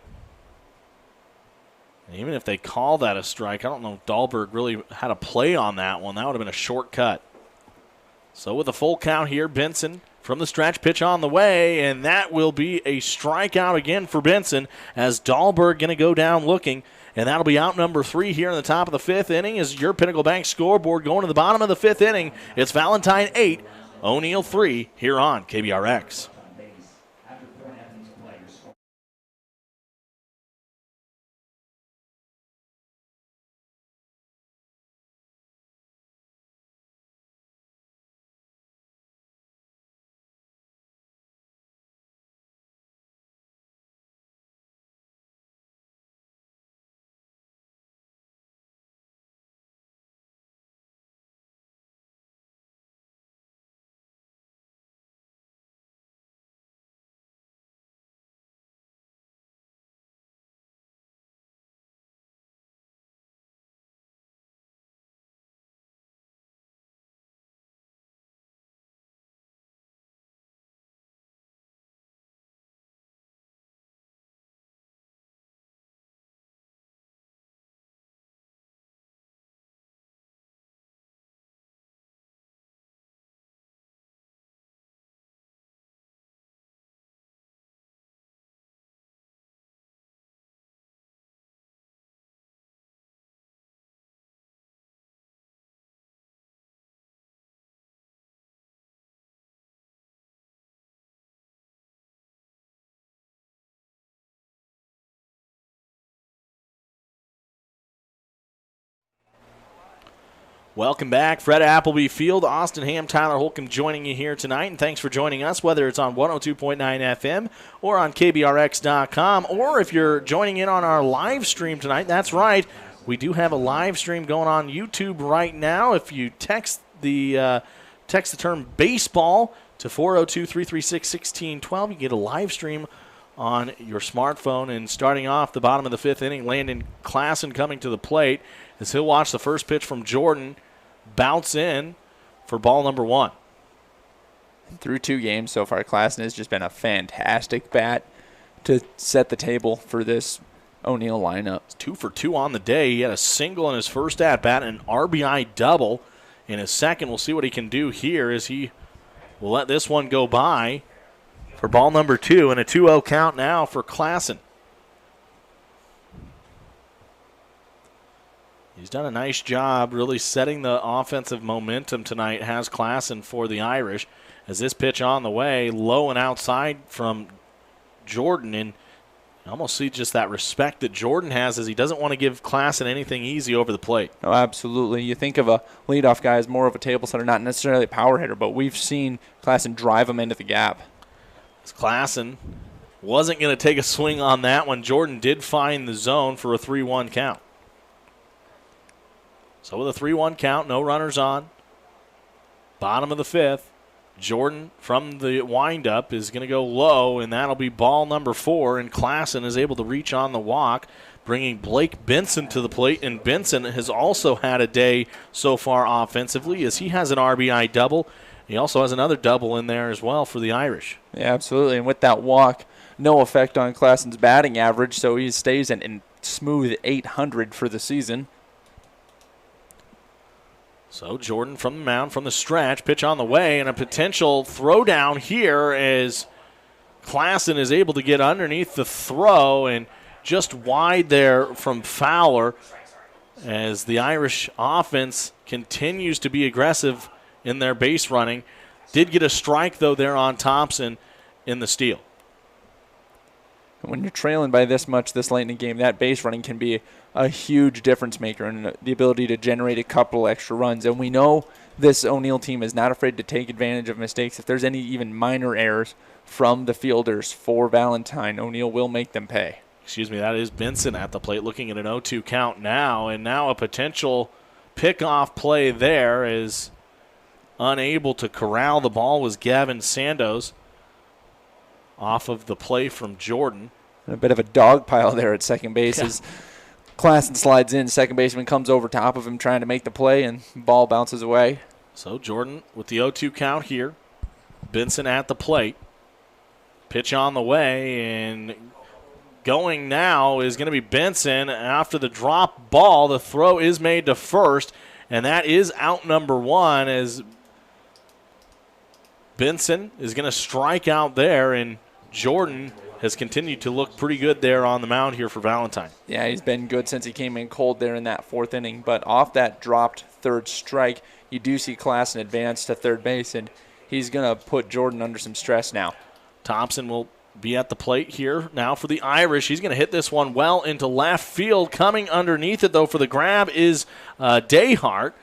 [SPEAKER 4] Even if they call that a strike, I don't know if Dahlberg really had a play on that one. That would have been a shortcut. So with a full count here, Benson from the stretch, pitch on the way, and that will be a strikeout again for Benson, as Dahlberg going to go down looking, and that'll be out number 3 here in the top of the 5th inning. As your Pinnacle Bank scoreboard going to the bottom of the 5th inning. It's Valentine 8, O'Neill 3 here on KBRX. Welcome back. Fred Appleby Field, Austin Ham, Tyler Holcomb joining you here tonight. And thanks for joining us, whether it's on 102.9 FM or on KBRX.com, or if you're joining in on our live stream tonight. That's right. We do have a live stream going on YouTube right now. If you text the term baseball to 402-336-1612, you get a live stream on your smartphone. And starting off the bottom of the 5th inning, Landon Klassen coming to the plate as he'll watch the first pitch from Jordan bounce in for ball number 1.
[SPEAKER 5] Through 2 games so far, Klassen has just been a fantastic bat to set the table for this O'Neill lineup.
[SPEAKER 4] 2 for 2 on the day. He had a single in his first at-bat and an RBI double in his second. We'll see what he can do here as he will let this one go by for ball number 2, and a 2-0 count now for Klassen. He's done a nice job really setting the offensive momentum tonight, has Klassen for the Irish, as this pitch on the way, low and outside from Jordan. And you almost see just that respect that Jordan has, as he doesn't want to give Klassen anything easy over the plate.
[SPEAKER 5] Oh, absolutely. You think of a leadoff guy as more of a table setter, not necessarily a power hitter, but we've seen Klassen drive him into the gap.
[SPEAKER 4] As Klassen wasn't going to take a swing on that one, Jordan did find the zone for a 3-1 count. So with a 3-1 count, no runners on, bottom of the 5th, Jordan from the windup is going to go low, and that'll be ball number 4, and Klassen is able to reach on the walk, bringing Blake Benson to the plate, and Benson has also had a day so far offensively, as he has an RBI double. He also has another double in there as well for the Irish.
[SPEAKER 5] Yeah, absolutely, and with that walk, no effect on Klassen's batting average, so he stays in smooth 800 for the season.
[SPEAKER 4] So Jordan from the mound, from the stretch, pitch on the way, and a potential throw down here as Klassen is able to get underneath the throw and just wide there from Fowler as the Irish offense continues to be aggressive in their base running. Did get a strike, though, there on Thompson in the steal.
[SPEAKER 5] When you're trailing by this much this late in the game, that base running can be a huge difference maker in the ability to generate a couple extra runs. And we know this O'Neill team is not afraid to take advantage of mistakes. If there's any even minor errors from the fielders for Valentine, O'Neill will make them pay.
[SPEAKER 4] Excuse me, that is Benson at the plate looking at an 0-2 count now. And now a potential pickoff play there is unable to corral the ball was Gavin Sandoz off of the play from Jordan.
[SPEAKER 5] And a bit of a dog pile there at second base as Klassen slides in. Second baseman comes over top of him trying to make the play, and ball bounces away.
[SPEAKER 4] So Jordan with the 0-2 count here. Benson at the plate. Pitch on the way, and going now is going to be Benson. After the drop ball, the throw is made to first, and that is out number one as Benson is going to strike out there, and Jordan has continued to look pretty good there on the mound here for Valentine.
[SPEAKER 5] Yeah, he's been good since he came in cold there in that fourth inning. But off that dropped third strike, you do see Klassen advance to third base, and he's going to put Jordan under some stress now.
[SPEAKER 4] Thompson will be at the plate here now for the Irish. He's going to hit this one well into left field. Coming underneath it, though, for the grab is Dayhart.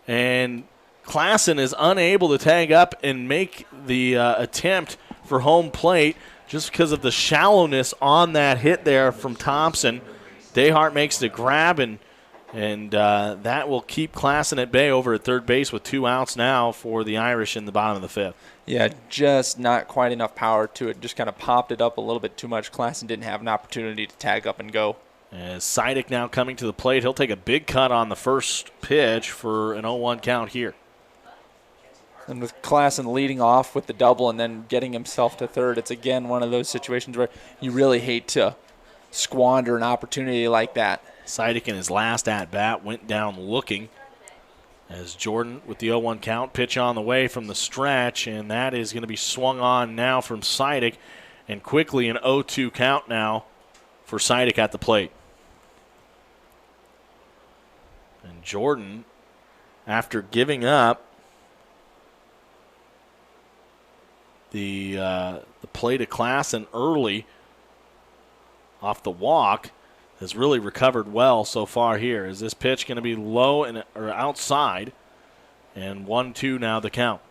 [SPEAKER 4] And Klassen is unable to tag up and make the attempt for home plate just because of the shallowness on that hit there from Thompson. Dayhart makes the grab, and that will keep Klassen at bay over at third base with 2 outs now for the Irish in the bottom of the fifth.
[SPEAKER 5] Yeah, just not quite enough power to it. Just kind of popped it up a little bit too much. Klassen didn't have an opportunity to tag up and go.
[SPEAKER 4] As Sidik now coming to the plate, he'll take a big cut on the first pitch for an 0-1 count here.
[SPEAKER 5] And with Klassen leading off with the double and then getting himself to third, it's again one of those situations where you really hate to squander an opportunity like that.
[SPEAKER 4] Sidik in his last at-bat went down looking as Jordan with the 0-1 count, pitch on the way from the stretch, and that is going to be swung on now from Sidik, and quickly an 0-2 count now for Sidik at the plate. And Jordan, after giving up the play to Klassen early off the walk, has really recovered well so far here. Is this pitch going to be low or outside? And 1-2 now the count.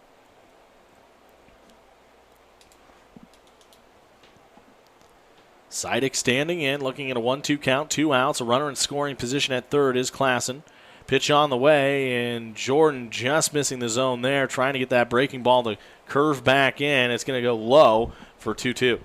[SPEAKER 4] Sidik standing in, looking at a 1-2 count, 2 outs. A runner in scoring position at third is Klassen. Pitch on the way, and Jordan just missing the zone there, trying to get that breaking ball to curve back in. It's going to go low for 2-2.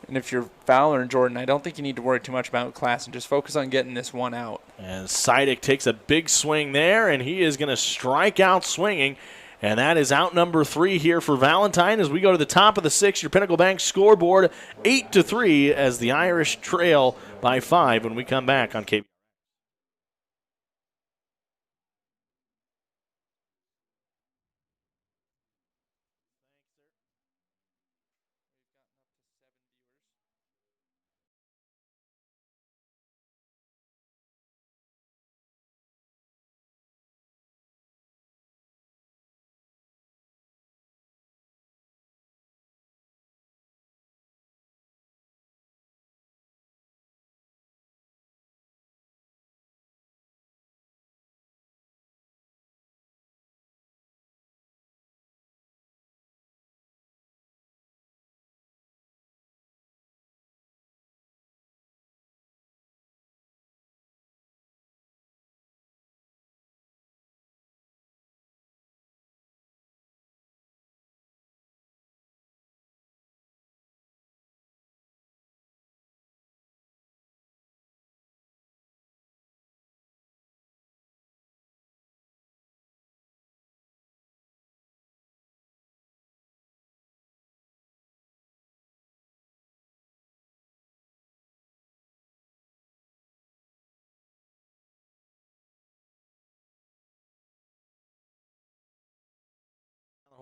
[SPEAKER 5] And if you're Fowler and Jordan, I don't think you need to worry too much about Klassen. Just focus on getting this one out.
[SPEAKER 4] And Sidik takes a big swing there, and he is going to strike out swinging. And that is out number 3 here for Valentine as we go to the top of the 6th. Your Pinnacle Bank scoreboard 8-3 as the Irish trail by 5 when we come back on KB.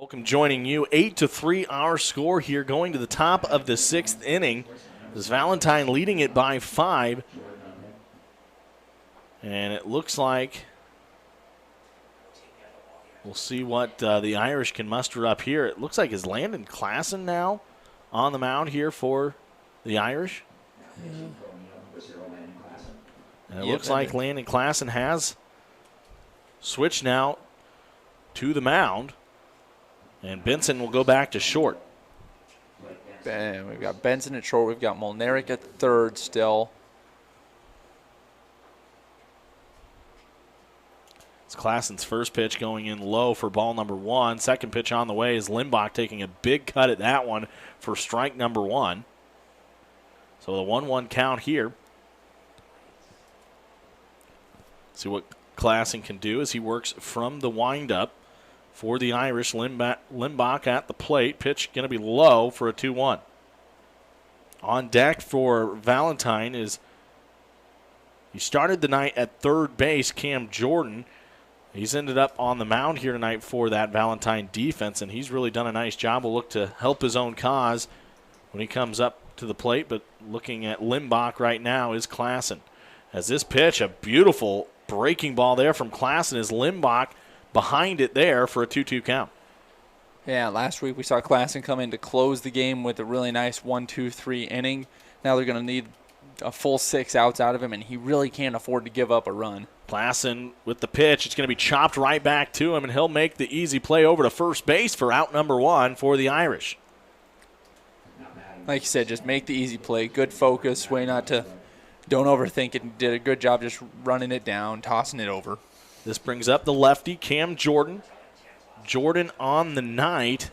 [SPEAKER 4] Holcomb joining you. 8-3 our score here going to the top of the 6th inning. This Valentine leading it by 5. And it looks like we'll see what the Irish can muster up here. It looks like is Landon Klassen now on the mound here for the Irish. And it looks like Landon Klassen has switched now to the mound. And Benson will go back to short.
[SPEAKER 5] And we've got Benson at short. We've got Molnaric at third still.
[SPEAKER 4] It's Klassen's first pitch going in low for ball number 1. Second pitch on the way is Limbach taking a big cut at that one for strike number 1. So the 1-1 count here. See what Klassen can do as he works from the windup for the Irish. Limbach at the plate. Pitch going to be low for a 2-1. On deck for Valentine is he started the night at third base, Cam Jordan. He's ended up on the mound here tonight for that Valentine defense, and he's really done a nice job. Will look to help his own cause when he comes up to the plate, but looking at Limbach right now is Klassen. As this pitch, a beautiful breaking ball there from Klassen, is Limbach behind it there for a 2-2 count.
[SPEAKER 5] Yeah, last week we saw Klassen come in to close the game with a really nice 1-2-3 inning. Now they're going to need a full 6 outs out of him, and he really can't afford to give up a run.
[SPEAKER 4] Klassen with the pitch. It's going to be chopped right back to him, and he'll make the easy play over to first base for out number 1 for the Irish.
[SPEAKER 5] Like you said, just make the easy play. Good focus. Way not to. Don't overthink it. Did a good job just running it down, tossing it over.
[SPEAKER 4] This brings up the lefty, Cam Jordan. Jordan on the night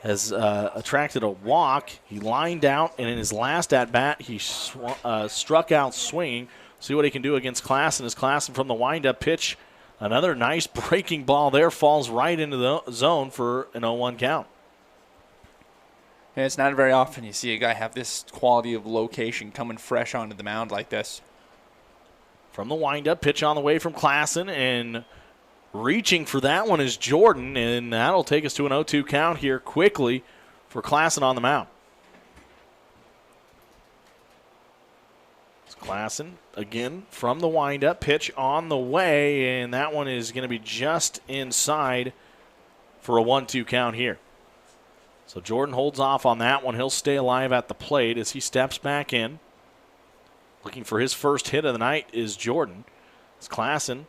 [SPEAKER 4] has attracted a walk. He lined out, and in his last at-bat, he struck out swinging. See what he can do against Klassen. As Klassen from the windup pitch, another nice breaking ball there, falls right into the zone for an 0-1 count.
[SPEAKER 5] And it's not very often you see a guy have this quality of location coming fresh onto the mound like this.
[SPEAKER 4] From the windup, pitch on the way from Klassen, and reaching for that one is Jordan, and that'll take us to an 0-2 count here quickly for Klassen on the mound. It's Klassen again from the windup, pitch on the way, and that one is going to be just inside for a 1-2 count here. So Jordan holds off on that one. He'll stay alive at the plate as he steps back in. Looking for his first hit of the night is Jordan. It's Klassen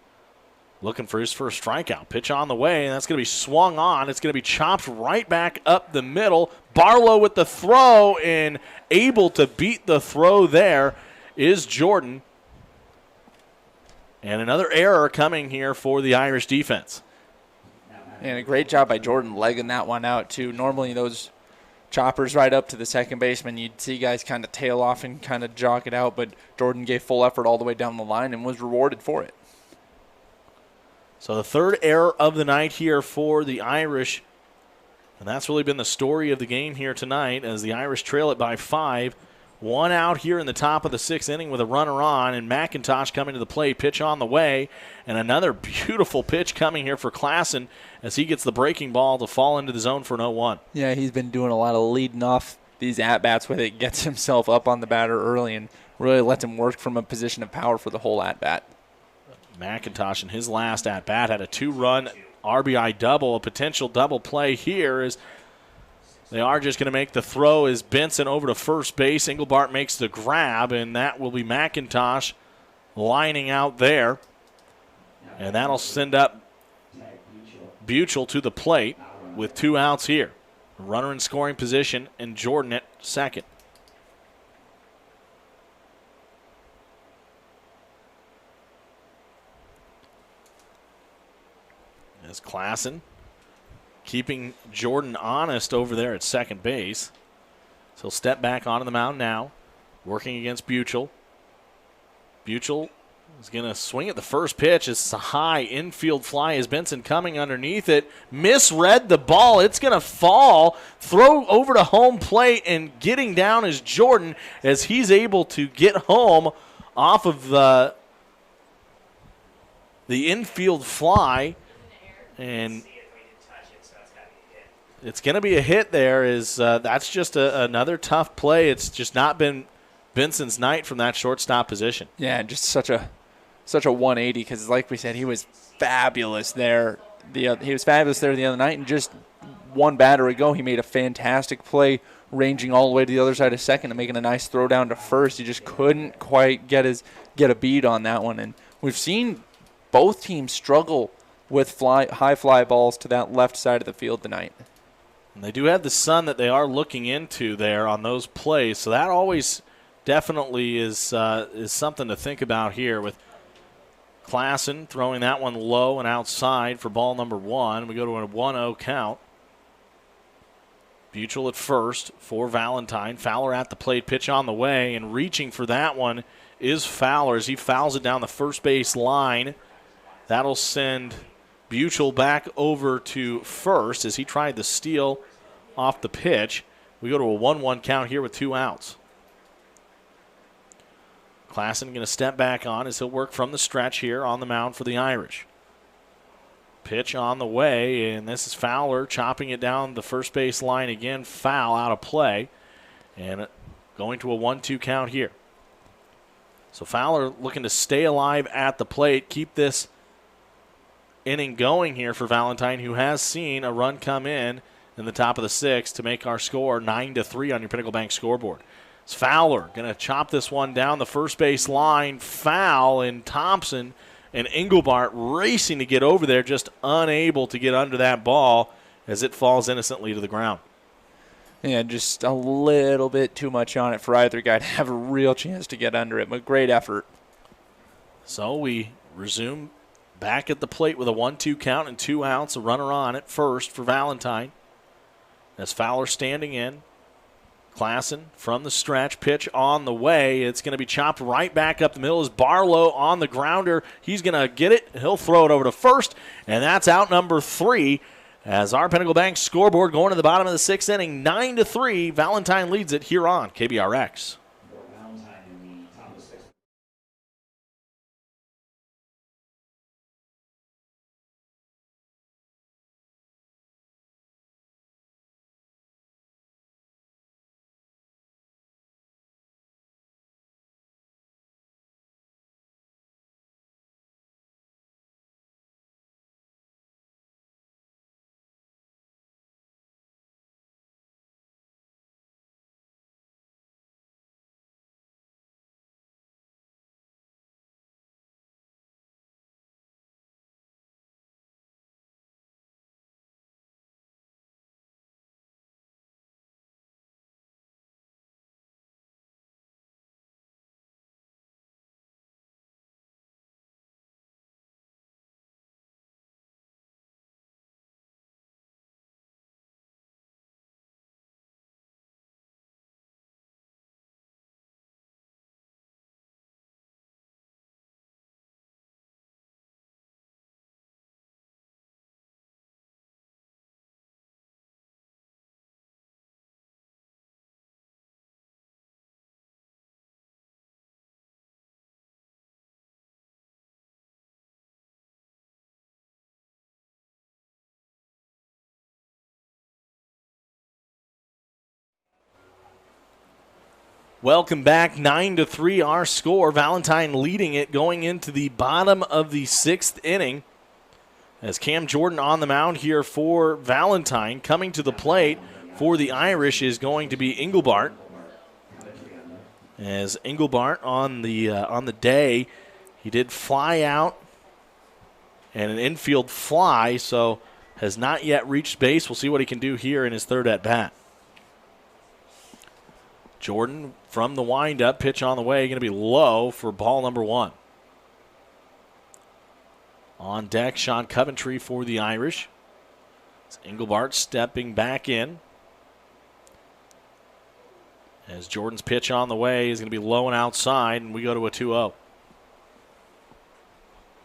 [SPEAKER 4] looking for his first strikeout. Pitch on the way, and that's going to be swung on. It's going to be chopped right back up the middle. Barlow with the throw, and able to beat the throw there is Jordan. And another error coming here for the Irish defense.
[SPEAKER 5] And a great job by Jordan legging that one out, too. Normally those choppers right up to the second baseman, you'd see guys kind of tail off and kind of jog it out, but Jordan gave full effort all the way down the line and was rewarded for it.
[SPEAKER 4] So the third error of the night here for the Irish, and that's really been the story of the game here tonight as the Irish trail it by 5. 1 out here in the top of the 6th inning with a runner on, and McIntosh coming to the plate, pitch on the way, and another beautiful pitch coming here for Klassen as he gets the breaking ball to fall into the zone for an 0-1.
[SPEAKER 5] Yeah, he's been doing a lot of leading off these at-bats with it, gets himself up on the batter early and really lets him work from a position of power for the whole at-bat.
[SPEAKER 4] McIntosh in his last at-bat had a 2-run RBI double, a potential double play here is they are just going to make the throw as Benson over to first base. Engelbart makes the grab, and that will be McIntosh lining out there. And that'll send up Buchel to the plate with 2 outs here. Runner in scoring position, and Jordan at second. As Klassen keeping Jordan honest over there at second base. So he'll step back onto the mound now, working against Buchel. Buchel is going to swing at the first pitch. It's a high infield fly as Benson coming underneath it. Misread the ball. It's going to fall. Throw over to home plate, and getting down is Jordan as he's able to get home off of the infield fly. And it's going to be a hit there. That's just another tough play. It's just not been Vincent's night from that shortstop position.
[SPEAKER 5] Yeah, just such a 180 because, like we said, he was fabulous there. He was fabulous there the other night, and just one batter ago, he made a fantastic play, ranging all the way to the other side of second and making a nice throw down to first. He just couldn't quite get a beat on that one, and we've seen both teams struggle with high fly balls to that left side of the field tonight.
[SPEAKER 4] And they do have the sun that they are looking into there on those plays, so that always definitely is something to think about here with Klassen throwing that one low and outside for ball number 1. We go to a 1-0 count. Buechel at first for Valentine. Fowler at the plate, pitch on the way, and reaching for that one is Fowler as he fouls it down the first base line. That'll send Buechel back over to first as he tried to steal off the pitch. We go to a 1-1 count here with 2 outs. Klassen going to step back on as he'll work from the stretch here on the mound for the Irish. Pitch on the way, and this is Fowler chopping it down the first base line again. Foul out of play, and going to a 1-2 count here. So Fowler looking to stay alive at the plate, keep this inning going here for Valentine, who has seen a run come in the top of the 6th to make our score 9-3 on your Pinnacle Bank scoreboard. It's Fowler going to chop this one down the first base line. Foul, and Thompson and Engelbart racing to get over there, just unable to get under that ball as it falls innocently to the ground.
[SPEAKER 5] Yeah, just a little bit too much on it for either guy to have a real chance to get under it, but great effort.
[SPEAKER 4] So we resume back at the plate with a 1-2 count and 2 outs, a runner on at first for Valentine. As Fowler standing in. Klassen from the stretch, pitch on the way. It's going to be chopped right back up the middle as Barlow on the grounder. He's going to get it. He'll throw it over to first, and that's out number 3 as our Pinnacle Bank scoreboard going to the bottom of the 6th inning, 9-3. Valentine leads it here on KBRX. Welcome back, 9-3 our score. Valentine leading it going into the bottom of the 6th inning. As Cam Jordan on the mound here for Valentine. Coming to the plate for the Irish is going to be Engelbart. As Engelbart on the day, he did fly out and an infield fly, so has not yet reached base. We'll see what he can do here in his 3rd at-bat. Jordan from the windup, pitch on the way, going to be low for ball number 1. On deck, Sean Coventry for the Irish. It's Engelbart stepping back in. As Jordan's pitch on the way is going to be low and outside, and we go to a 2-0.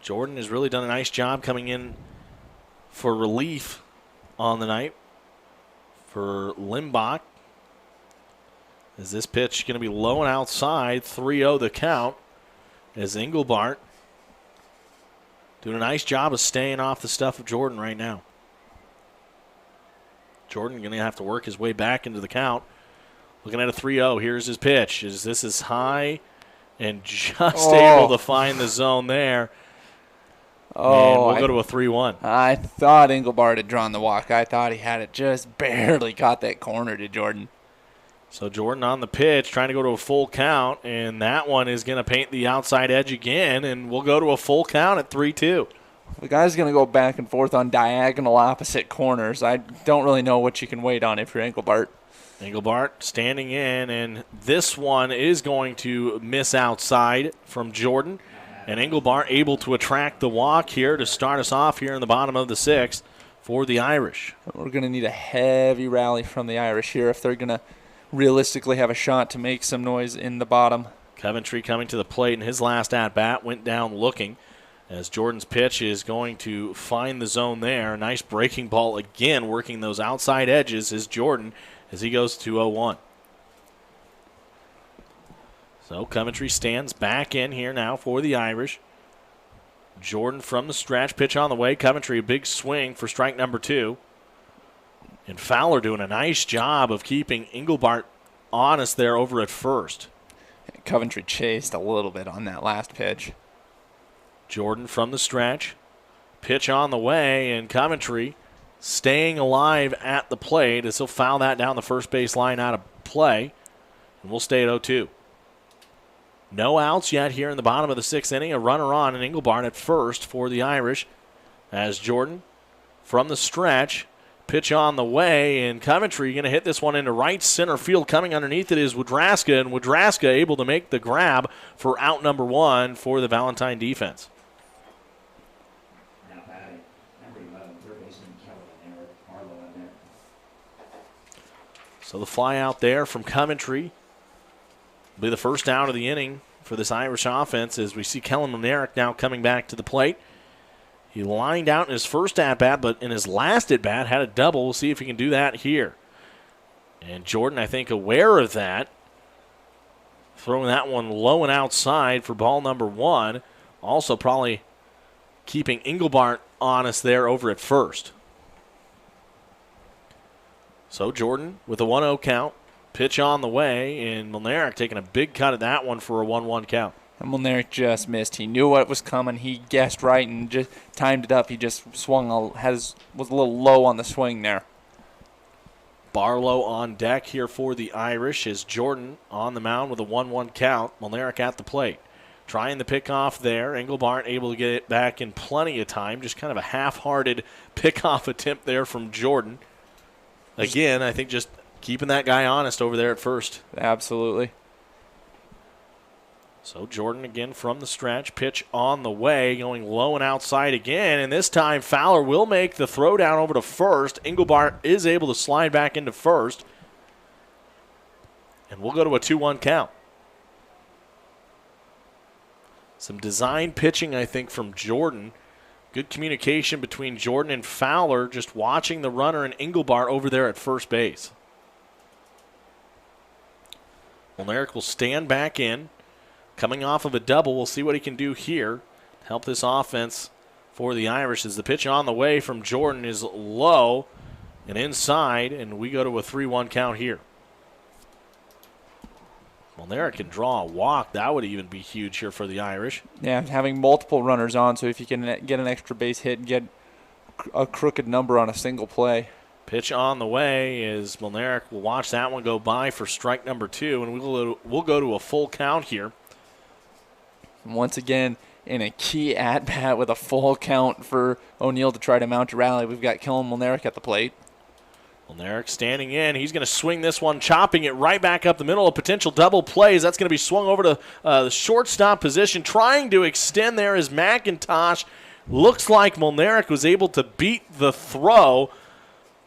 [SPEAKER 4] Jordan has really done a nice job coming in for relief on the night for Limbach. Is this pitch going to be low and outside? 3-0 the count as Engelbart doing a nice job of staying off the stuff of Jordan right now. Jordan going to have to work his way back into the count. Looking at a 3-0. Here's his pitch. This is high and just able to find the zone there. And we'll go to a 3-1.
[SPEAKER 5] I thought Engelbart had drawn the walk. I thought he had it, just barely caught that corner to Jordan.
[SPEAKER 4] So Jordan on the pitch, trying to go to a full count, and that one is going to paint the outside edge again, and we'll go to a full count at 3-2.
[SPEAKER 5] The guy's going to go back and forth on diagonal opposite corners. I don't really know what you can wait on if you're Engelbart.
[SPEAKER 4] Engelbart standing in, and this one is going to miss outside from Jordan. And Engelbart able to attract the walk here to start us off here in the bottom of the sixth for the Irish.
[SPEAKER 5] We're going to need a heavy rally from the Irish here if they're going to realistically have a shot to make some noise in the bottom.
[SPEAKER 4] Coventry coming to the plate in his last at-bat, went down looking as Jordan's pitch is going to find the zone there. Nice breaking ball again, working those outside edges is Jordan as he goes to 0-1. So Coventry stands back in here now for the Irish. Jordan from the stretch, pitch on the way. Coventry, a big swing for strike number 2. And Fowler doing a nice job of keeping Engelbart honest there over at first.
[SPEAKER 5] Coventry chased a little bit on that last pitch.
[SPEAKER 4] Jordan from the stretch, pitch on the way, and Coventry staying alive at the plate as he'll foul that down the first base line out of play. And we'll stay at 0-2. No outs yet here in the bottom of the 6th inning. A runner on and Engelbart at first for the Irish as Jordan from the stretch, pitch on the way, and Coventry going to hit this one into right center field. Coming underneath it is Wadraska, and Wadraska able to make the grab for out number 1 for the Valentine defense.
[SPEAKER 3] Now batting, number 11, third baseman Kelly and Marlowe in there.
[SPEAKER 4] So the fly out there from Coventry will be the first out of the inning for this Irish offense as we see Kellen Mlnarek now coming back to the plate. He lined out in his first at-bat, but in his last at-bat had a double. We'll see if he can do that here. And Jordan, I think, aware of that, throwing that one low and outside for ball number 1. Also probably keeping Engelbart honest there over at first. So Jordan with a 1-0 count. Pitch on the way, and Mlnarek taking a big cut at that one for a 1-1 count.
[SPEAKER 5] And Mlnarek just missed. He knew what was coming. He guessed right and just timed it up. He just swung, was a little low on the swing there.
[SPEAKER 4] Barlow on deck here for the Irish as Jordan on the mound with a 1-1 count. Mlnarek at the plate. Trying the pickoff there. Engelbart able to get it back in plenty of time. Just kind of a half-hearted pickoff attempt there from Jordan. Again, I think just keeping that guy honest over there at first.
[SPEAKER 5] Absolutely.
[SPEAKER 4] So Jordan again from the stretch. Pitch on the way, going low and outside again. And this time Fowler will make the throw down over to first. Engelbart is able to slide back into first. And we'll go to a 2-1 count. Some design pitching, I think, from Jordan. Good communication between Jordan and Fowler, just watching the runner and Engelbart over there at first base. Mlnarek will stand back in. Coming off of a double, we'll see what he can do here. Help this offense for the Irish as the pitch on the way from Jordan is low and inside, and we go to a 3-1 count here. Mlnarek can draw a walk. That would even be huge here for the Irish.
[SPEAKER 5] Yeah, having multiple runners on, so if you can get an extra base hit and get a crooked number on a single play.
[SPEAKER 4] Pitch on the way is Mlnarek will watch that one go by for strike number 2, and we'll go to a full count here.
[SPEAKER 5] Once again, in a key at-bat with a full count for O'Neill to try to mount a rally, we've got Kellen Mlnarek at the plate.
[SPEAKER 4] Mlnarek standing in. He's going to swing this one, chopping it right back up the middle of potential double plays. That's going to be swung over to the shortstop position. Trying to extend there is McIntosh. Looks like Mlnarek was able to beat the throw.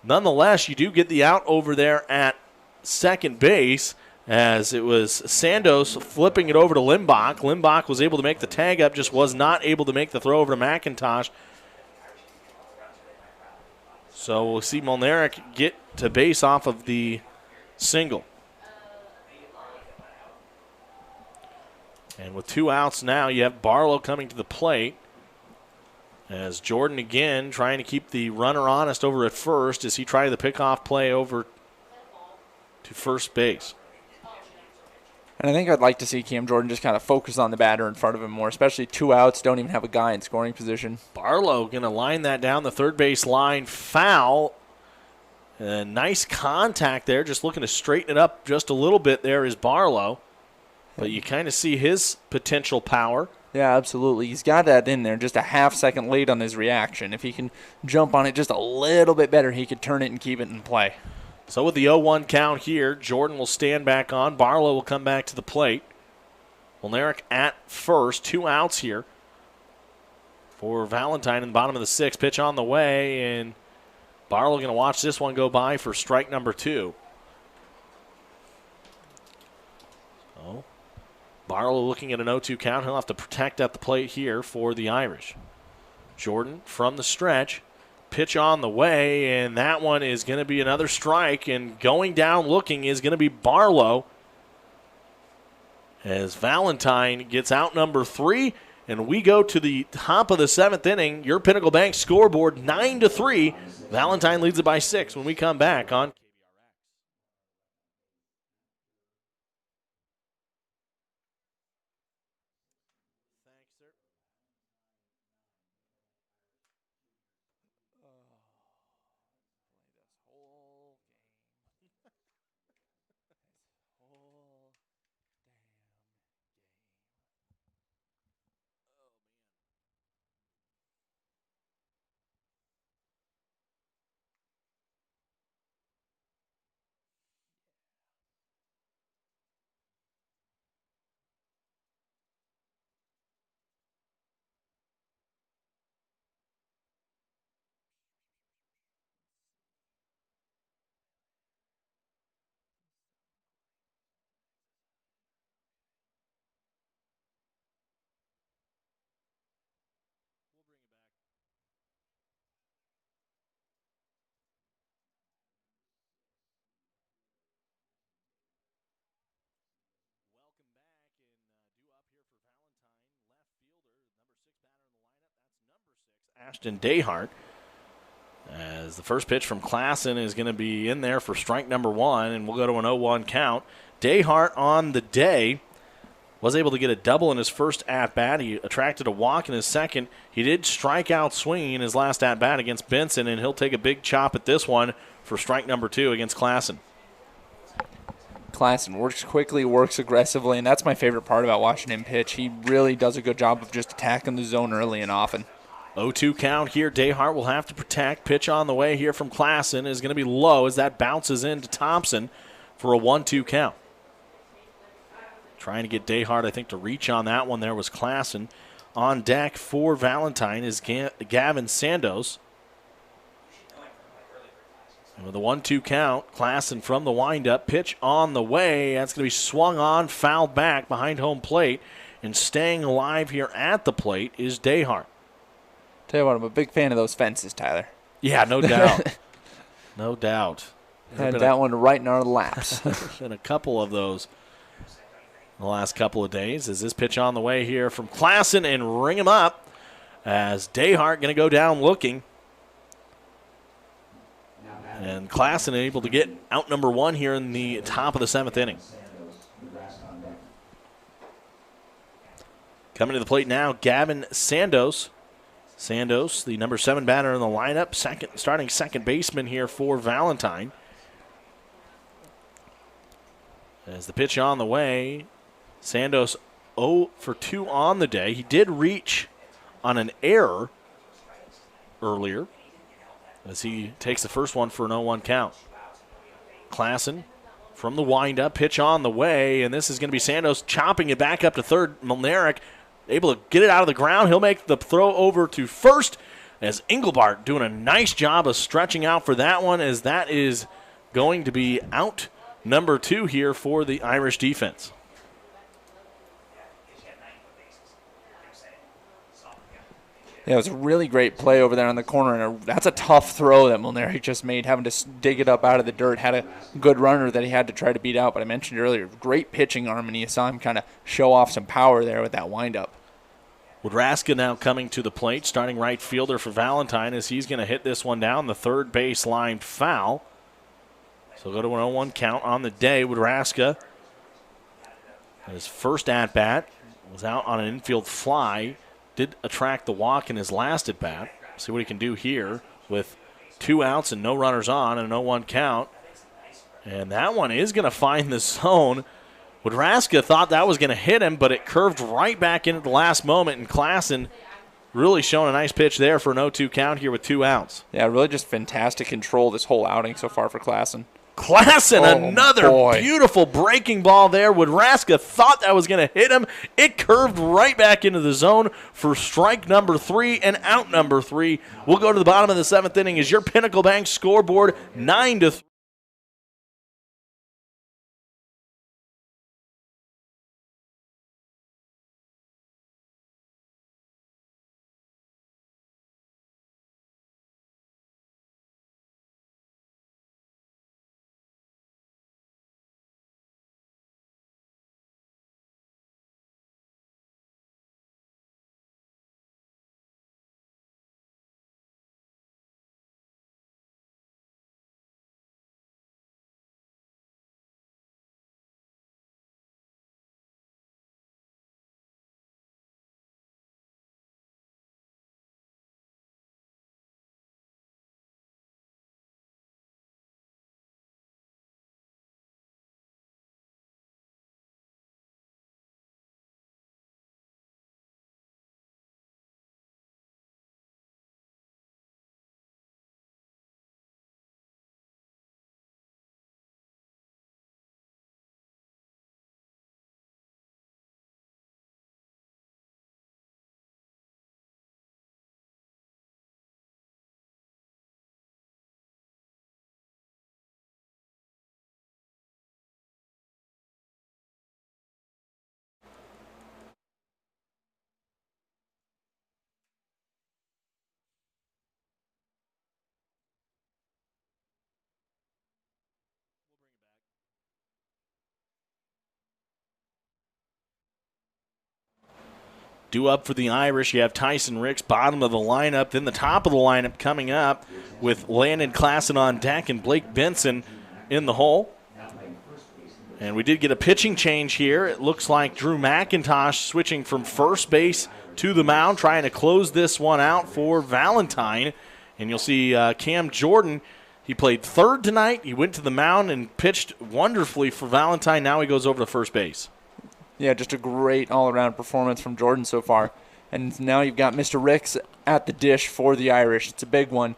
[SPEAKER 4] Nonetheless, you do get the out over there at second base as it was Sandos flipping it over to Limbach. Limbach was able to make the tag up, just was not able to make the throw over to McIntosh. So we'll see Mlnarek get to base off of the single. And with 2 outs now, you have Barlow coming to the plate. As Jordan again trying to keep the runner honest over at first as he tried the pickoff play over to first base.
[SPEAKER 5] And I think I'd like to see Cam Jordan just kind of focus on the batter in front of him more, especially 2 outs, don't even have a guy in scoring position.
[SPEAKER 4] Barlow going to line that down the third base line, foul. Nice contact there, just looking to straighten it up just a little bit there is Barlow. But you kind of see his potential power.
[SPEAKER 5] Yeah, absolutely. He's got that in there, just a half second late on his reaction. If he can jump on it just a little bit better, he could turn it and keep it in play.
[SPEAKER 4] So with the 0-1 count here, Jordan will stand back on. Barlow will come back to the plate. Molnaric at first, 2 outs here for Valentine in the bottom of the 6th. Pitch on the way, and Barlow going to watch this one go by for strike number 2. So Barlow looking at an 0-2 count. He'll have to protect at the plate here for the Irish. Jordan from the stretch. Pitch on the way, and that one is going to be another strike. And going down looking is going to be Barlow as Valentine gets out number 3. And we go to the top of the 7th inning. Your Pinnacle Bank scoreboard 9-3. Valentine leads it by 6 when we come back on Ashton Dayhart. As the first pitch from Klassen is going to be in there for strike number 1, and we'll go to an 0-1 count. Dayhart on the day was able to get a double in his first at-bat. He attracted a walk in his second. He did strike out swinging in his last at-bat against Benson, and he'll take a big chop at this one for strike number 2 against Klassen.
[SPEAKER 5] Klassen works quickly, works aggressively, and that's my favorite part about watching him pitch. He really does a good job of just attacking the zone early and often.
[SPEAKER 4] 0-2 count here. Dayhart will have to protect. Pitch on the way here from Klassen is going to be low as that bounces into Thompson for a 1-2 count. Trying to get Dayhart, I think, to reach on that one there was Klassen. On deck for Valentine is Gavin Sandos. And with a 1-2 count, Klassen from the windup. Pitch on the way. That's going to be swung on, fouled back behind home plate. And staying alive here at the plate is Dayhart.
[SPEAKER 5] Tell you what, I'm a big fan of those fences, Tyler.
[SPEAKER 4] Yeah, no doubt. No doubt.
[SPEAKER 5] Had that one right in our laps.
[SPEAKER 4] Been a couple of those in the last couple of days. Is this pitch on the way here from Klassen and ring him up as Dayhart going to go down looking. And Klassen able to get out number 1 here in the top of the 7th inning. Coming to the plate now, Gavin Sandos. Sandos, the number 7 batter in the lineup, starting second baseman here for Valentine. As the pitch on the way, Sandos 0 for 2 on the day. He did reach on an error earlier as he takes the first one for an 0-1 count. Klassen from the windup, pitch on the way, and this is going to be Sandos chopping it back up to third. Molnaric able to get it out of the ground. He'll make the throw over to first as Engelbart doing a nice job of stretching out for that one, as that is going to be out number 2 here for the Irish defense.
[SPEAKER 5] Yeah, it was a really great play over there on the corner, and that's a tough throw that Molnaric just made, having to dig it up out of the dirt. Had a good runner that he had to try to beat out, but I mentioned earlier, great pitching arm, and you saw him kind of show off some power there with that windup.
[SPEAKER 4] Woodраska now coming to the plate, starting right fielder for Valentine as he's going to hit this one down the third baseline foul. So go to an 0-1 count on the day. Woodраska, his first at-bat, was out on an infield fly. Did attract the walk in his last at-bat. See what he can do here with 2 outs and no runners on and an 0-1 count. And that one is going to find the zone. Woodраska thought that was going to hit him, but it curved right back in at the last moment, and Klassen really showing a nice pitch there for an 0-2 count here with 2 outs.
[SPEAKER 5] Yeah, really just fantastic control this whole outing so far for Klassen.
[SPEAKER 4] Another beautiful breaking ball there. Woodраska thought that was going to hit him. It curved right back into the zone for strike number 3 and out number 3. We'll go to the bottom of the 7th inning as your Pinnacle Bank scoreboard 9-3. Due up for the Irish, you have Tyson Ricks, bottom of the lineup. Then the top of the lineup coming up with Landon Klassen on deck and Blake Benson in the hole. And we did get a pitching change here. It looks like Drew McIntosh switching from first base to the mound, trying to close this one out for Valentine. And you'll see Cam Jordan, he played third tonight. He went to the mound and pitched wonderfully for Valentine. Now he goes over to first base.
[SPEAKER 5] Yeah, just a great all-around performance from Jordan so far. And now you've got Mr. Ricks at the dish for the Irish. It's a big one.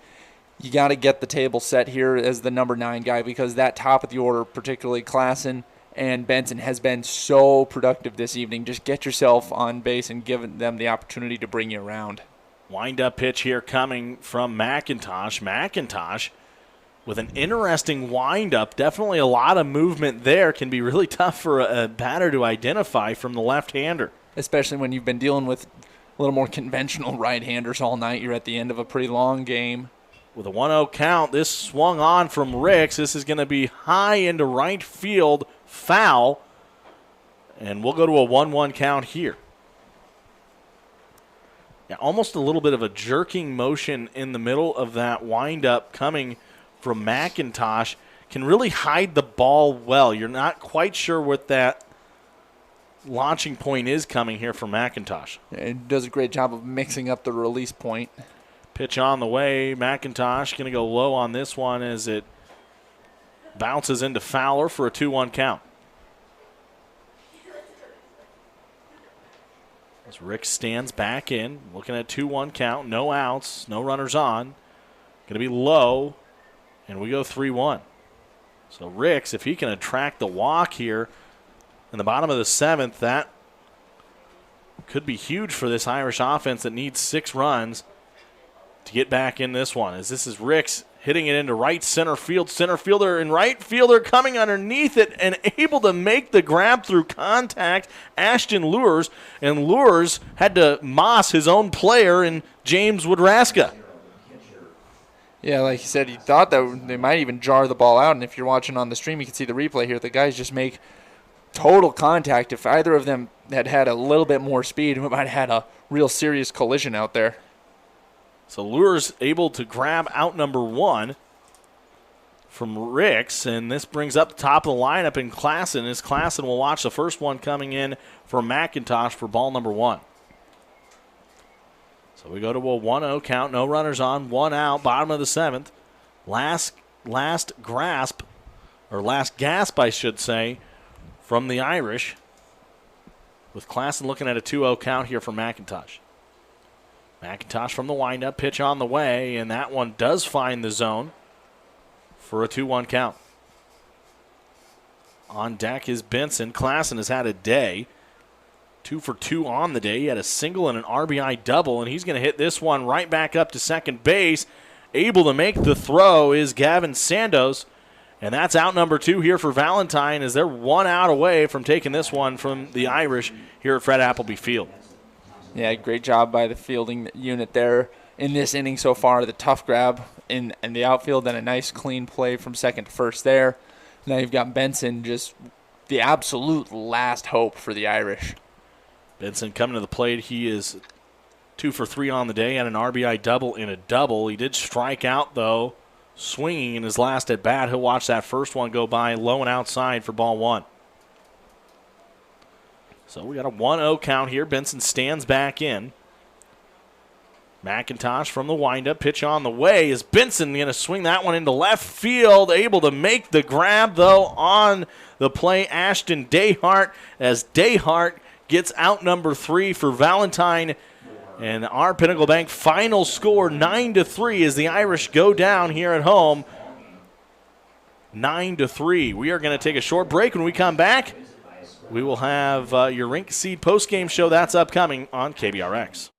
[SPEAKER 5] You got to get the table set here as the number 9 guy because that top of the order, particularly Klassen and Benson, has been so productive this evening. Just get yourself on base and give them the opportunity to bring you around.
[SPEAKER 4] Wind-up pitch here coming from McIntosh. McIntosh with an interesting wind-up. Definitely a lot of movement there. Can be really tough for a batter to identify from the left-hander.
[SPEAKER 5] Especially when you've been dealing with a little more conventional right-handers all night. You're at the end of a pretty long game.
[SPEAKER 4] With a 1-0 count, this swung on from Ricks. This is going to be high into right field, foul. And we'll go to a 1-1 count here. Yeah, almost a little bit of a jerking motion in the middle of that wind-up coming from McIntosh. Can really hide the ball well. You're not quite sure what that launching point is coming here from McIntosh.
[SPEAKER 5] It does a great job of mixing up the release point.
[SPEAKER 4] Pitch on the way. McIntosh going to go low on this one as it bounces into Fowler for a 2-1 count. As Rick stands back in, looking at 2-1 count, no outs, no runners on. Going to be low, and we go 3-1. So Ricks, if he can attract the walk here in the bottom of the 7th, that could be huge for this Irish offense that needs 6 runs to get back in this one. As this is Ricks hitting it into right center field. Center fielder and right fielder coming underneath it and able to make the grab through contact, Ashton Lures. And Lures had to moss his own player in James Woodраska.
[SPEAKER 5] Yeah, like you said, he thought that they might even jar the ball out. And if you're watching on the stream, you can see the replay here. The guys just make total contact. If either of them had a little bit more speed, we might have had a real serious collision out there.
[SPEAKER 4] So Lures able to grab out number 1 from Ricks, and this brings up the top of the lineup in Klassen, as Klassen will watch the first one coming in for McIntosh for ball number 1. So we go to a 1-0 count, no runners on, 1 out, bottom of the 7th. Last gasp, I should say, from the Irish, with Klassen looking at a 2-0 count here for McIntosh. McIntosh from the windup, pitch on the way, and that one does find the zone for a 2-1 count. On deck is Benson. Klassen has had a day. 2 for 2 on the day. He had a single and an RBI double, and he's going to hit this one right back up to second base. Able to make the throw is Gavin Sandos, and that's out number 2 here for Valentine, as they're 1 out away from taking this one from the Irish here at Fred Appleby Field.
[SPEAKER 5] Yeah, great job by the fielding unit there in this inning so far. The tough grab in the outfield and a nice clean play from second to first there. Now you've got Benson, just the absolute last hope for the Irish.
[SPEAKER 4] Benson coming to the plate. He is 2 for 3 on the day and an RBI double in a double. He did strike out, though, swinging in his last at bat. He'll watch that first one go by low and outside for ball 1. So we got a 1-0 count here. Benson stands back in. McIntosh from the windup, pitch on the way. Is Benson going to swing that one into left field? Able to make the grab, though, on the play, Ashton Dayhart, as Dayhart gets out number 3 for Valentine. And our Pinnacle Bank final score 9-3 as the Irish go down here at home. 9-3. We are going to take a short break. When we come back, we will have your Rink Seed postgame show. That's upcoming on KBRX.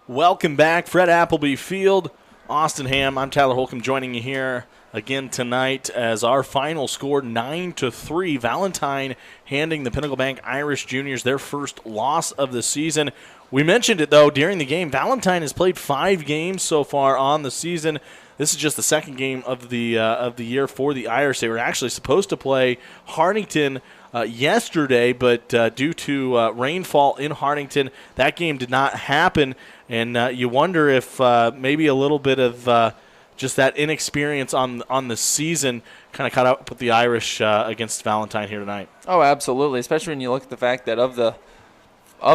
[SPEAKER 4] Welcome back, Fred Appleby Field, Austin Ham. I'm Tyler Holcomb joining you here again tonight as our final score 9-3. Valentine handing the Pinnacle Bank Irish Juniors their first loss of the season. We mentioned it though during the game. Valentine has played 5 games so far on the season. This is just the second game of the year for the Irish. They were actually supposed to play Hartington yesterday, but due to rainfall in Hartington, that game did not happen. And you wonder if maybe a little bit of just that inexperience on the season kind of caught up with the Irish against Valentine here tonight.
[SPEAKER 5] Oh, absolutely, especially when you look at the fact that of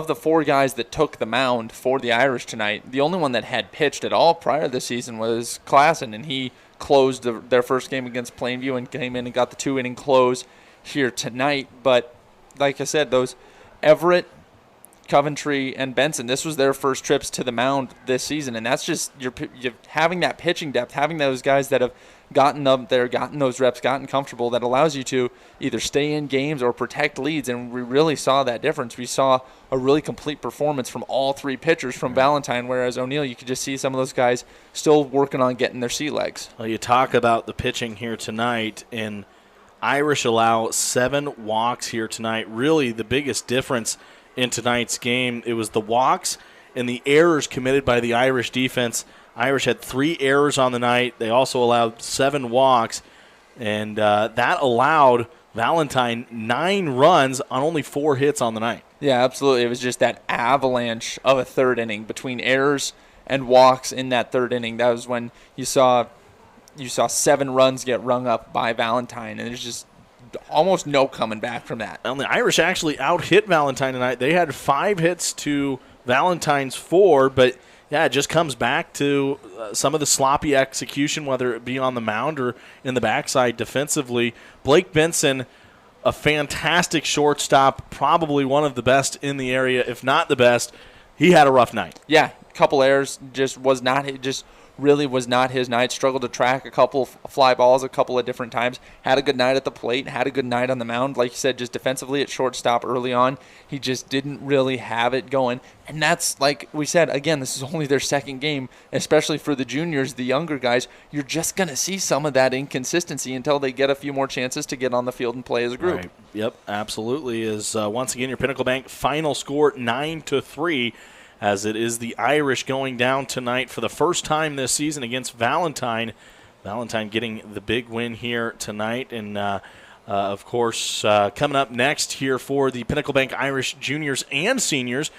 [SPEAKER 5] the 4 guys that took the mound for the Irish tonight, the only one that had pitched at all prior to the season was Klassen, and he closed their first game against Plainview and came in and got the 2-inning close here tonight. But like I said, those Everett, Coventry, and Benson, this was their first trips to the mound this season, and that's just you're having that pitching depth, having those guys that have gotten up there, gotten those reps, gotten comfortable, that allows you to either stay in games or protect leads, and we really saw that difference. We saw a really complete performance from all 3 pitchers from Valentine, whereas O'Neill, you could just see some of those guys still working on getting their sea legs.
[SPEAKER 4] Well, you talk about the pitching here tonight, and Irish allow 7 walks here tonight. Really the biggest difference in tonight's game, it was the walks and the errors committed by the Irish defense. Irish had 3 errors on the night. They also allowed 7 walks, and that allowed Valentine 9 runs on only 4 hits on the night.
[SPEAKER 5] Yeah, absolutely. It was just that avalanche of a third inning between errors and walks in that third inning. That was when you saw 7 runs get rung up by Valentine, and there's just almost no coming back from that.
[SPEAKER 4] And the Irish actually out-hit Valentine tonight. They had 5 hits to Valentine's 4, but yeah, it just comes back to some of the sloppy execution, whether it be on the mound or in the backside defensively. Blake Benson, a fantastic shortstop, probably one of the best in the area, if not the best. He had a rough night.
[SPEAKER 5] Yeah, a couple errors, really was not his night. Struggled to track a couple fly balls a couple of different times. Had a good night at the plate, had a good night on the mound. Like you said, just defensively at shortstop early on, he just didn't really have it going. And that's, like we said, again, this is only their second game, especially for the juniors, the younger guys. You're just going to see some of that inconsistency until they get a few more chances to get on the field and play as a group.
[SPEAKER 4] Right. Yep, absolutely. Is once again your Pinnacle Bank final score 9-3. As it is the Irish going down tonight for the first time this season against Valentine. Valentine getting the big win here tonight. And, of course, coming up next here for the Pinnacle Bank Irish juniors and seniors.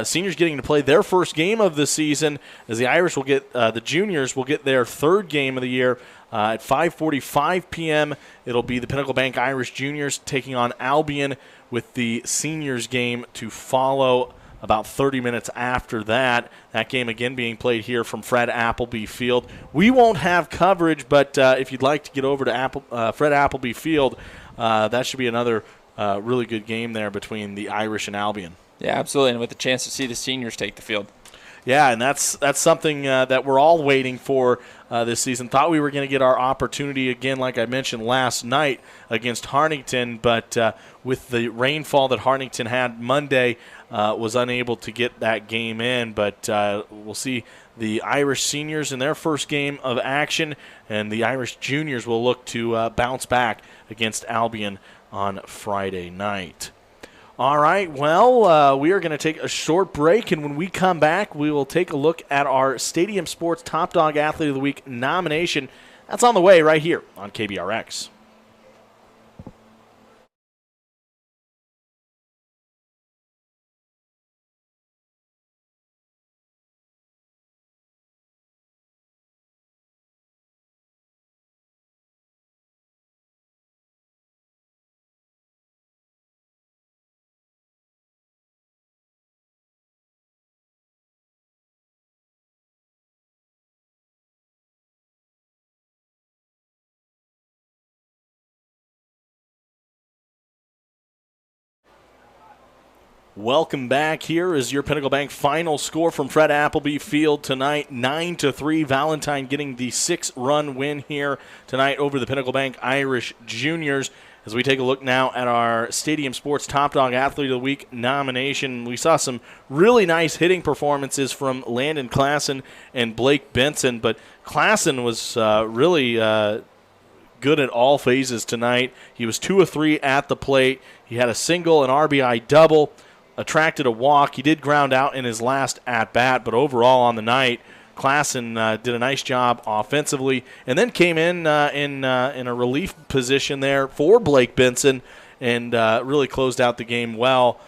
[SPEAKER 4] Seniors getting to play their first game of the season, as the Irish will get, the juniors will get their third game of the year at 5:45 p.m. It'll be the Pinnacle Bank Irish juniors taking on Albion, with the seniors game to follow about 30 minutes after that. That game again being played here from Fred Appleby Field. We won't have coverage, but if you'd like to get over to Fred Appleby Field, that should be another really good game there between the Irish and Albion.
[SPEAKER 5] Yeah, absolutely, and with the chance to see the seniors take the field.
[SPEAKER 4] Yeah, and that's something that we're all waiting for this season. Thought we were going to get our opportunity again, like I mentioned last night, against Hartington, but with the rainfall that Hartington had Monday, was unable to get that game in. But we'll see the Irish seniors in their first game of action, and the Irish juniors will look to bounce back against Albion on Friday night. All right, well, we are going to take a short break, and when we come back, we will take a look at our Stadium Sports Top Dog Athlete of the Week nomination. That's on the way right here on KBRX. Welcome back. Here is your Pinnacle Bank final score from Fred Appleby Field tonight, 9-3. Valentine getting the 6-run win here tonight over the Pinnacle Bank Irish Juniors. As we take a look now at our Stadium Sports Top Dog Athlete of the Week nomination, we saw some really nice hitting performances from Landon Klassen and Blake Benson, but Klassen was really good at all phases tonight. He was 2 of 3 at the plate. He had a single, an RBI double, attracted a walk. He did ground out in his last at-bat, but overall on the night, Klassen did a nice job offensively, and then came in a relief position there for Blake Benson, and really closed out the game well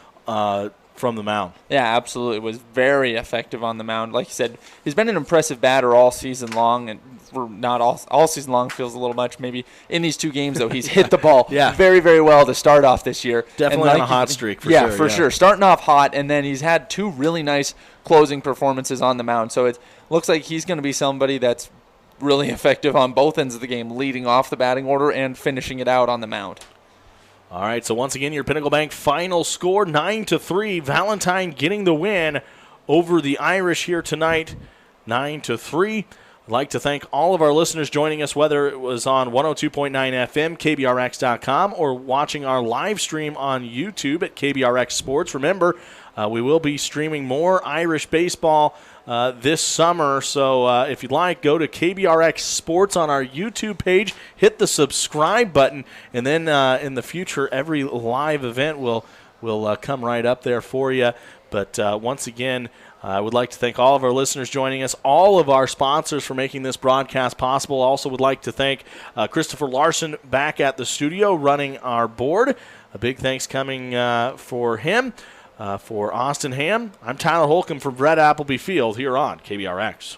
[SPEAKER 4] from the mound.
[SPEAKER 5] Yeah, absolutely. Was very effective on the mound. Like you said, he's been an impressive batter all season long, and for not all season long feels a little much. Maybe in these 2 games, though, he's hit the ball very, very well to start off this year.
[SPEAKER 4] Definitely on a hot streak for sure.
[SPEAKER 5] For sure. Starting off hot, and then he's had 2 really nice closing performances on the mound. So it looks like he's going to be somebody that's really effective on both ends of the game, leading off the batting order and finishing it out on the mound.
[SPEAKER 4] All right, so once again, your Pinnacle Bank final score, 9-3. Valentine getting the win over the Irish here tonight, 9-3. I'd like to thank all of our listeners joining us, whether it was on 102.9 FM, KBRX.com, or watching our live stream on YouTube at KBRX Sports. Remember, we will be streaming more Irish baseball this summer, so if you'd like, go to KBRX Sports on our YouTube page, hit the subscribe button, and then in the future, every live event will come right up there for you. But once again, I would like to thank all of our listeners joining us, all of our sponsors for making this broadcast possible. Also would like to thank Christopher Larson back at the studio running our board. A big thanks coming for him. For Austin Ham, I'm Tyler Holcomb from Brett Appleby Field here on KBRX.